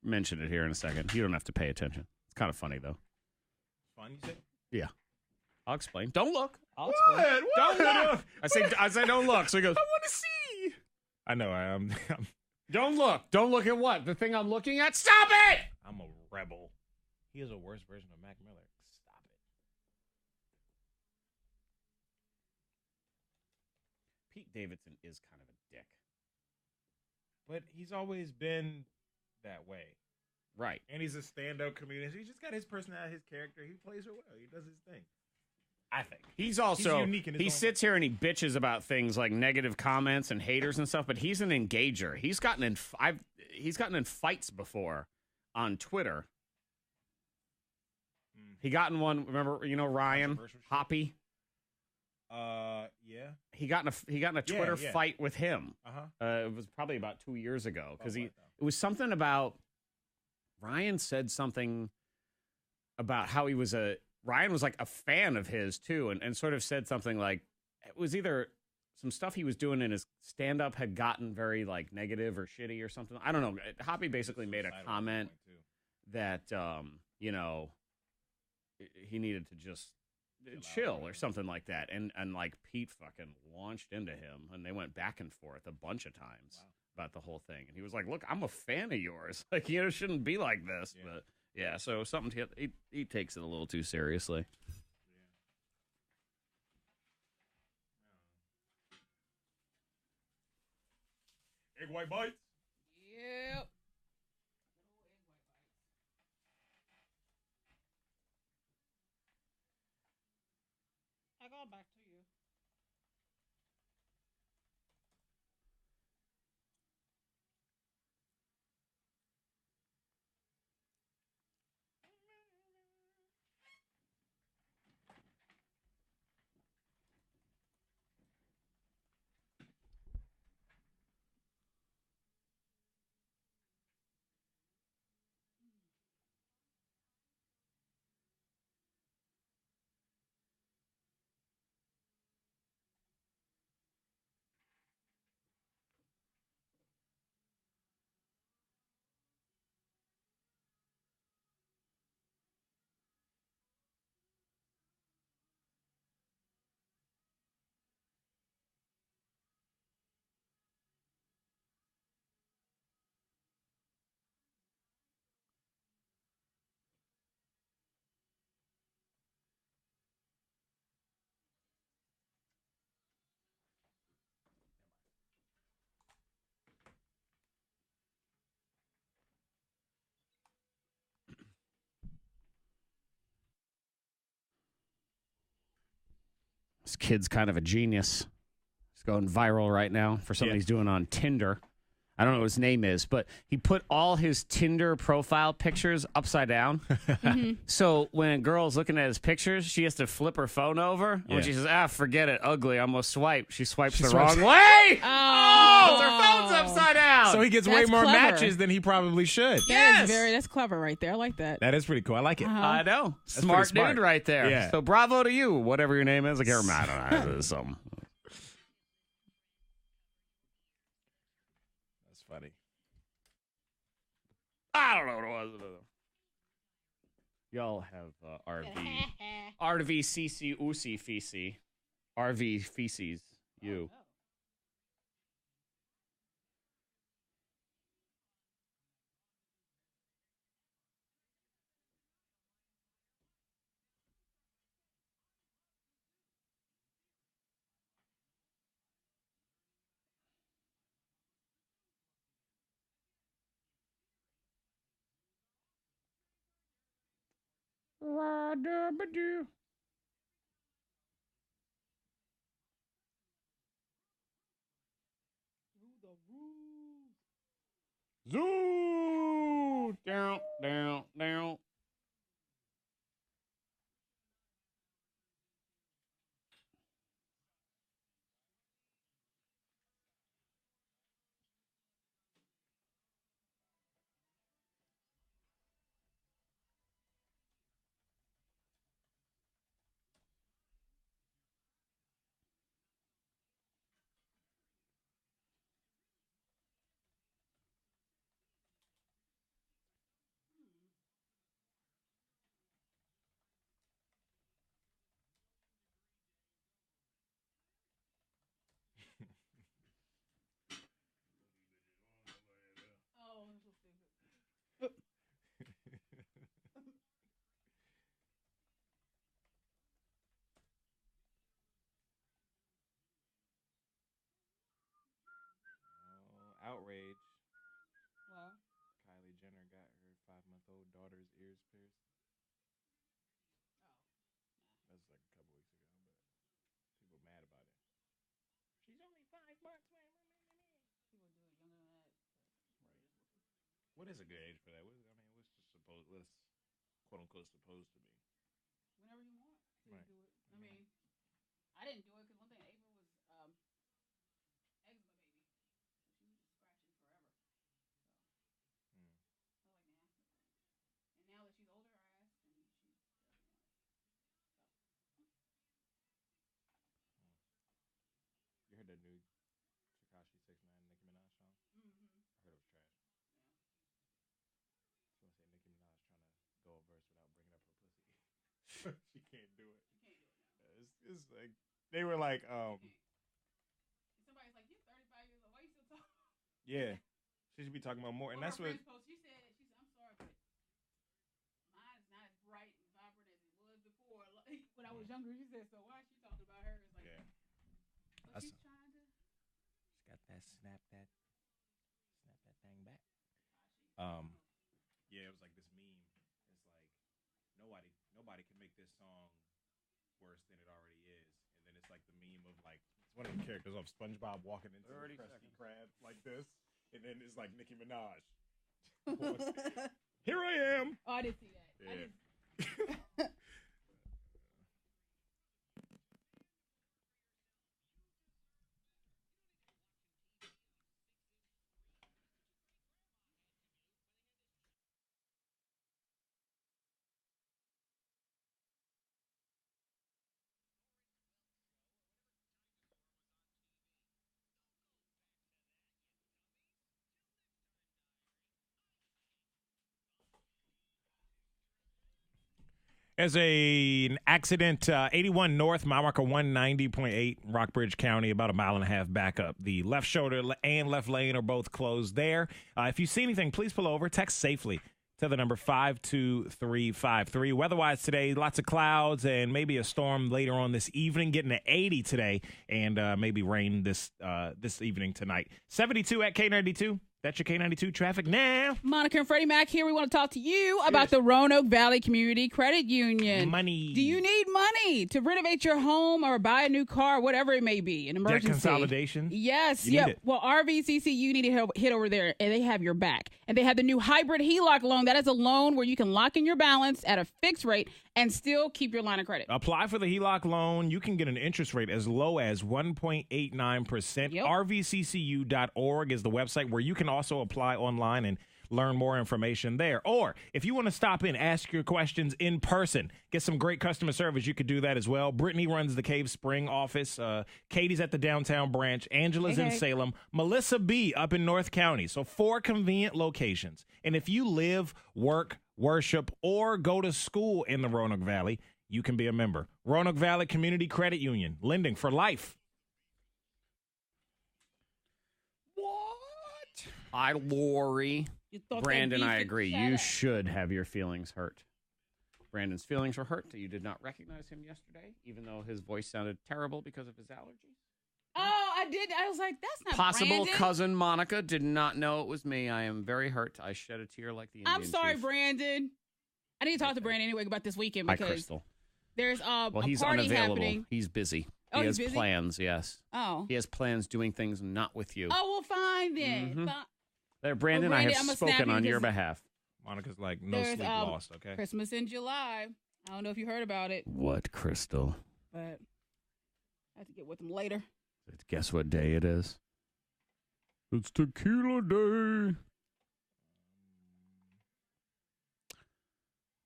mention it here in a second. You don't have to pay attention. It's kind of funny though. Fun, you say? Yeah. I'll explain. Don't look. I'll explain. Don't look. I say don't look. So he goes, I want to see. I know I am. Don't look. Don't look at what? The thing I'm looking at? Stop it! I'm a rebel. He is a worse version of Mac Miller. Stop it. Pete Davidson is kind of a dick. But he's always been that way. Right. And he's a stand-up comedian. He's just got his personality, his character. He plays it well. He does his thing. I think. He's also, unique in his he own sits here and he bitches about things like negative comments and haters and stuff, but he's an engager. He's gotten in fights before on Twitter. He got in one, remember, Ryan Hoppy? Yeah. He got in a Twitter fight with him. Uh-huh. It was probably about 2 years ago because it was something about Ryan said something about how Ryan was like a fan of his too, and sort of said something like it was either some stuff he was doing in his stand-up had gotten very like negative or shitty or something. I don't know. Hoppy basically made a comment that he needed to just chill or something like that, and like Pete fucking launched into him, and they went back and forth a bunch of times. about the whole thing. And he was like, look, I'm a fan of yours. Like, it shouldn't be like this. Yeah. But, yeah, so something he takes it a little too seriously. Egg white bites. Yep. I got back to you. This kid's kind of a genius. He's going viral right now for something he's doing on Tinder. I don't know what his name is, but he put all his Tinder profile pictures upside down. So when a girl's looking at his pictures, she has to flip her phone over. And when she says, forget it, ugly, I'm going to swipe, she swipes the wrong way. Oh, her phone's upside down. So he gets way more matches than he probably should. That's clever right there. I like that. That is pretty cool. I like it. I know. Smart dude right there. Yeah. So bravo to you, whatever your name is. I can't remember. I don't know. Something. That's funny. I don't know what it was. Y'all have RV CC Usi Fisi. RV feces. You. Zoo down, down, down. Outrage. Well, Kylie Jenner got her 5-month-old daughter's ears pierced. That was like a couple weeks ago, but people mad about it. She's only 5 months. people do it younger than that. Right. What is a good age for that? What's quote unquote supposed to be? Whenever you want to Right. do it. I mean, I didn't do it because one thing, Ava was eczema baby. She was scratching forever. So I was like, nah. And now that she's older, I asked, and she doesn't want it. You heard that new Tekashi 6ix9ine Nicki Minaj song? I heard it was trash. So I say Nicki Minaj trying to go a verse without bringing up her pussy. She can't do it. It's like they were like Somebody's like, you're 35 years old. Why you still talking? Yeah. She should be talking about more. And that's what. She said, I'm sorry, but mine's not as bright and vibrant as it was before. Like, when I was younger, she said, so why is she talking about hers? Like, yeah. She's trying to. She's got that snap that thing back. Yeah, it was like this meme. It's like nobody can make this song worse than it already is. And then it's like the meme of like it's one of the characters of SpongeBob walking into the Krusty Krab like this, and then it's like Nicki Minaj. Here I am. Oh, I didn't see that. Yeah. There's an accident, 81 North, mile marker 190.8, Rockbridge County, about a mile and a half back up. The left shoulder and left lane are both closed there. If you see anything, please pull over. Text safely to the number 52353. Weather-wise today, lots of clouds and maybe a storm later on this evening, getting to 80 today, and maybe rain this evening tonight. 72 at K92. That's your K92 traffic now. Monica and Freddie Mac here. We want to talk to you about the Roanoke Valley Community Credit Union. Money. Do you need money to renovate your home or buy a new car, whatever it may be? An emergency. Debt consolidation. Yes. You need it. Well, RVCC, you need to hit over there, and they have your back. And they have the new hybrid HELOC loan. That is a loan where you can lock in your balance at a fixed rate and still keep your line of credit. Apply for the HELOC loan. You can get an interest rate as low as 1.89%. Yep. RVCCU.org is the website where you can also apply online and learn more information there. Or if you want to stop in, ask your questions in person, get some great customer service, you could do that as well. Brittany runs the Cave Spring office. Katie's at the downtown branch. Angela's in Salem. Melissa B. up in North County. So 4 convenient locations. And if you live, work, worship, or go to school in the Roanoke Valley, you can be a member. Roanoke Valley Community Credit Union, lending for life. Lori. Brandon, I agree. You should have your feelings hurt. Brandon's feelings were hurt that you did not recognize him yesterday, even though his voice sounded terrible because of his allergies. Oh, I did. I was like, that's not Possible Brandon. cousin Monica did not know it was me. I am very hurt. I shed a tear like the Indian I'm sorry, chief. Brandon. I need to talk to Brandon anyway about this weekend Hi, because Crystal. there's Well, a he's party unavailable. happening. He's busy. Oh, he he's has busy? plans, yes. Oh. He has plans doing things not with you. Oh, well, fine then. Mhm. Fine. There, Brandon, Brandon, I have I'ma snap spoken you on your because behalf. Monica's like, no There's, sleep lost, okay? Christmas in July. I don't know if you heard about it, What, Crystal? but I have to get with him later. Guess what day it is? It's Tequila Day.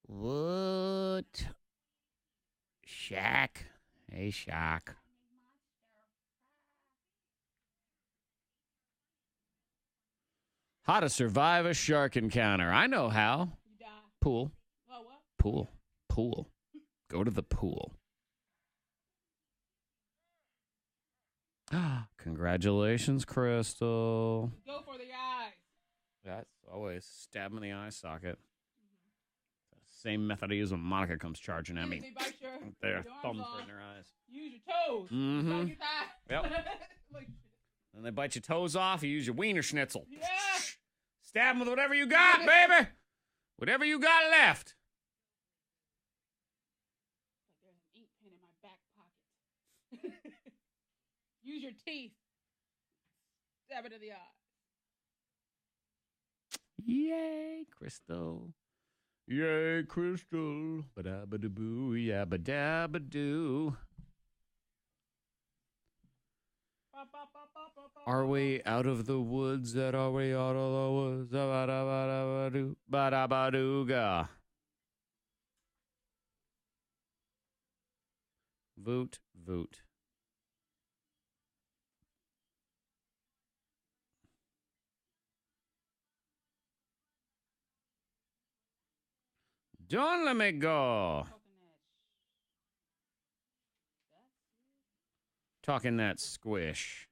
What? Shaq. Hey, Shaq. How to survive a shark encounter. I know how. You die. Pool. Oh, what? Pool. Pool. Go to the pool. Congratulations, Crystal. Go for the eyes. That's always stab him in the eye socket. Same method I use when Monica comes charging at me. They bite your There, arms thumbs off. right in her eyes. Use your toes. Mhm. Like your thigh. Yep. Like, Then they bite your toes off. You use your wiener schnitzel. yeah. Stab them with whatever you got, baby. Whatever you got left. There's an ink pen in my back pocket. Use your teeth. Stab it in the eye. Yay, Crystal. Yay, Crystal. Ba-da-ba-da-boo, yabba-dabba-doo. Are we out of the woods? That are we out of the woods? Ba-da-ba-da-ba-doo, ba-da-ba-doo-ga. Voot, voot. Don't let me go. Talking that squish.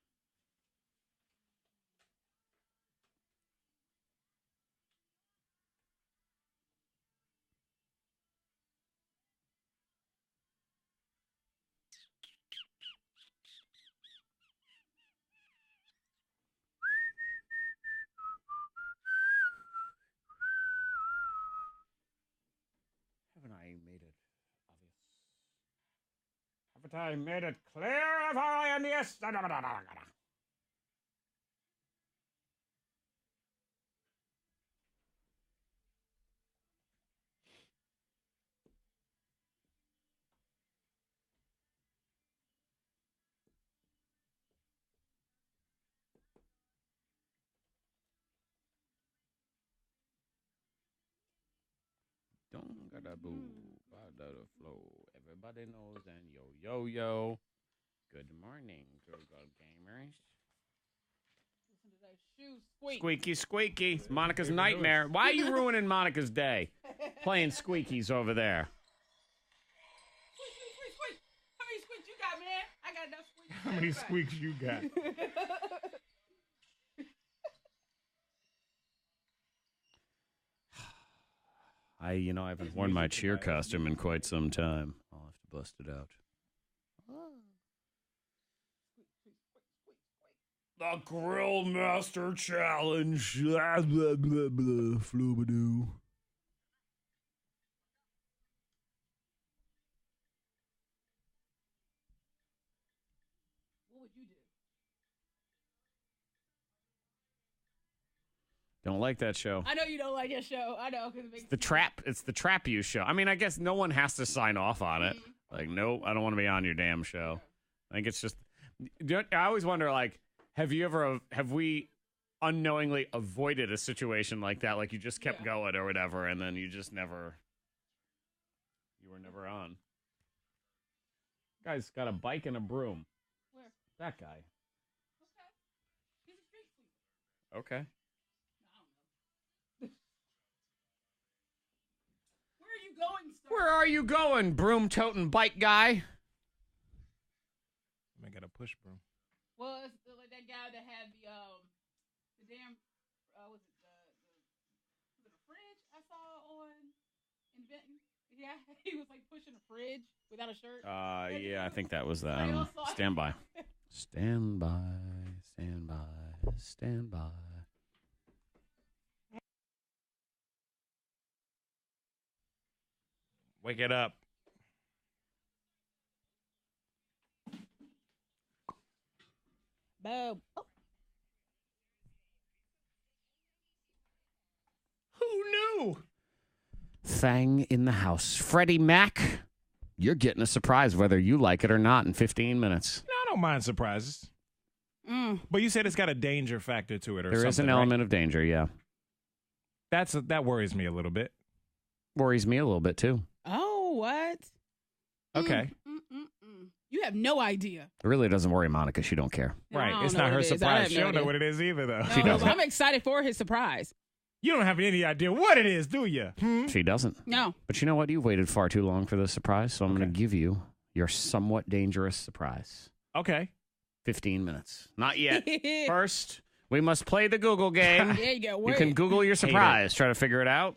But I made it clear of R-I-N-D-S. Don't gotta boo, gotta flow. Everybody knows and yo. Good morning, Google gamers. Listen to that shoe squeak. Squeaky. It's Monica's nightmare. Why are you ruining Monica's day? Playing squeakies over there. Squeak. How many squeaks you got, man? I got enough squeaks. How many squeaks you got? I haven't worn my cheer costume in quite some time. I'll have to bust it out. The Grill Master Challenge. Blah, blah, blah, blah, floobadoo. What would you do? Don't like that show. I know you don't like your show. I know. It's the Trap You show. I mean, I guess no one has to sign off on it. Like, nope, I don't want to be on your damn show. I think it's just, I always wonder, like, have we unknowingly avoided a situation like that? Like, you just kept going or whatever, and then you were never on. Guy's got a bike and a broom. Where? That guy. Okay. He's a street sweeper. Okay. Where are you going, broom-toting bike guy? I got a push broom. Well, it's like that guy that had the damn was it the fridge I saw on in Benton? Yeah, he was like pushing a fridge without a shirt. Yeah, I think that was that. Stand by. Stand by. Wake it up. Boom. Oh. Who knew? Thang in the house. Freddie Mac, you're getting a surprise whether you like it or not in 15 minutes. No, I don't mind surprises. But you said it's got a danger factor to it or something, There is an element of danger, yeah. That worries me a little bit. Worries me a little bit, too. Oh, what? Okay. You have no idea. It really doesn't worry Monica. She don't care. Right. It's not her surprise. She don't know what it is either, though. No, She doesn't. I'm excited for his surprise. You don't have any idea what it is, do you? She doesn't. No. But you know what? You've waited far too long for this surprise, so I'm going to give you your somewhat dangerous surprise. Okay. 15 minutes. Not yet. First, we must play the Google game. There you go. You can Google your surprise. Try to figure it out.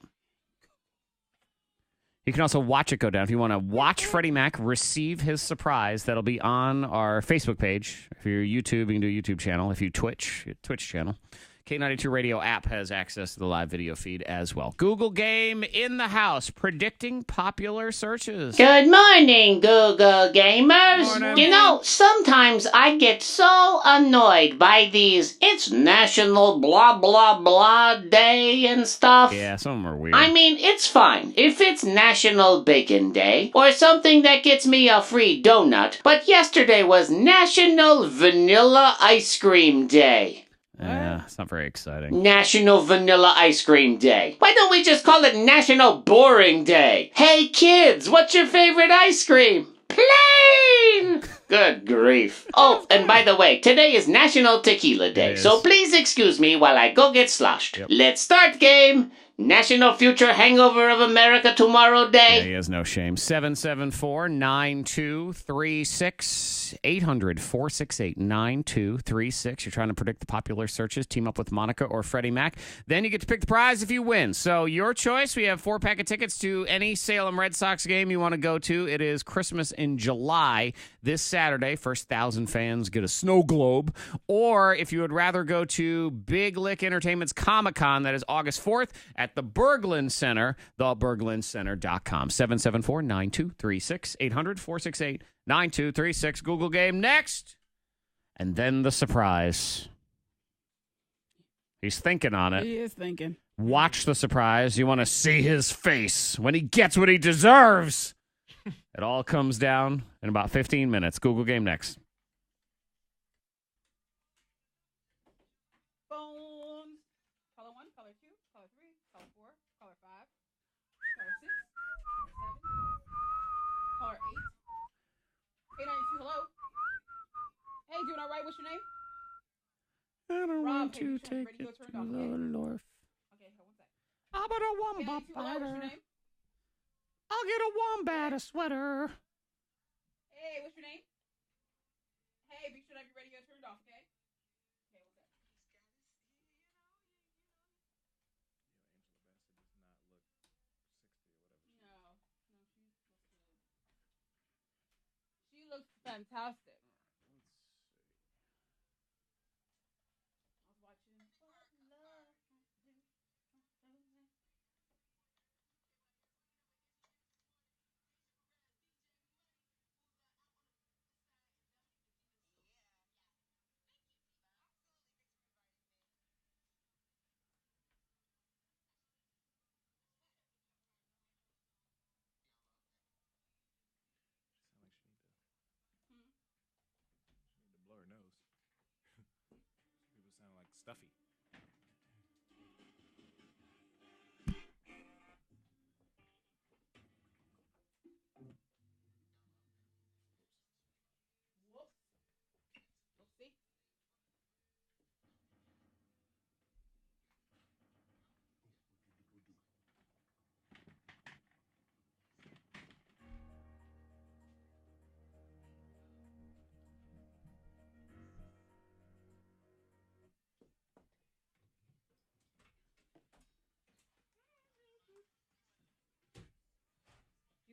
You can also watch it go down. If you want to watch Freddie Mac receive his surprise, that'll be on our Facebook page. If you're YouTube, you can do a YouTube channel. If you Twitch channel. K92 Radio app has access to the live video feed as well. Google game in the house, predicting popular searches. Good morning, Google gamers. Morning. You know, sometimes I get so annoyed by these it's National blah blah blah day and stuff. Yeah, some of them are weird. I mean, it's fine if it's National Bacon Day or something that gets me a free donut, but yesterday was National Vanilla Ice Cream Day. Yeah, it's not very exciting. National Vanilla Ice Cream Day. Why don't we just call it National Boring Day? Hey kids, what's your favorite ice cream? Plain! Good grief. Oh, and by the way, today is National Tequila Day, so please excuse me while I go get sloshed. Yep. Let's start game. National Future Hangover of America Tomorrow Day. Yeah, he has no shame. 774-9236. 800-468-9236. You're trying to predict the popular searches. Team up with Monica or Freddie Mac. Then you get to pick the prize if you win. So your choice. We have 4-pack of tickets to any Salem Red Sox game you want to go to. It is Christmas in July this Saturday. First 1,000 fans get a snow globe. Or if you would rather go to Big Lick Entertainment's Comic-Con, that is August 4th at the Berglund Center, theberglundcenter.com. 774-9236, 800-468-9236. Google Game next. And then the surprise. He's thinking on it. He is thinking. Watch the surprise. You want to see his face when he gets what he deserves. It all comes down in about 15 minutes. Google Game next. Bones. Color 1, color 2, color 3, color 4, color 5, color 6, color 7, color 8. K92, hello. Hey, doing all right? What's your name? I don't Rob, want to take it to the North. Okay, hold on. How about a wombat biter? I'll get a wombat a sweater. Hey, what's your name? Hey, be sure to have your radio turned off, okay? Okay, what's that? No, she looks fantastic. Blow her nose. People sound like Stuffy.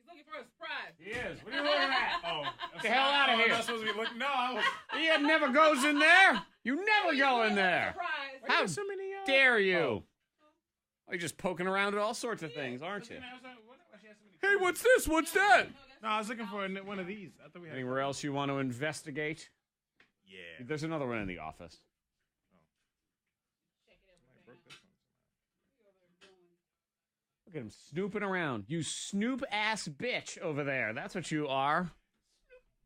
Looking for a surprise. He is. What are you looking at? Oh, get the hell out of here. I'm not supposed to be looking. No, I was. He never goes in there. You never go in there. Surprise. How dare you? You're just poking around at all sorts of things, aren't you? Hey, what's this? What's that? No, I was looking for one of these. I thought we had. Anywhere else you want to investigate? Yeah. There's another one in the office. Look at him snooping around. You snoop-ass bitch over there. That's what you are.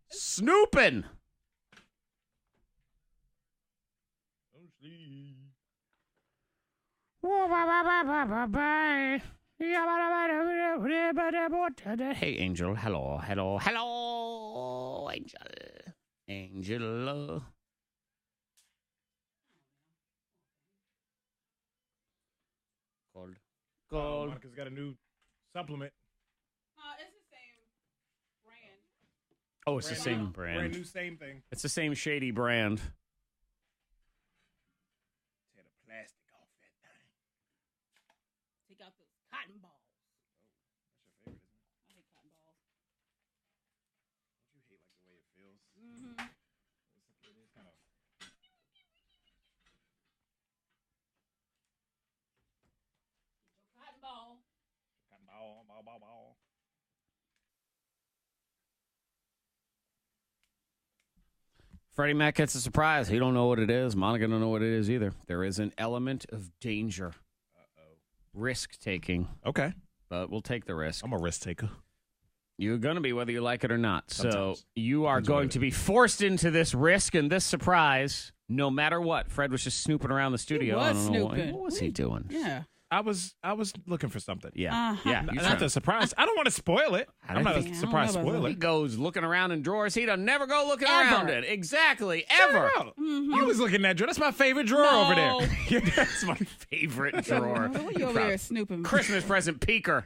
Snooping. Hey, Angel. Hello, hello, hello, Angel. Angel. Gold. Gold. Monica's got a new supplement. It's the same brand. Oh, it's the same brand. Brand new, same thing. It's the same shady brand. Tear the plastic off that thing. Take out those cotton balls. Oh, that's your favorite, isn't it? I hate cotton balls. Don't you hate like the way it feels? Mm-hmm. It is kind of. Cotton ball. Cotton ball, ball, ball, ball. Freddie Mac gets a surprise. He don't know what it is. Monica don't know what it is either. There is an element of danger. Uh-oh. Risk taking. Okay. But we'll take the risk. I'm a risk taker. You're going to be whether you like it or not. Sometimes. So you are going to be forced into this risk and this surprise no matter what. Fred was just snooping around the studio. He was I don't know snooping. what was he doing? Yeah. I was looking for something. Yeah. Uh-huh. Yeah. Not the surprise. I don't want to spoil it. I'm not a surprise spoiler. He goes looking around in drawers. He doesn't never go looking around it. Exactly. Ever. Mm-hmm. I was looking in that drawer. That's my favorite drawer over there. That's my favorite drawer. What are you over there snooping? Christmas present peeker.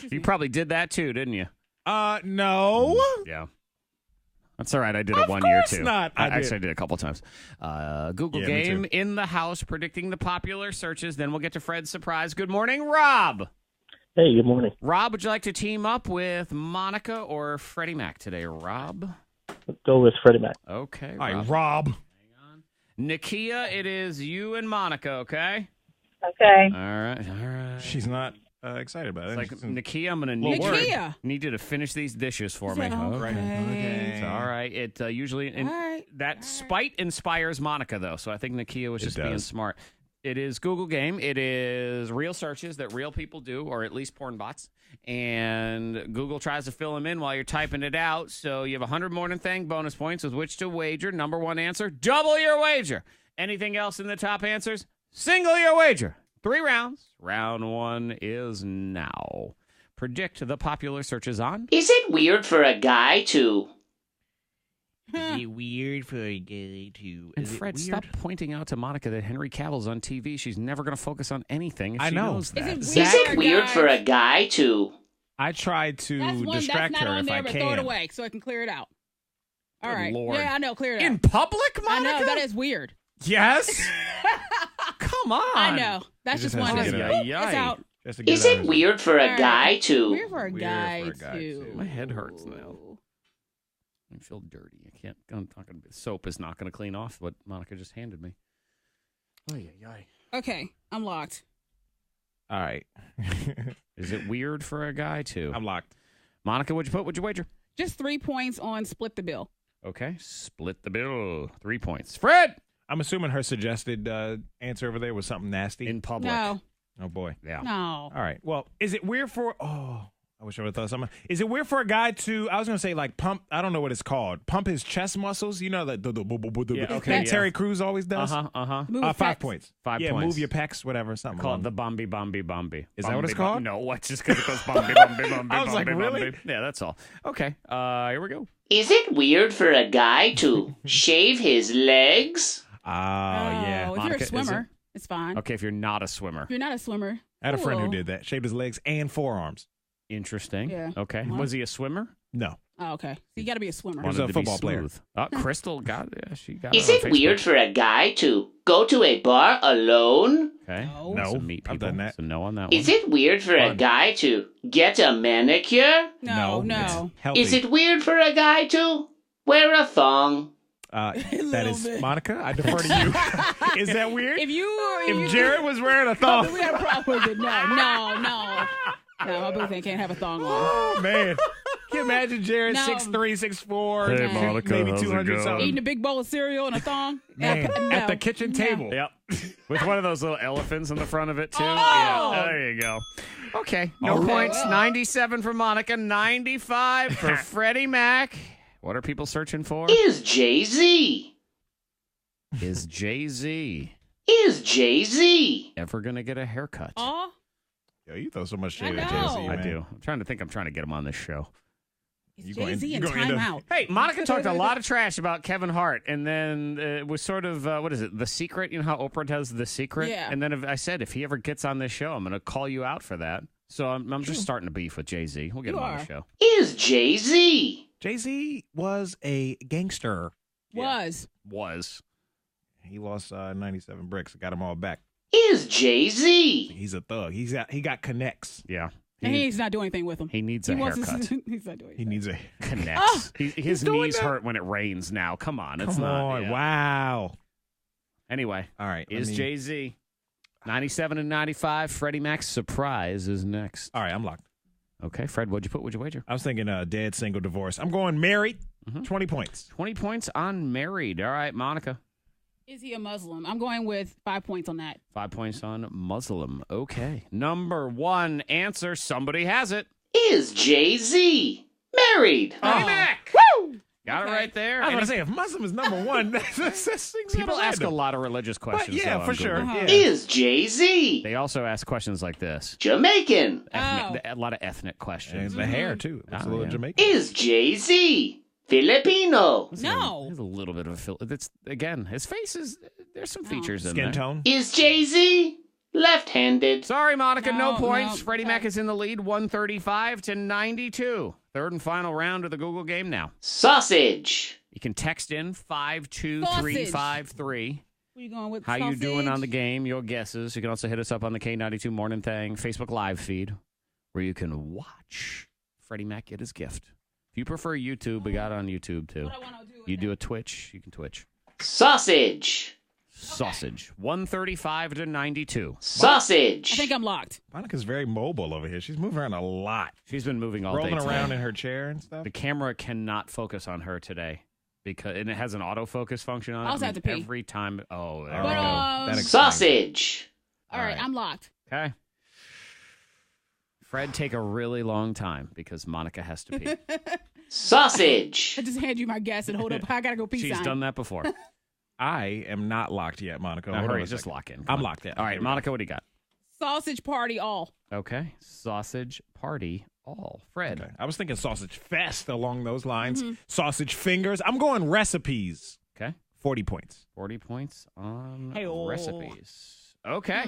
You probably did that too, didn't you? No. Yeah. That's all right. I did it 1 year too. Not. Actually, I did it a couple times. Google Yeah, Game in the house, predicting the popular searches. Then we'll get to Fred's surprise. Good morning, Rob. Hey, good morning. Rob, would you like to team up with Monica or Freddie Mac today, Rob? Let's go with Freddie Mac. Okay. All right, Rob. Nakia, it is you and Monica, okay? Okay. All right. She's not excited about it. It's like, Nakia, I'm going to need you to finish these dishes for me. Okay. It's all right. It usually that spite inspires Monica, though, so I think Nakia was just being smart. It is Google game. It is real searches that real people do, or at least porn bots. And Google tries to fill them in while you're typing it out. So you have 100 Morning Thang bonus points with which to wager. Number one answer, double your wager. Anything else in the top answers, single your wager. 3 rounds. Round 1 is now. Predict the popular searches on. Is it weird for a guy to... Is it weird for a guy to... And Fred, stop pointing out to Monica that Henry Cavill's on TV. She's never going to focus on anything if she knows that. Is it weird for a guy to... I tried to distract her if I can. Throw it away so I can clear it out. All right. Lord. Yeah, I know. Clear it out. In public, Monica? I know. That is weird. Yes? Come on. I know. That's just one. It's out. Is it weird for a guy to... Weird for a guy to... My head hurts now. I feel dirty. I'm not gonna, soap is not going to clean off what Monica just handed me. Okay, I'm locked. All right. Is it weird for a guy to? I'm locked. Monica, what'd you put? What'd you wager? Just 3 points on split the bill. Okay, split the bill. 3 points. Fred! I'm assuming her suggested answer over there was something nasty. In public. No. Oh, boy. Yeah. No. All right. Well, is it weird for... Oh, I wish I would have thought something. Is it weird for a guy to... I was going to say, like, pump... I don't know what it's called. Pump his chest muscles? You know, that Terry Crews always does? 5 points. 5 yeah, points. Move your pecs, whatever. Something. Call it the Bombi. Is that what it's called? No, what's just because it goes Bombi. I was like, really? Yeah, that's all. Okay, here we go. Is it weird for a guy to shave his legs? Yeah. If you're a swimmer, it's fine. Okay, if you're not a swimmer. If you're not a swimmer. I had a friend who did that. Shaved his legs and forearms. Interesting. Yeah. Okay. Was he a swimmer? No. Oh, okay. So you got to be a swimmer. He was a football player. Crystal got it. She got Is it weird for a guy to go to a bar alone? Okay. No. So meet people. I've done that. So no on that one. Is it weird for a guy to get a manicure? No. It's healthy. Is it weird for a guy to wear a thong? That is Monica. I defer to you. Is that weird? If Jared was wearing a thong, we have a problem with it. No, my boyfriend can't have a thong on. Oh man, can you imagine Jared 6'3", 6'4", Hey, Monica, maybe how's it 200 going? something, Eating a big bowl of cereal and a thong at the kitchen table. Yep. With one of those little elephants in the front of it too. Oh! Yeah. There you go. Okay. No points. Well. 97 for Monica. 95 for Freddie Mac. What are people searching for? Is Jay-Z. Is Jay-Z ever going to get a haircut? Oh. Yo, you throw so much shade at I know. Jay-Z, man. I do. I'm trying to get him on this show. It's Jay-Z and Time Out. Hey, Monica talked a lot of trash about Kevin Hart, and then it was sort of, what is it, The Secret? You know how Oprah does The Secret? Yeah. And then I said, if he ever gets on this show, I'm going to call you out for that. So I'm just starting to beef with Jay-Z. We'll get him on the show. Is Jay-Z. Jay-Z was a gangster. Was. He lost 97 bricks. Got them all back. Is Jay-Z. He's a thug. He got connects. Yeah. And he's not doing anything with them. He needs a haircut. He's not doing anything. He needs a connects. His knees hurt when it rains now. Come on. It's Come not. on. Yeah. Wow. Anyway. All right. Is Jay-Z. 97 and 95. Freddie Mac's surprise is next. All right. I'm locked. Okay. Fred, what'd you wager? I was thinking dead, single, divorce. I'm going married. 20 points. 20 points on married. All right, Monica. Is he a Muslim? I'm going with 5 points on that. 5 points on Muslim. Okay. Number one answer. Somebody has it. Is Jay-Z married? Freddie Mac. Woo! Got it right there. I was going to say, if Muslim is number one, that's people ask a lot of religious questions. But yeah, though, for sure. Yeah. Is Jay-Z They also ask questions like this. Jamaican? A lot of ethnic questions. And the hair, too. It's a little Jamaican. Is Jay-Z Filipino? No. There's a little bit of a again, his face is, there's some features in Skin there. tone. Is Jay-Z left-handed? Sorry, Monica, no points. No. Freddie Mac is in the lead, 135 to 92. Third and final round of the Google game now. Sausage. You can text in 52353. Where you going with How sausage? you doing on the game? Your guesses. You can also hit us up on the K92 Morning Thang Facebook live feed, where you can watch Freddie Mac get his gift. If you prefer YouTube, we got it on YouTube too. You do a Twitch, you can Twitch. Sausage. Sausage. 135 to 92. Sausage. I think I'm locked. Monica's very mobile over here. She's moving around a lot. She's been moving all Rolling day. around in her chair and stuff. The camera cannot focus on her today and it has an autofocus function on it. I also have to pee. Every time. Oh, there But, we go. That explains it. Sausage. All right, I'm locked. Okay. Fred, take a really long time because Monica has to pee. Sausage. I just hand you my guess and hold up. I gotta go pee. She's done that before. I am not locked yet, Monica. Now, Hold on hurry, a just second. lock in. Come I'm on. locked in. All right, Monica, what do you got? Sausage party all. Okay. Sausage party all. Fred. Okay. I was thinking sausage fest along those lines. Mm-hmm. Sausage fingers. I'm going recipes. Okay. 40 points. 40 points on Hey-o. recipes. Okay.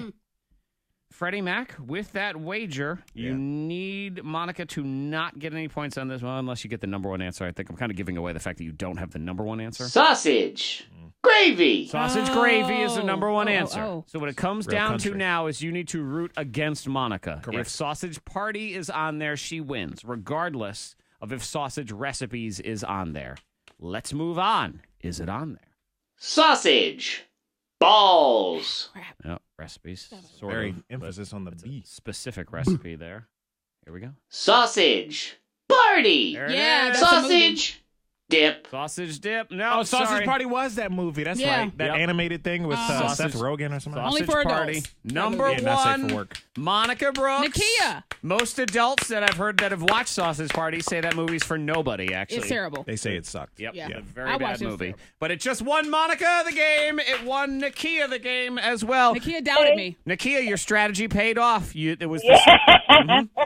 Freddie Mac, with that wager, you need Monica to not get any points on this one unless you get the number one answer. I think I'm kind of giving away the fact that you don't have the number one answer. Sausage. Gravy. Sausage gravy is the number one answer. oh. So what it comes Real down country. to now is you need to root against Monica. Correct. If sausage party is on there, she wins, regardless of if sausage recipes is on there. Let's move on. Is it on there? Sausage. Balls. No, recipes. Sort Very of, emphasis on the B. specific recipe there. Here we go. Sausage. Party. There it Yeah, is. that's a movie. Sausage. Dip. Sausage dip. No, Oh, Sausage sorry. Party was that movie. That's Yeah. right. That Yep. animated thing with Sausage- Seth Rogen or something. Only Sausage for party. adults. Number Yeah, not safe one, for work. Monica Brooks. Nakia. Most adults that I've heard that have watched Sausage Party say that movie's for nobody, actually. It's terrible. They say it sucked. Yep, Yeah. a very I bad watched it, movie. too. But it just won Monica the game. It won Nakia the game as well. Nakia doubted me. Nakia, your strategy paid off. It was this.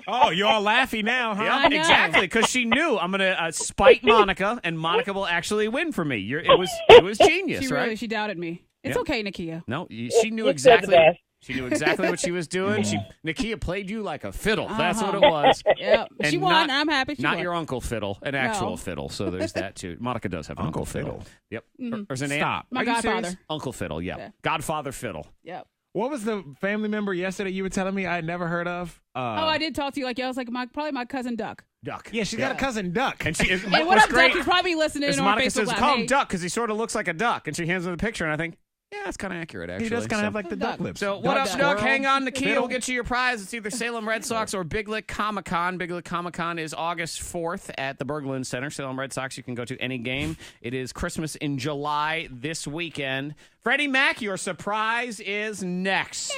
Oh, you're all laughy now, huh? Yep, know. exactly, because she knew I'm gonna spite Monica, and Monica will actually win for me. It was genius, She right? really, she doubted me. It's Yeah. okay, Nakia. No, she knew exactly. She knew exactly what she was doing. Nakia played you like a fiddle. That's what it was. Yeah, she And won. not- I'm happy. She Not won. your uncle fiddle, an actual No. fiddle. So there's that too. Monica does have an uncle fiddle. Yep. Or is it an Stop. My Are you godfather. serious? Uncle fiddle. Yeah. Yeah. Godfather fiddle. Yep. What was the family member yesterday you were telling me I had never heard of? Oh, I did talk to you. Like, I was like, probably my cousin Duck. Duck. Yeah, she's got a cousin Duck. And she is. Hey, what what's up, great Duck? He's probably listening is on Monica Facebook says, Live. "Call him Hey. Duck because he sort of looks like a duck," and she hands her the picture, and I think, yeah, that's kind of accurate. Actually, He does kind of So- have like the duck Duck. lips. So what up, Duck. Duck? Hang on, Nakia. Fiddle. We'll get you your prize. It's either Salem Red Sox or Big Lick Comic Con. Big Lick Comic Con is August 4th at the Berglund Center. Salem Red Sox, you can go to any game. It is Christmas in July this weekend. Freddie Mac, your surprise is next.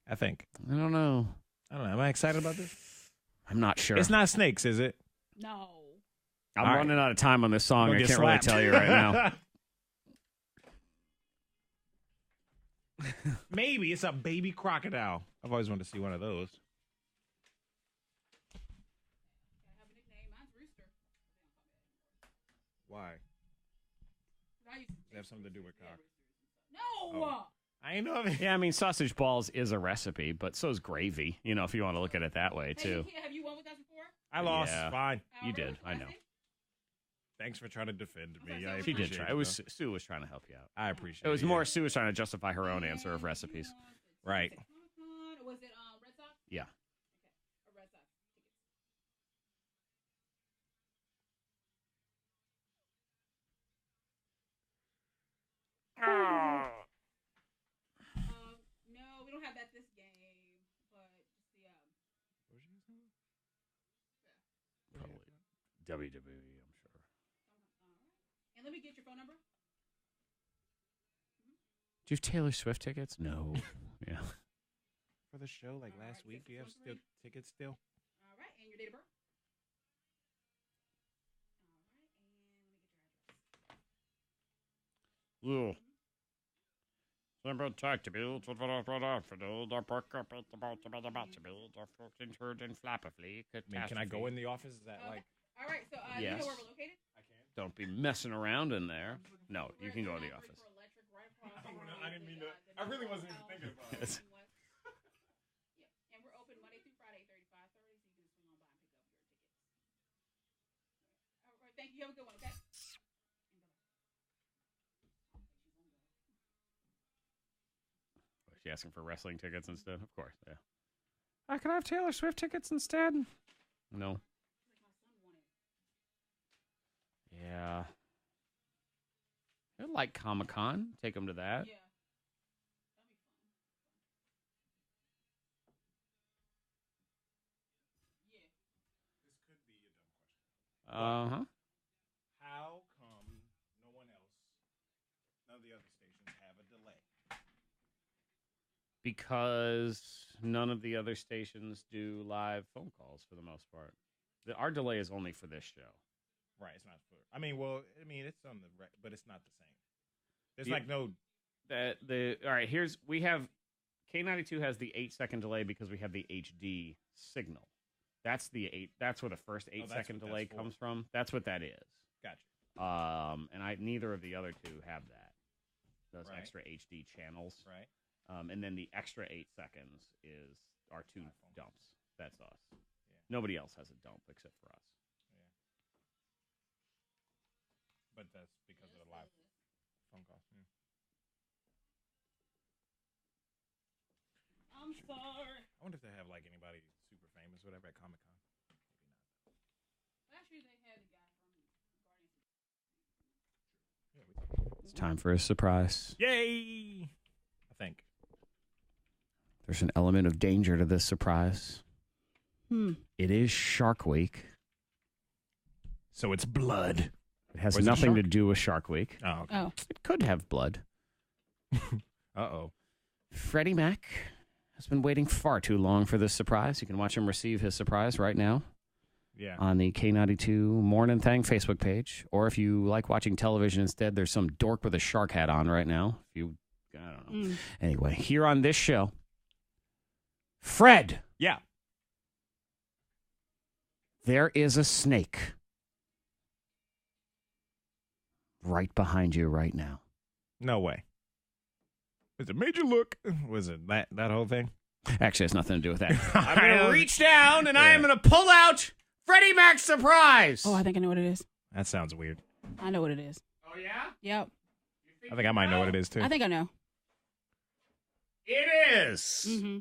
I think. I don't know. I don't know. Am I excited about this? I'm not sure. It's not snakes, is it? No. I'm All running out of time on this song. Gonna I get can't really slapped. tell you right now. Maybe it's a baby crocodile. I've always wanted to see one of those. Why? Does it have something to do with cock? No. Oh. I ain't know of it. Yeah, I mean, sausage balls is a recipe, but so is gravy, if you want to look at it that way, too. Have you won with us before? I lost. Yeah. Fine. You did. I know. Thanks for trying to defend me. I She did appreciate try. it. It was though. Sue was trying to help you out. I appreciate it. It was more Sue was trying to justify her own answer of recipes. Right. Was it Red Sox? Yeah. Or Red Sox? No, we don't have that this game. But Probably WWE, I'm sure. and let me get your phone number. Do you have Taylor Swift tickets? No. Yeah. For the show, like last week, do you have still tickets still? All right, and your date of birth. Yeah. Attack to build to build the park up at the about to build the floating turd and flappily. I mean, can I go in the office? Is that like? All right, so you Yes. know where we're located? Don't be messing around in there. No, you can go in the office. I didn't mean to. I really wasn't even thinking about it. Yes. And we're open Monday through Friday, 35:30, so you can swing on by and pick up your tickets. All right, thank you. Have a good one, okay? Was she asking for wrestling tickets instead? Of course, yeah. Can I have Taylor Swift tickets instead? No. Yeah. I like Comic-Con. Take them to that. Yeah. Uh-huh. How come none of the other stations have a delay? Because none of the other stations do live phone calls for the most part. Our delay is only for this show. Right, it's not for. It's on the but it's not the same. There's no. All right. We have K92 has the 8-second delay because we have the HD signal. That's That's where the first 8-second delay comes from. That's what that is. Gotcha. And neither of the other two have that. Those Right. extra HD channels. Right. And then the extra 8 seconds is our 2 dumps. That's us. Yeah. Nobody else has a dump except for us. Yeah. But that's because of the live phone call. Yeah. I'm sorry. I wonder if they have anybody super famous, whatever, at Comic-Con. Last year they had a guy from Guardians. It's time for a surprise. Yay! I think. There's an element of danger to this surprise. It is Shark Week. So it's blood. It has nothing to do with Shark Week. Oh, okay. Oh. It could have blood. Uh-oh. Freddie Mac has been waiting far too long for this surprise. You can watch him receive his surprise right now. Yeah. On the K92 Mornin Thang Facebook page. Or if you like watching television instead, there's some dork with a shark hat on right now. I don't know. Anyway, here on this show, Fred. Yeah. There is a snake right behind you right now. No way. Is it Major Look? Was it that whole thing? Actually, it has nothing to do with that. I'm going to reach down and I am going to pull out Freddie Mac's surprise. Oh, I think I know what it is. That sounds weird. I know what it is. Oh, yeah? Yep. I think I might know what it is, too. I think I know. It is. Mm-hmm.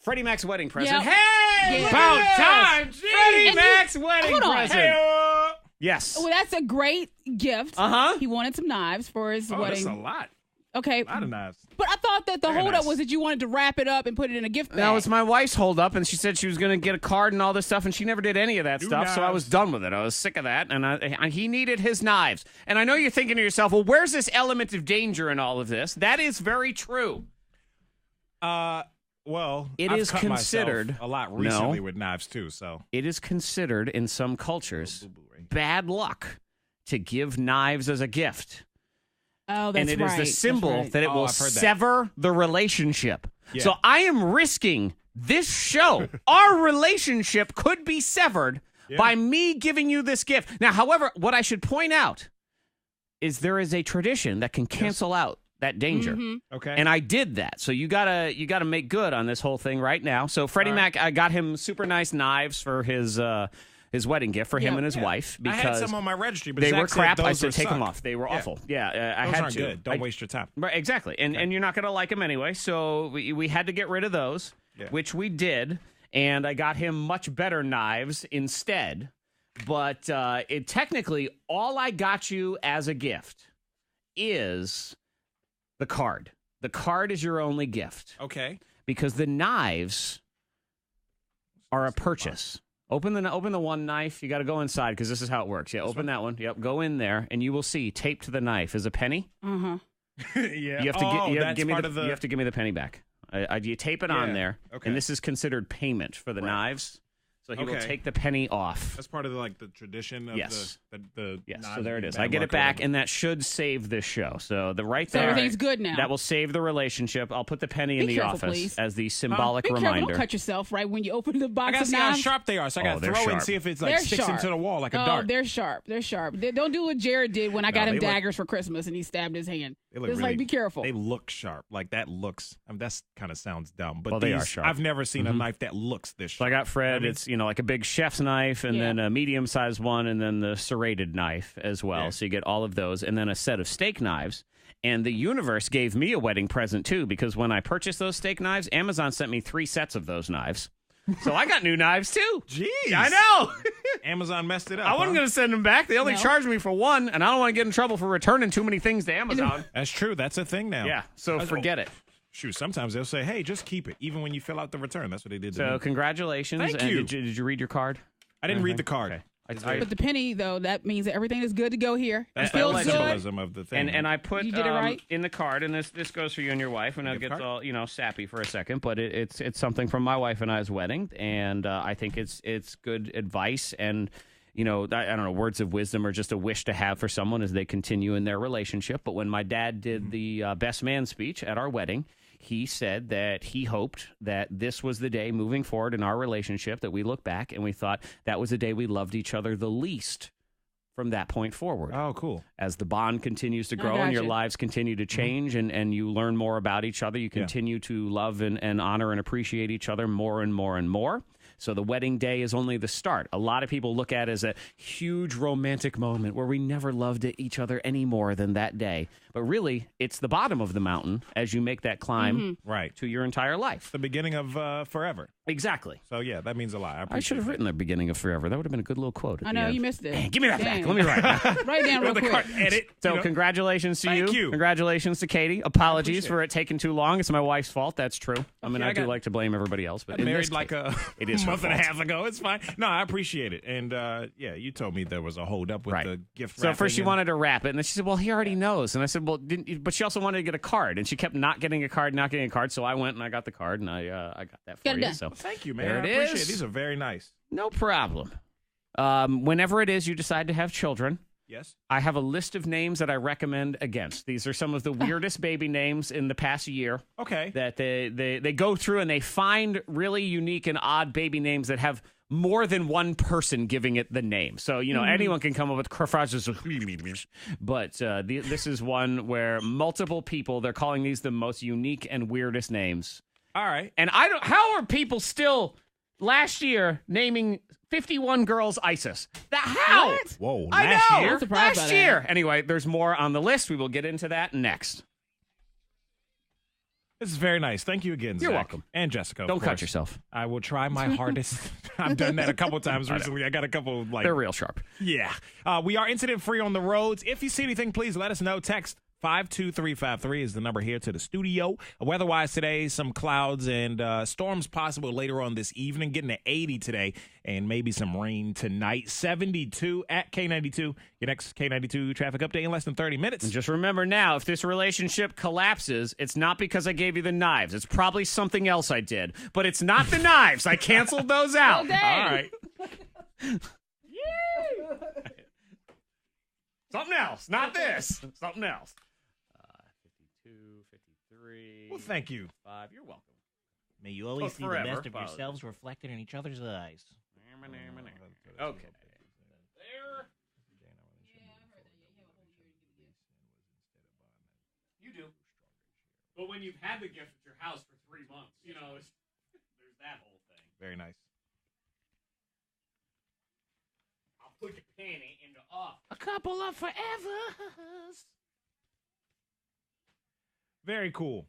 Freddie Mac's wedding present. Yep. Hey! Yeah. About time! Freddie And Mac's wedding hold on. present. Hey-o! Yes. Well, that's a great gift. Uh-huh. He wanted some knives for his wedding. That's a lot. Okay. A lot of knives. But I thought that the Very holdup nice. was that you wanted to wrap it up and put it in a gift bag. That was my wife's holdup, and she said she was going to get a card and all this stuff, and she never did any of that stuff, so I was done with it. I was sick of that, and he needed his knives. And I know you're thinking to yourself, well, where's this element of danger in all of this? That is very true. Well, it I've is cut considered myself a lot recently with knives, too, so. It is considered in some cultures bad luck to give knives as a gift. Oh, that's and it is the symbol that it will I've heard that. sever the relationship. Yeah. So I am risking this show. Our relationship could be severed by me giving you this gift. Now, however, what I should point out is there is a tradition that can cancel out that danger. Mm-hmm. Okay. And I did that. So you gotta make good on this whole thing right now. So Freddie Mac, I got him super nice knives for his wedding gift for him and his wife because I had some on my registry, but they Zack were crap. said I those said would take them suck. off. They were awful. Yeah, I Those had aren't to. good. Don't waste your time. Right, exactly. And you're not going to like them anyway. So we had to get rid of those, which we did. And I got him much better knives instead. But technically, all I got you as a gift is the card. The card is your only gift. Okay. Because the knives are a purchase. Open the one knife. You got to go inside because this is how it works. Yeah, open that one. Yep, go in there, and you will see taped to the knife is a penny. Uh-huh. Yeah. You have to that's give me part the, of the. you have to give me the penny back. You tape it on there, Okay. and this is considered payment for the knives. So he will Okay. take the penny off. That's part of the tradition of the Yes, knives so there it being is. bad I get luck it or back, whatever. and that should save this show. So right So there, everything's good now. That will save the relationship. I'll put the penny in Be the careful, office please. as the symbolic Be careful. reminder. Don't cut yourself right when you open the box I gotta of see how knives. sharp they are, so I gotta they're throw it and sharp. see if it's They're sticks sharp. into the wall like a Oh, dart. they're sharp. They're sharp. Don't do what Jared did when I got No, him they look- daggers for Christmas and he stabbed his hand. They look It's really, like, be careful. They look sharp. Like that looks. I mean, that's kind of sounds dumb, but Well, they are these, sharp. I've never seen a Mhm. knife that looks this So sharp. I got Fred. I mean, It's like a big chef's knife, and then a medium-sized one, and then the serrated knife as well. Yeah. So you get all of those, and then a set of steak knives. And the universe gave me a wedding present too, because when I purchased those steak knives, Amazon sent me 3 sets of those knives. So I got new knives, too. Jeez. I know. Amazon messed it up. I wasn't going to send them back. They only charged me for one, and I don't want to get in trouble for returning too many things to Amazon. That's true. That's a thing now. Yeah, so forget it. Shoot, sometimes they'll say, hey, just keep it, even when you fill out the return. That's what they did to me. So congratulations. Thank you. Did you read your card? I didn't read the card. Okay. But the penny, though, that means that everything is good to go here. That's Feels the good. symbolism of the thing. And I put You did it right? in the card, and this goes for you and your wife, and it gets all sappy for a second, but it's something from my wife and I's wedding, and I think it's good advice, and I don't know, words of wisdom are just a wish to have for someone as they continue in their relationship. But when my dad did the best man speech at our wedding, he said that he hoped that this was the day moving forward in our relationship that we look back and we thought that was the day we loved each other the least from that point forward. Oh, cool. As the bond continues to grow and your lives continue to change and you learn more about each other, you continue to love and honor and appreciate each other more and more and more. So the wedding day is only the start. A lot of people look at it as a huge romantic moment where we never loved each other any more than that day. But really, it's the bottom of the mountain as you make that climb to your entire life. The beginning of forever. Exactly. So, yeah, that means a lot. I should have written the beginning of forever. That would have been a good little quote. I know, you missed it. Hey, give me that back. Let me write it. Write it down real quick. Edit. So congratulations to you. Thank you. Congratulations to Katie. Apologies for it taking too long. It's my wife's fault. That's true. I mean, I do like to blame everybody else. But I married like a it is month and a half ago. It's fine. No, I appreciate it. And, you told me there was a hold up with the gift wrapping. So first she wanted to wrap it, and then she said, well, he already knows. And I said, well, but she also wanted to get a card, and she kept not getting a card. So I went and I got the card, and I got that for you. So thank you, man. There I it appreciate is. it. These are very nice. No problem. Whenever it is you decide to have children, yes, I have a list of names that I recommend against. These are some of the weirdest baby names in the past year. Okay. That they go through and they find really unique and odd baby names that have more than one person giving it the name. So, anyone can come up with phrases, but this is one where multiple people, they're calling these the most unique and weirdest names. All right. And how are people still last year naming 51 girls ISIS? How? What? Whoa, I last know. year? Last year. Anyway, there's more on the list. We will get into that next. This is very nice. Thank you again, You're Zach. welcome. And Jessica, Don't cut yourself. I will try my hardest. I've done that a couple times recently. I got a couple They're real sharp. Yeah. We are incident free on the roads. If you see anything, please let us know. Text 52353 is the number here to the studio. Weather-wise today, some clouds and storms possible later on this evening. Getting to 80 today and maybe some rain tonight. 72 at K92. Your next K92 traffic update in less than 30 minutes. And just remember now, if this relationship collapses, it's not because I gave you the knives. It's probably something else I did. But it's not the knives. I canceled those out. Oh, dang. All right. Something else. Not this. Something else. 52, 53. Well, thank you. 5. You're welcome. May you always see forever. the best of yourselves reflected in each other's eyes. Okay. There. You do. But when you've had the gift at your house for 3 months, there's that whole thing. Very nice. I'll put your panty in the off. A couple of forevers. Very cool.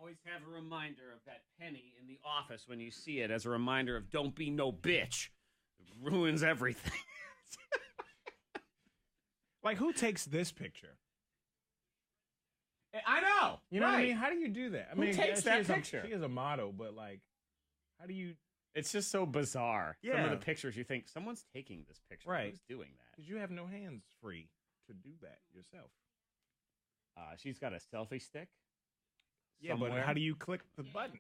Always have a reminder of that penny in the office when you see it as a reminder of don't be no bitch. It ruins everything. Like, who takes this picture? I know. You know what I mean? How do you do that? I mean, takes that picture? She is a model, but, like, how do you... It's just so bizarre. Some Yeah. of the pictures you think, someone's taking this picture. Right. Who's doing that? Because you have no hands free to do that yourself. She's got a selfie stick. Yeah, somewhere. but how do you click the button?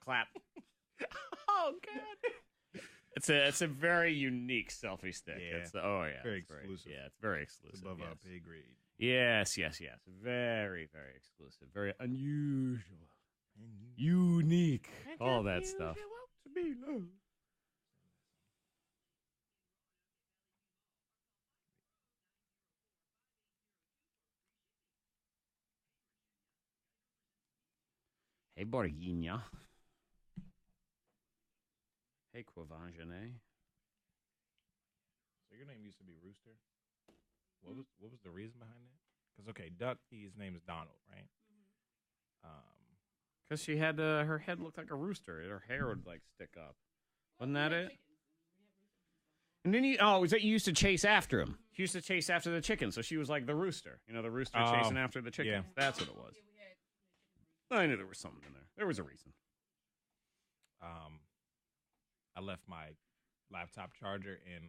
Clap. Oh, God. It's a very unique selfie stick. Yeah. it's Very exclusive. Yeah, it's very exclusive. Above yes. our pay grade. Yes. Very, very exclusive. Very unusual. Unique. All that stuff. To be loved. Hey, Borghina. Hey, Quavangene. So your name used to be Rooster. What was the reason behind that? Because Duck, his name is Donald, right? Because she had her head looked like a rooster. Her hair would like stick up. Wasn't that it? And then was that you used to chase after him? She used to chase after the chicken, so she was like the rooster. You know, the rooster chasing after the chicken. Yeah. That's what it was. I knew there was something in there. There was a reason. I left my laptop charger in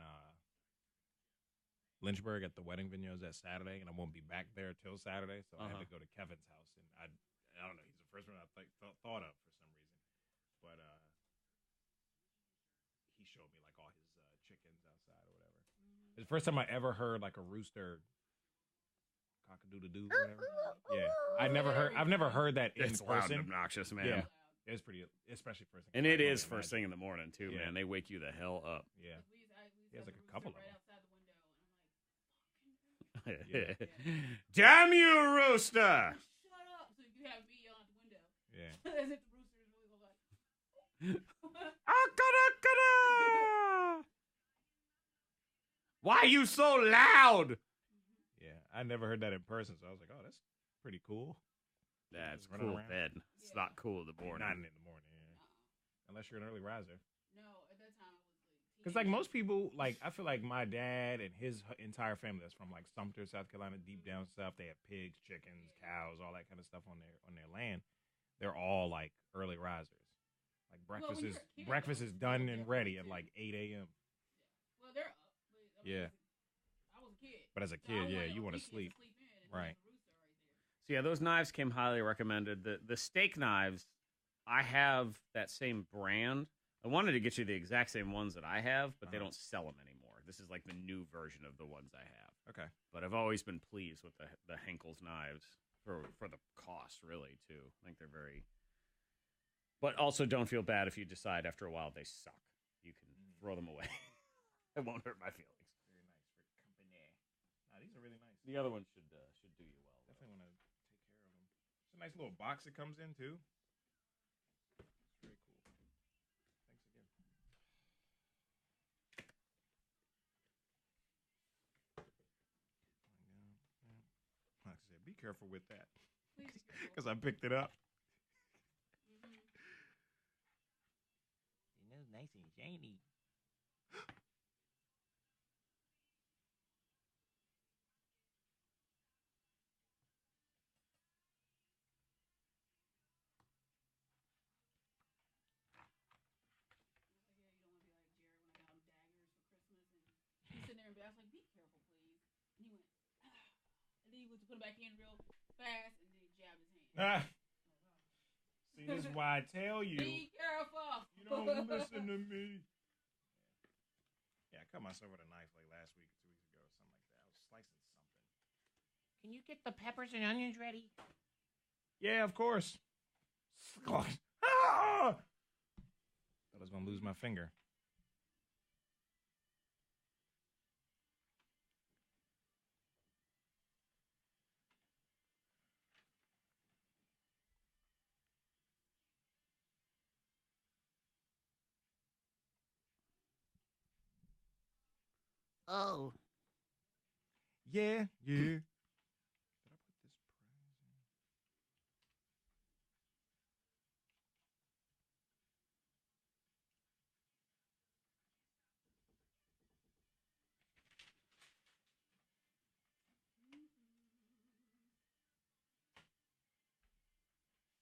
Lynchburg at the wedding venue that Saturday, and I won't be back there till Saturday, so I had to go to Kevin's house, and I don't know, he's the first one I thought of for some reason, but he showed me like all his chickens outside or whatever. It's the first time I ever heard like a rooster cock-a-doodle-doo or whatever. Yeah, I've never heard that in it's person. Loud and obnoxious, man. Yeah, it's pretty, especially first thing. And it is first thing in the morning too, man. They wake you the hell up. Yeah, he has like a couple of them. Yeah. Damn you, rooster! Shut up! So you have me on the window. Yeah. As if the rooster is really like. Why are you so loud? Yeah, I never heard that in person, so I was like, "Oh, that's pretty cool." That's cool, Ben. It's not cool in the morning. Not in the morning, unless you're an early riser. No, at that time it was like. Because like most people, like I feel like my dad and his entire family that's from like Sumter, South Carolina, deep down south. They have pigs, chickens, cows, all that kind of stuff on their land. They're all like early risers. Like breakfast is done and ready at like 8 a.m. Well, they're up. Yeah. I was a kid. But as a kid, you want to sleep. Right. So yeah, those knives came highly recommended. The steak knives, I have that same brand. I wanted to get you the exact same ones that I have, but they don't sell them anymore. This is like the new version of the ones I have. Okay. But I've always been pleased with the Henkel's knives for the cost, really, too. I think they're very... But also don't feel bad if you decide after a while they suck. You can throw them away. It won't hurt my feelings. Very nice for company. Nah, these are really nice. The other ones should do you well. Definitely want to take care of them. It's a nice little box it comes in, too. Very cool. Thanks again. Like I said, be careful with that. Because I picked it up. You know, nice and shiny. He's sitting there and I was like, be careful, please. And he went, and then he went to put it back in real fast, and then he jabbed his hand. See, this is why I tell you. Be careful. You don't listen to me. Yeah, I cut myself with a knife like last week or 2 weeks ago or something like that. I was slicing something. Can you get the peppers and onions ready? Yeah, of course. Ah! Thought I was going to lose my finger. Oh. Yeah. Did I put this prize in?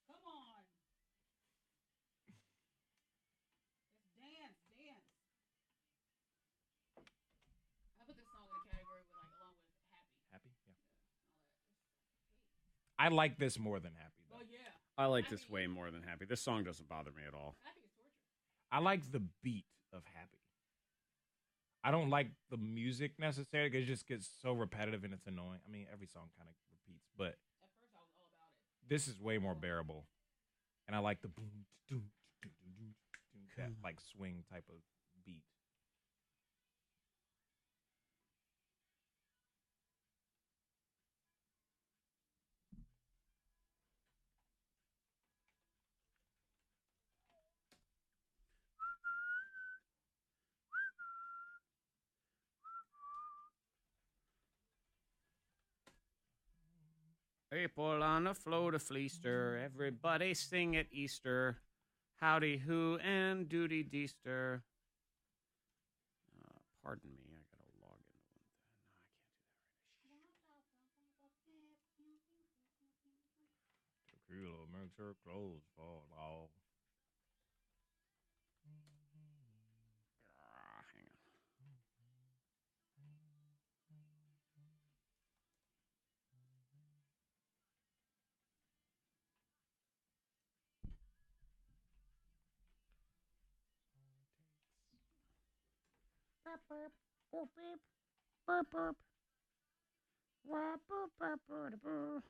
Come on. Let's dance. I put this song in the category with along with Happy. Happy? Yeah. I like this more than Happy, though. Oh, yeah. I like this way more than Happy. This song doesn't bother me at all. Happy is torture. I like the beat of Happy. I don't like the music necessarily because it just gets so repetitive and it's annoying. I mean, every song kind of repeats, but at first I was all about it. This is way more bearable. And I like the boom, doom, doom, doom, doom, doom, that like swing type of beat. People on a float of fleester, everybody sing at Easter. Howdy who and doody deester. Pardon me, I gotta log in. No, I can't do that. Tequila makes her clothes fall off. Hang on. Burp, burp, boop, beep. Burp, burp. Wah, boop, burp, burp, burp.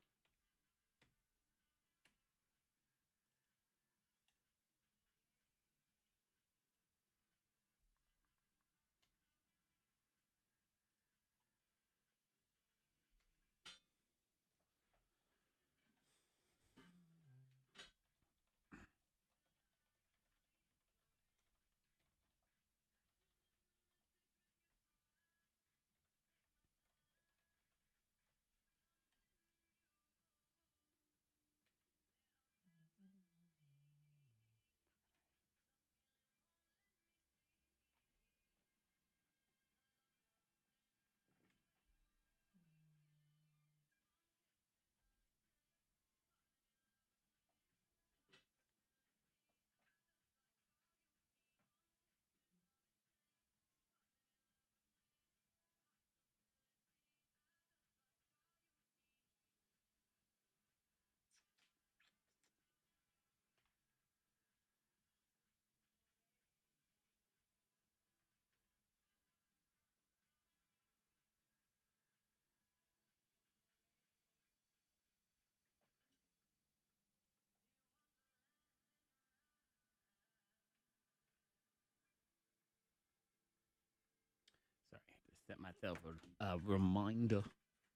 Sorry, I had to set myself a reminder.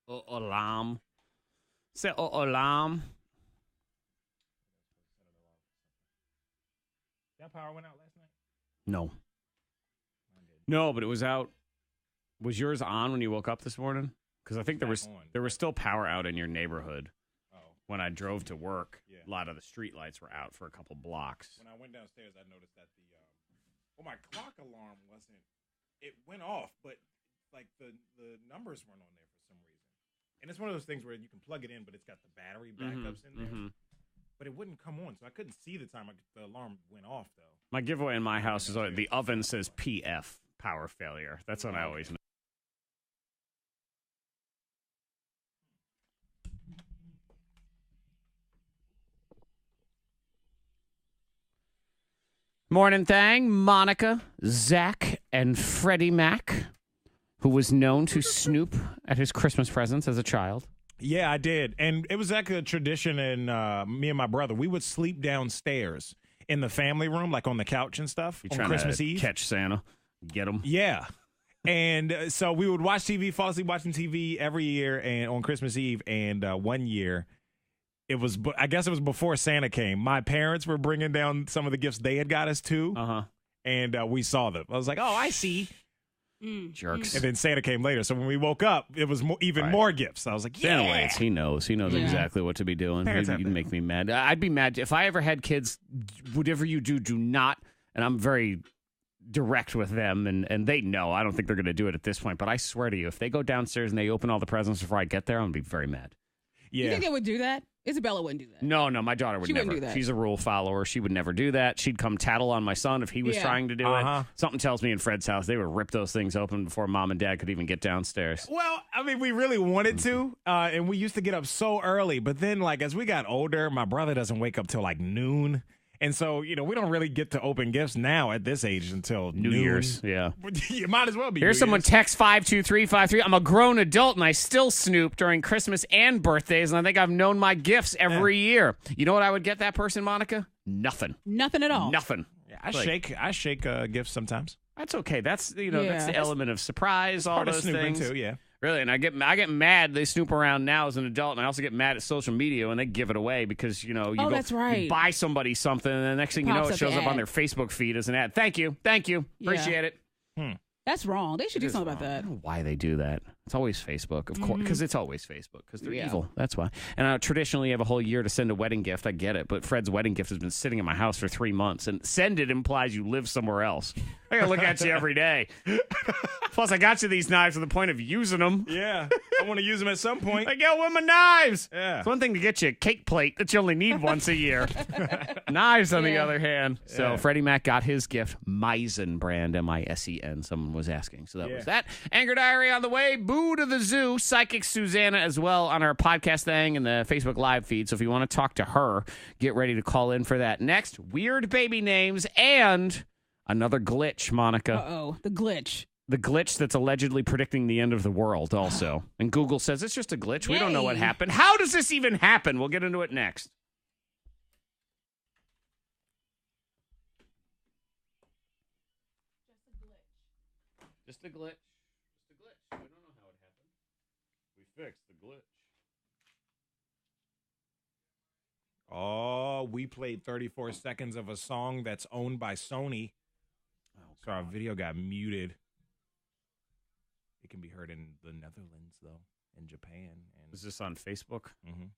Alarm. Set an alarm. That power went out last night? No. No, but it was out. Was yours on when you woke up this morning? Because I think there was still power out in your neighborhood. When I drove to work, a lot of the street lights were out for a couple blocks. When I went downstairs, I noticed that my clock alarm wasn't. It went off, but like the numbers weren't on there for some reason. And it's one of those things where you can plug it in, but it's got the battery backups in there. Mm-hmm. But it wouldn't come on, so I couldn't see the time the alarm went off, though. My giveaway in my house is the oven says PF, power failure. That's what I always know. Morning Thang, Monica, Zack, and Freddy Mac, who was known to snoop at his Christmas presents as a child. Yeah, I did. And it was like a tradition in me and my brother. We would sleep downstairs in the family room, like on the couch and stuff, on Christmas Eve. Catch Santa. Get him. Yeah. And so we would watch TV, fall asleep watching TV every year and on Christmas Eve. And one year, I guess it was before Santa came. My parents were bringing down some of the gifts they had got us too. Uh-huh. And we saw them. I was like, oh, I see. Jerks. And then Santa came later. So when we woke up, it was even more gifts. I was like, yeah. Santa waits. He knows. He knows exactly what to be doing. You'd make me mad. I'd be mad. If I ever had kids, whatever you do not. And I'm very direct with them. And they know. I don't think they're going to do it at this point. But I swear to you, if they go downstairs and they open all the presents before I get there, I'm going to be very mad. Yeah. You think they would do that? Isabella wouldn't do that. No, my daughter would never. Wouldn't do that. She's a rule follower. She would never do that. She'd come tattle on my son if he was trying to do it. Something tells me in Fred's house, they would rip those things open before mom and dad could even get downstairs. Well, I mean, we really wanted to, and we used to get up so early. But then, like, as we got older, my brother doesn't wake up till like noon. And so, we don't really get to open gifts now at this age until New Year's. Yeah. You might as well be. Here's someone text 52353. I'm a grown adult and I still snoop during Christmas and birthdays, and I think I've known my gifts every year. You know what I would get that person, Monica? Nothing. Nothing at all. Nothing. Yeah, I shake gifts sometimes. That's okay. That's that's the element of surprise. All those things too. Yeah. Really, and I get mad. They snoop around now as an adult, and I also get mad at social media when they give it away because you that's right. You buy somebody something, and the next thing you know, it shows up on their Facebook feed as an ad. Thank you, appreciate it. That's wrong. They should do something about that. I don't know why they do that. It's always Facebook, of course, because it's always Facebook, because they're evil. That's why. And traditionally, you have a whole year to send a wedding gift. I get it. But Fred's wedding gift has been sitting in my house for 3 months. And send it implies you live somewhere else. I got to look at you every day. Plus, I got you these knives to the point of using them. Yeah. I want to use them at some point. Like, yo, with my knives. Yeah. It's one thing to get you a cake plate that you only need once a year. Knives, on the other hand. So Freddie Mac got his gift, Misen brand, M-I-S-E-N. Someone was asking. So that was that. Anger Diary on the way. Boo to the zoo. Psychic Suzanna as well on our podcast thing and the Facebook Live feed. So if you want to talk to her, get ready to call in for that. Next, weird baby names and another glitch, Monica. Uh-oh, the glitch. The glitch that's allegedly predicting the end of the world also. And Google says it's just a glitch. We don't know what happened. How does this even happen? We'll get into it next. Just a glitch. Just a glitch. We don't know how it happened. We fixed the glitch. Oh, we played 34 seconds of a song that's owned by Sony. So our video got muted. It can be heard in the Netherlands, though, in Japan. And is this on Facebook? Mm-hmm.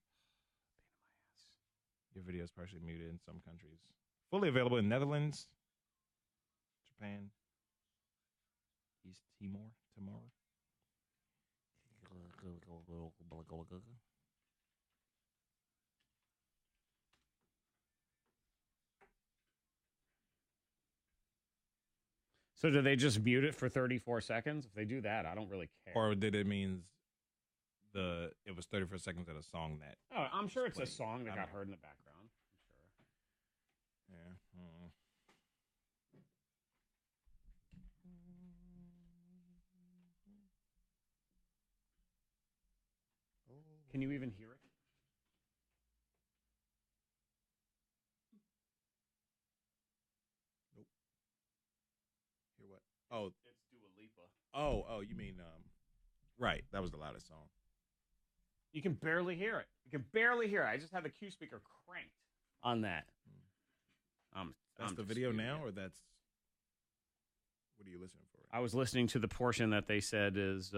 Your video is partially muted in some countries. Fully available in Netherlands, Japan, East Timor. So do they just mute it for 34 seconds? If they do that, I don't really care. Or did it mean it was 34 seconds of a song that... Oh, I'm sure it's a song that got heard in the background. I'm sure. Yeah. Can you even hear it? Nope. Hear what? Oh, it's Dua Lipa. Oh, you mean right? That was the loudest song. You can barely hear it. I just had the Q speaker cranked on that. That's the video now, or that's what are you listening for? I was listening to the portion that they said is.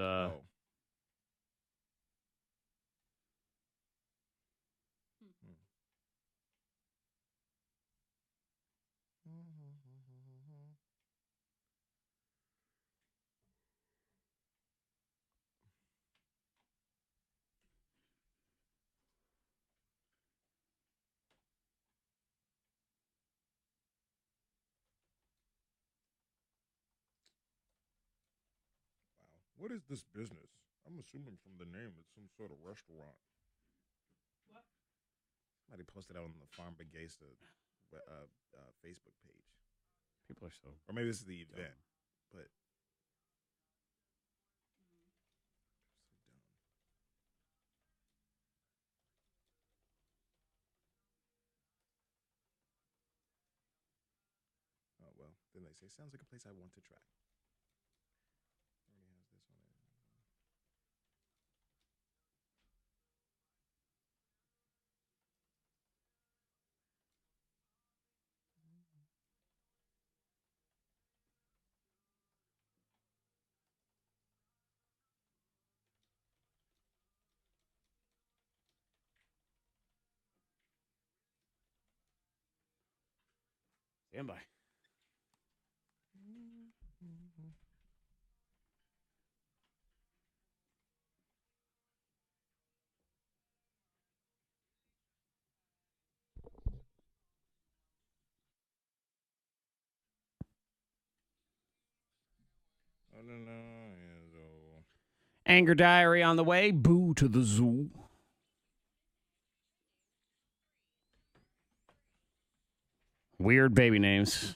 What is this business? I'm assuming from the name it's some sort of restaurant. What? Somebody posted out on the Farm Bagasta Facebook page. People are so... Or maybe this is the event, but... Oh, well, then they say, sounds like a place I want to try. Stand by. Anger Diary on the way. Boo to the zoo. Weird baby names. There's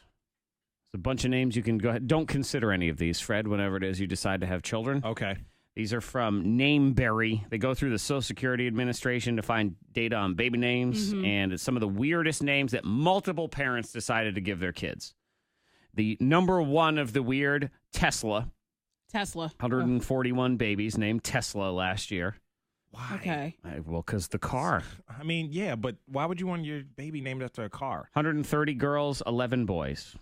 a bunch of names you can go ahead. Don't consider any of these, Fred, whenever it is you decide to have children. Okay. These are from Nameberry. They go through the Social Security Administration to find data on baby names, and it's some of the weirdest names that multiple parents decided to give their kids. The number one of the weird, Tesla. 141 babies named Tesla last year. Why? Okay. Well, because the car. I mean, yeah, but why would you want your baby named after a car? 130 girls, 11 boys.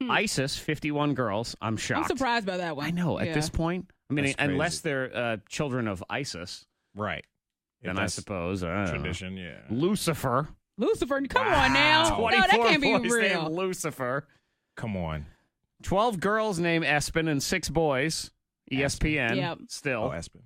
ISIS, 51 girls. I'm shocked. I'm surprised by that one. I know. At this point, I mean, unless they're children of ISIS. Right. Then I suppose. Tradition, yeah. Lucifer. Lucifer, come on now. No, that can't be boys real. named Lucifer. Come on. 12 girls named Espen and 6 boys. ESPN. Yep. Still. Oh, Espen.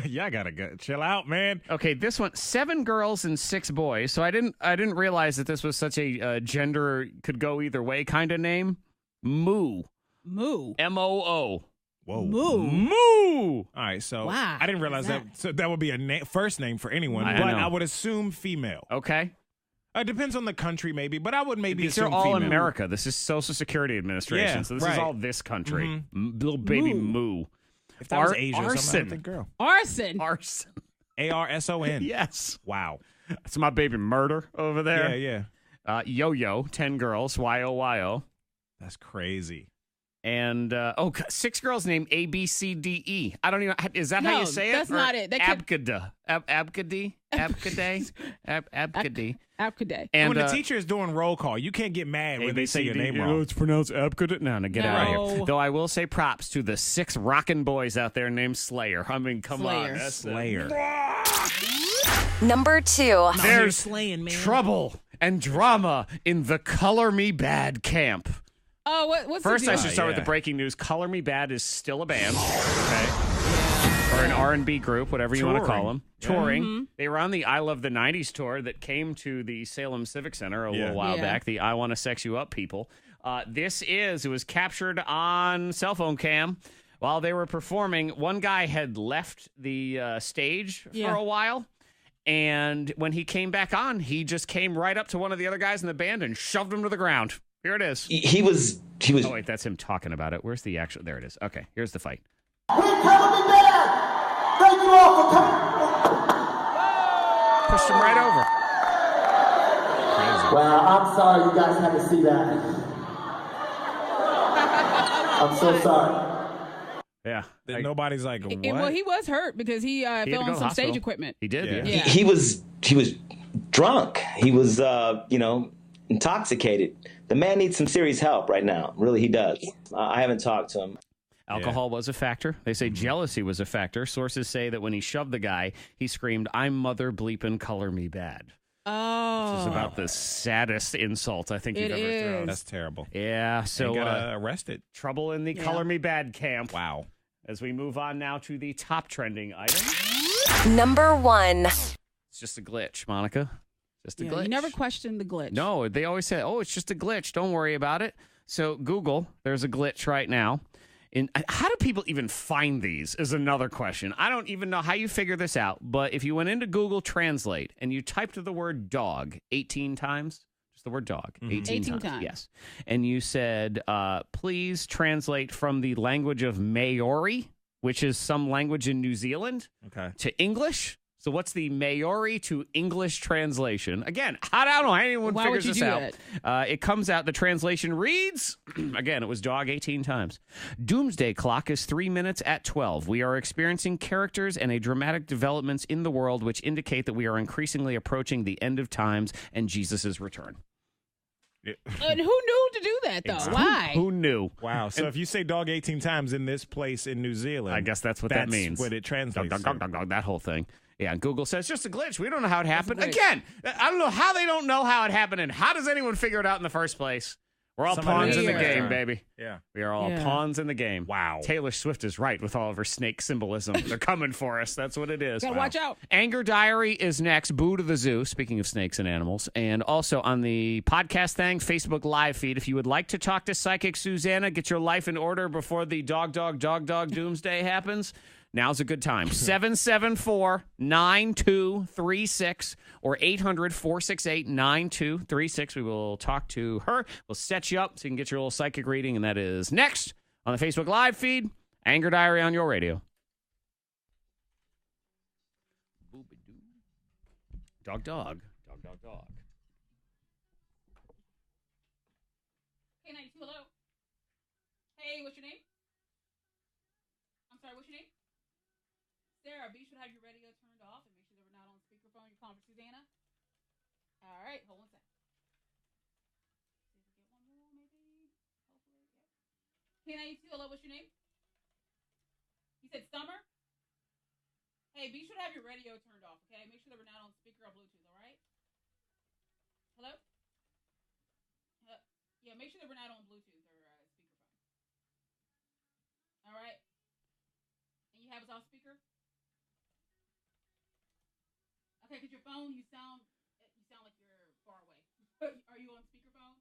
Yeah, I gotta chill out, man. Okay, this one 7 girls and 6 boys. So I didn't realize that this was such a gender could go either way kind of name. Moo. M-O-O. Whoa. Moo. All right, so wow. I didn't realize that. So that would be a first name for anyone, but I would assume female. Okay. It depends on the country, maybe, but I would maybe These assume are all female. America. This is Social Security Administration, Yeah, so this is all this country. Mm-hmm. Little baby Moo. If that was Asia, arson. I think girl. Arson. A-R-S-O-N. Yes. Wow. That's my baby Murder over there. Yeah. Yo-Yo, 10 girls, Y-O-Y-O. That's crazy. And 6 girls named A, B, C, D, E. I don't even. Is that how you say it? That's not it. Abkada. Abkadi. Abkade. Abkadi. Abkade. And when the teacher is doing roll call, you can't get mad when they say your name wrong. It's pronounced Abkada. No, get out of here. Though I will say props to the 6 rockin' boys out there named Slayer. I mean, come on. That's Slayer. Number 2. There's slaying, man. trouble and drama in the Color Me Bad camp. Oh, what's First, the I deal? should start with the breaking news. Color Me Bad is still a band, okay, or an R&B group, whatever you want to call them. Touring. Mm-hmm. They were on the I Love the 90s tour that came to the Salem Civic Center a little while back, the I Want to Sex You Up people. It was captured on cell phone cam while they were performing. One guy had left the stage for a while. And when he came back on, he just came right up to one of the other guys in the band and shoved him to the ground. Here it is. He was. Oh, wait, that's him talking about it. Where's the actual? There it is. Okay, here's the fight. Thank you all for coming. Pushed him right over. Crazy. Well, I'm sorry you guys had to see that. I'm so sorry. Yeah. Nobody's like, what? Well, he was hurt because he fell on some stage equipment. He did, yeah. He was drunk. He was, intoxicated. The man needs some serious help right now. Really, he does. I haven't talked to him. Alcohol was a factor. They say jealousy was a factor. Sources say that when he shoved the guy, he screamed, "I'm mother bleepin' color me bad." Oh. This is about the saddest insult I think you've ever thrown. That's terrible. Yeah, so he got arrested. Trouble in the color me bad camp. Wow. As we move on now to the top trending item. Number 1. It's just a glitch, Monica. Just a glitch. You never question the glitch. No, they always say, "Oh, it's just a glitch. Don't worry about it." So Google, there's a glitch right now. How do people even find these is another question. I don't even know how you figure this out. But if you went into Google Translate and you typed the word dog 18 times, just the word dog, 18 times. Yes. And you said, please translate from the language of Maori, which is some language in New Zealand, to English. So what's the Maori to English translation? Again, I don't know how anyone figures this out. It comes out, the translation reads, again, it was dog 18 times. Doomsday clock is 3 minutes at 12. We are experiencing characters and a dramatic developments in the world which indicate that we are increasingly approaching the end of times and Jesus' return. And who knew to do that, though? Exactly. Why? Who knew? Wow. So if you say dog 18 times in this place in New Zealand, I guess that's what that means. That's what it translates to. That whole thing. Yeah, and Google says, just a glitch. We don't know how it happened. Again, I don't know how they don't know how it happened, and how does anyone figure it out in the first place? We're all pawns in the game, baby. Yeah. We are all pawns in the game. Wow. Taylor Swift is right with all of her snake symbolism. They're coming for us. That's what it is. Gotta watch out. Anger Diary is next. Boo to the Zoo, speaking of snakes and animals. And also on the podcast thing, Facebook live feed, if you would like to talk to Psychic Suzanna, get your life in order before the dog doomsday happens, now's a good time. 774-9236 or 800-468-9236. We will talk to her. We'll set you up so you can get your little psychic reading, and that is next on the Facebook live feed. Anger Diary on your radio. Dog. K92, hello. Hey, what's your name? I'm sorry, what's your name? Sarah, be sure to have your radio turned off and make sure that we're not on speakerphone. You're calling for Suzanna? All right, hold on a second. See if we get one more, maybe. Hopefully, yeah. K92, hello, what's your name? said summer? Hey, be sure to have your radio turned off, okay? Make sure that we're not on speaker or Bluetooth, all right? Hello? Yeah, make sure that we're not on Bluetooth or speakerphone. All right? And you have us off speaker? Okay, because your phone, you sound like you're far away. Are you on speakerphone?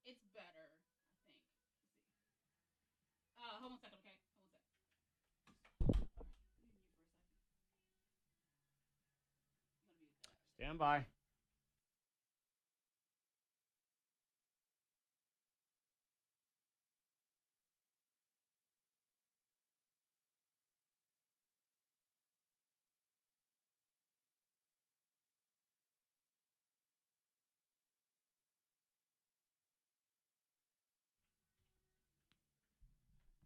It's better, I think. Let's see. Hold on a second, okay? Hold on a second. Stand by.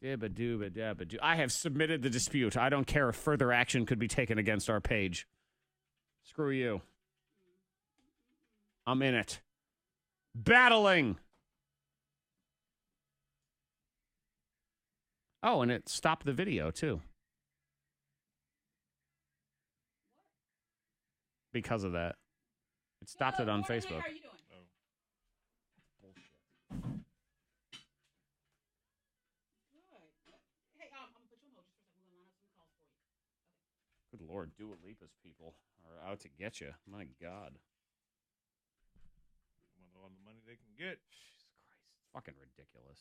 Dibba-dooba-dabba-doo. I have submitted the dispute. I don't care if further action could be taken against our page. Screw you. I'm in it. Battling. Oh, and it stopped the video, too. Because of that. It stopped it on Facebook. How are you doing? Good Lord, Dua Lipa's people are out to get you. My God. All the money they can get. Jesus Christ. It's fucking ridiculous.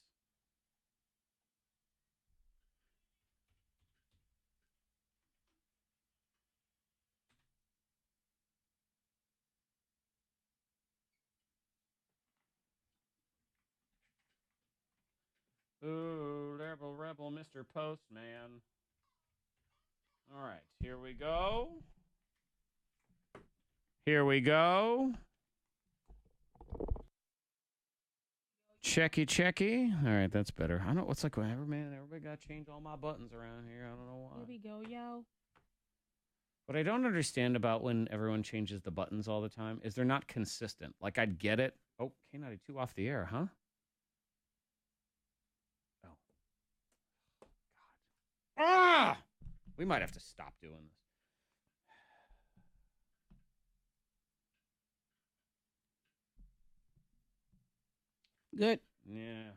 Ooh, rebel, Mr. Postman. All right, here we go. Here we go. Checky. All right, that's better. I don't know what's like, whatever, man. Everybody got to change all my buttons around here. I don't know why. Here we go, yo. What I don't understand about when everyone changes the buttons all the time is they're not consistent. Like, I'd get it. Oh, K92 off the air, huh? Oh. God. Ah! We might have to stop doing this. Good. Yeah.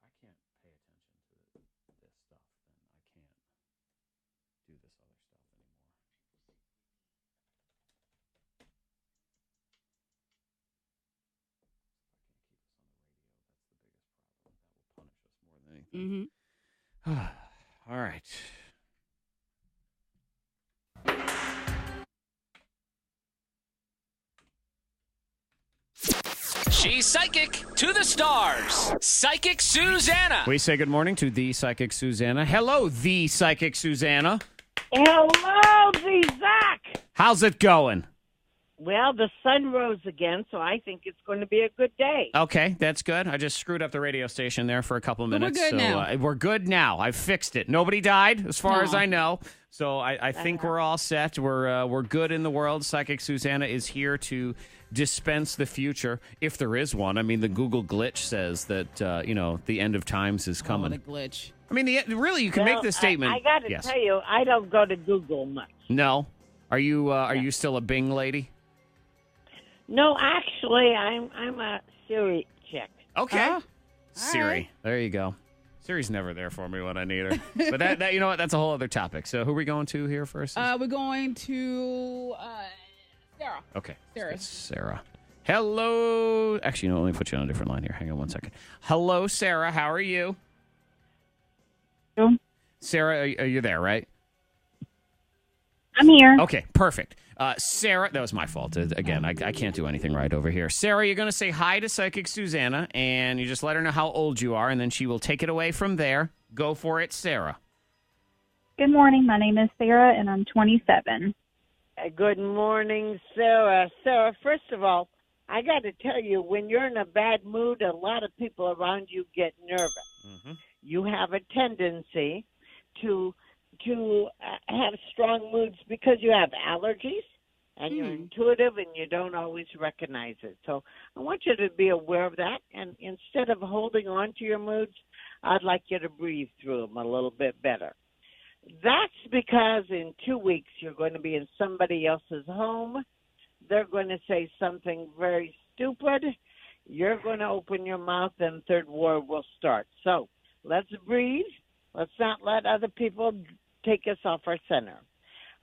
If I can't pay attention to this stuff, then I can't do this other stuff anymore. If I can't keep us on the radio, that's the biggest problem. That will punish us more than anything. Mm-hmm. All right. She's psychic to the stars. Psychic Suzanna. We say good morning to the Psychic Suzanna. Hello, the Psychic Suzanna. Hello, the Zack. How's it going? Well, the sun rose again, so I think it's going to be a good day. Okay, that's good. I just screwed up the radio station there for a couple of minutes. We're good now. We're good now. I've fixed it. Nobody died, as far as I know. So I think we're all set. We're good in the world. Psychic Suzanna is here to dispense the future, if there is one. I mean, the Google glitch says that the end of times is coming. The glitch. I mean, really, you can make this statement. I got to tell you, I don't go to Google much. No, are you still a Bing lady? No, actually, I'm a Siri chick. Okay, Siri. right. There you go. Siri's never there for me when I need her. But that you know what? That's a whole other topic. So who are we going to here first? We're going to Sarah. Okay. Sarah. Sarah. Hello. Actually, no, let me put you on a different line here. Hang on one second. Hello, Sarah. How are you? Sarah, are you there, right? I'm here. Okay, perfect. Sarah, that was my fault. Again, I can't do anything right over here. Sarah, you're going to say hi to Psychic Suzanna, and you just let her know how old you are, and then she will take it away from there. Go for it, Sarah. Good morning. My name is Sarah, and I'm 27. Good morning, Sarah. Sarah, first of all, I got to tell you, when you're in a bad mood, a lot of people around you get nervous. Mm-hmm. You have a tendency to have strong moods because you have allergies. and you're intuitive and you don't always recognize it. So I want you to be aware of that. And instead of holding on to your moods, I'd like you to breathe through them a little bit better. That's because in 2 weeks you're going to be in somebody else's home. They're going to say something very stupid. You're going to open your mouth and third war will start. So let's breathe. Let's not let other people take us off our center.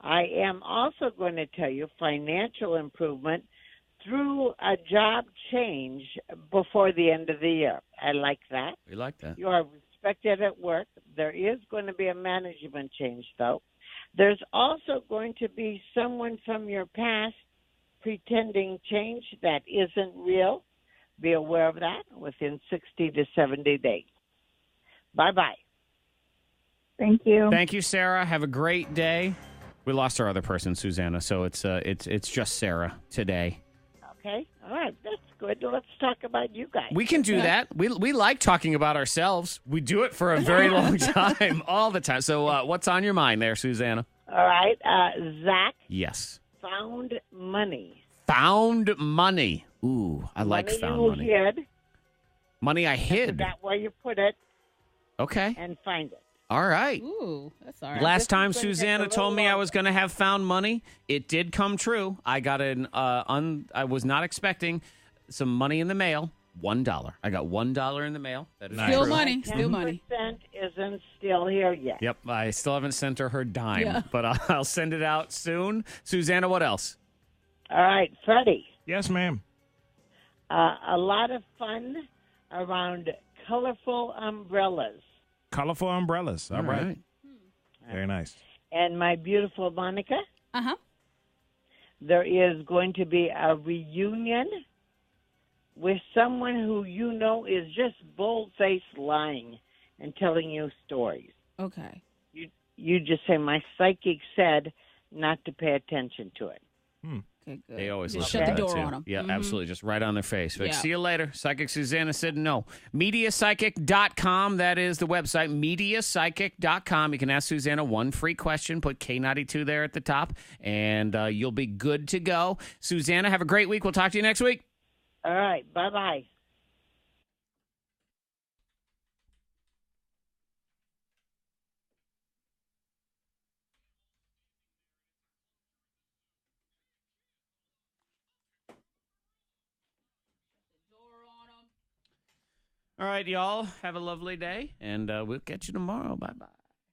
I am also going to tell you financial improvement through a job change before the end of the year. I like that. We like that. You are respected at work. There is going to be a management change, though. There's also going to be someone from your past pretending change that isn't real. Be aware of that within 60 to 70 days. Bye-bye. Thank you. Thank you, Sarah. Have a great day. We lost our other person, Suzanna, so it's just Sarah today. Okay. All right. That's good. Let's talk about you guys. We can do that. We like talking about ourselves. We do it for a very long time, all the time. So what's on your mind there, Suzanna? All right. Zack. Yes. Found money. Found money. Ooh, I like found money. Hid. Money I hid. Forgot where you put it. Okay. And find it. All right. Ooh, that's all right. Last time Suzanna told me I was going to have found money, it did come true. I got I was not expecting some money in the mail. $1. I got $1 in the mail. That is still true. money. Still money. 10% isn't still here yet. Yep. I still haven't sent her dime, but I'll send it out soon. Susanna, what else? All right, Freddy. Yes, ma'am. A lot of fun around colorful umbrellas. Colorful umbrellas. All right. Very nice. And my beautiful Monica. Uh-huh. There is going to be a reunion with someone who you know is just bold-faced lying and telling you stories. Okay. You just say, my psychic said not to pay attention to it. Okay, good. They always just listen shut to the that, door too. on them. Yeah, absolutely. Just right on their face. Like, Yeah. see you later. Psychic Suzanna said no. MediaPsychic.com. That is the website. MediaPsychic.com. You can ask Susanna one free question. Put K92 there at the top, and you'll be good to go. Susanna, have a great week. We'll talk to you next week. All right. Bye-bye. All right, y'all. Have a lovely day, and we'll catch you tomorrow. Bye-bye.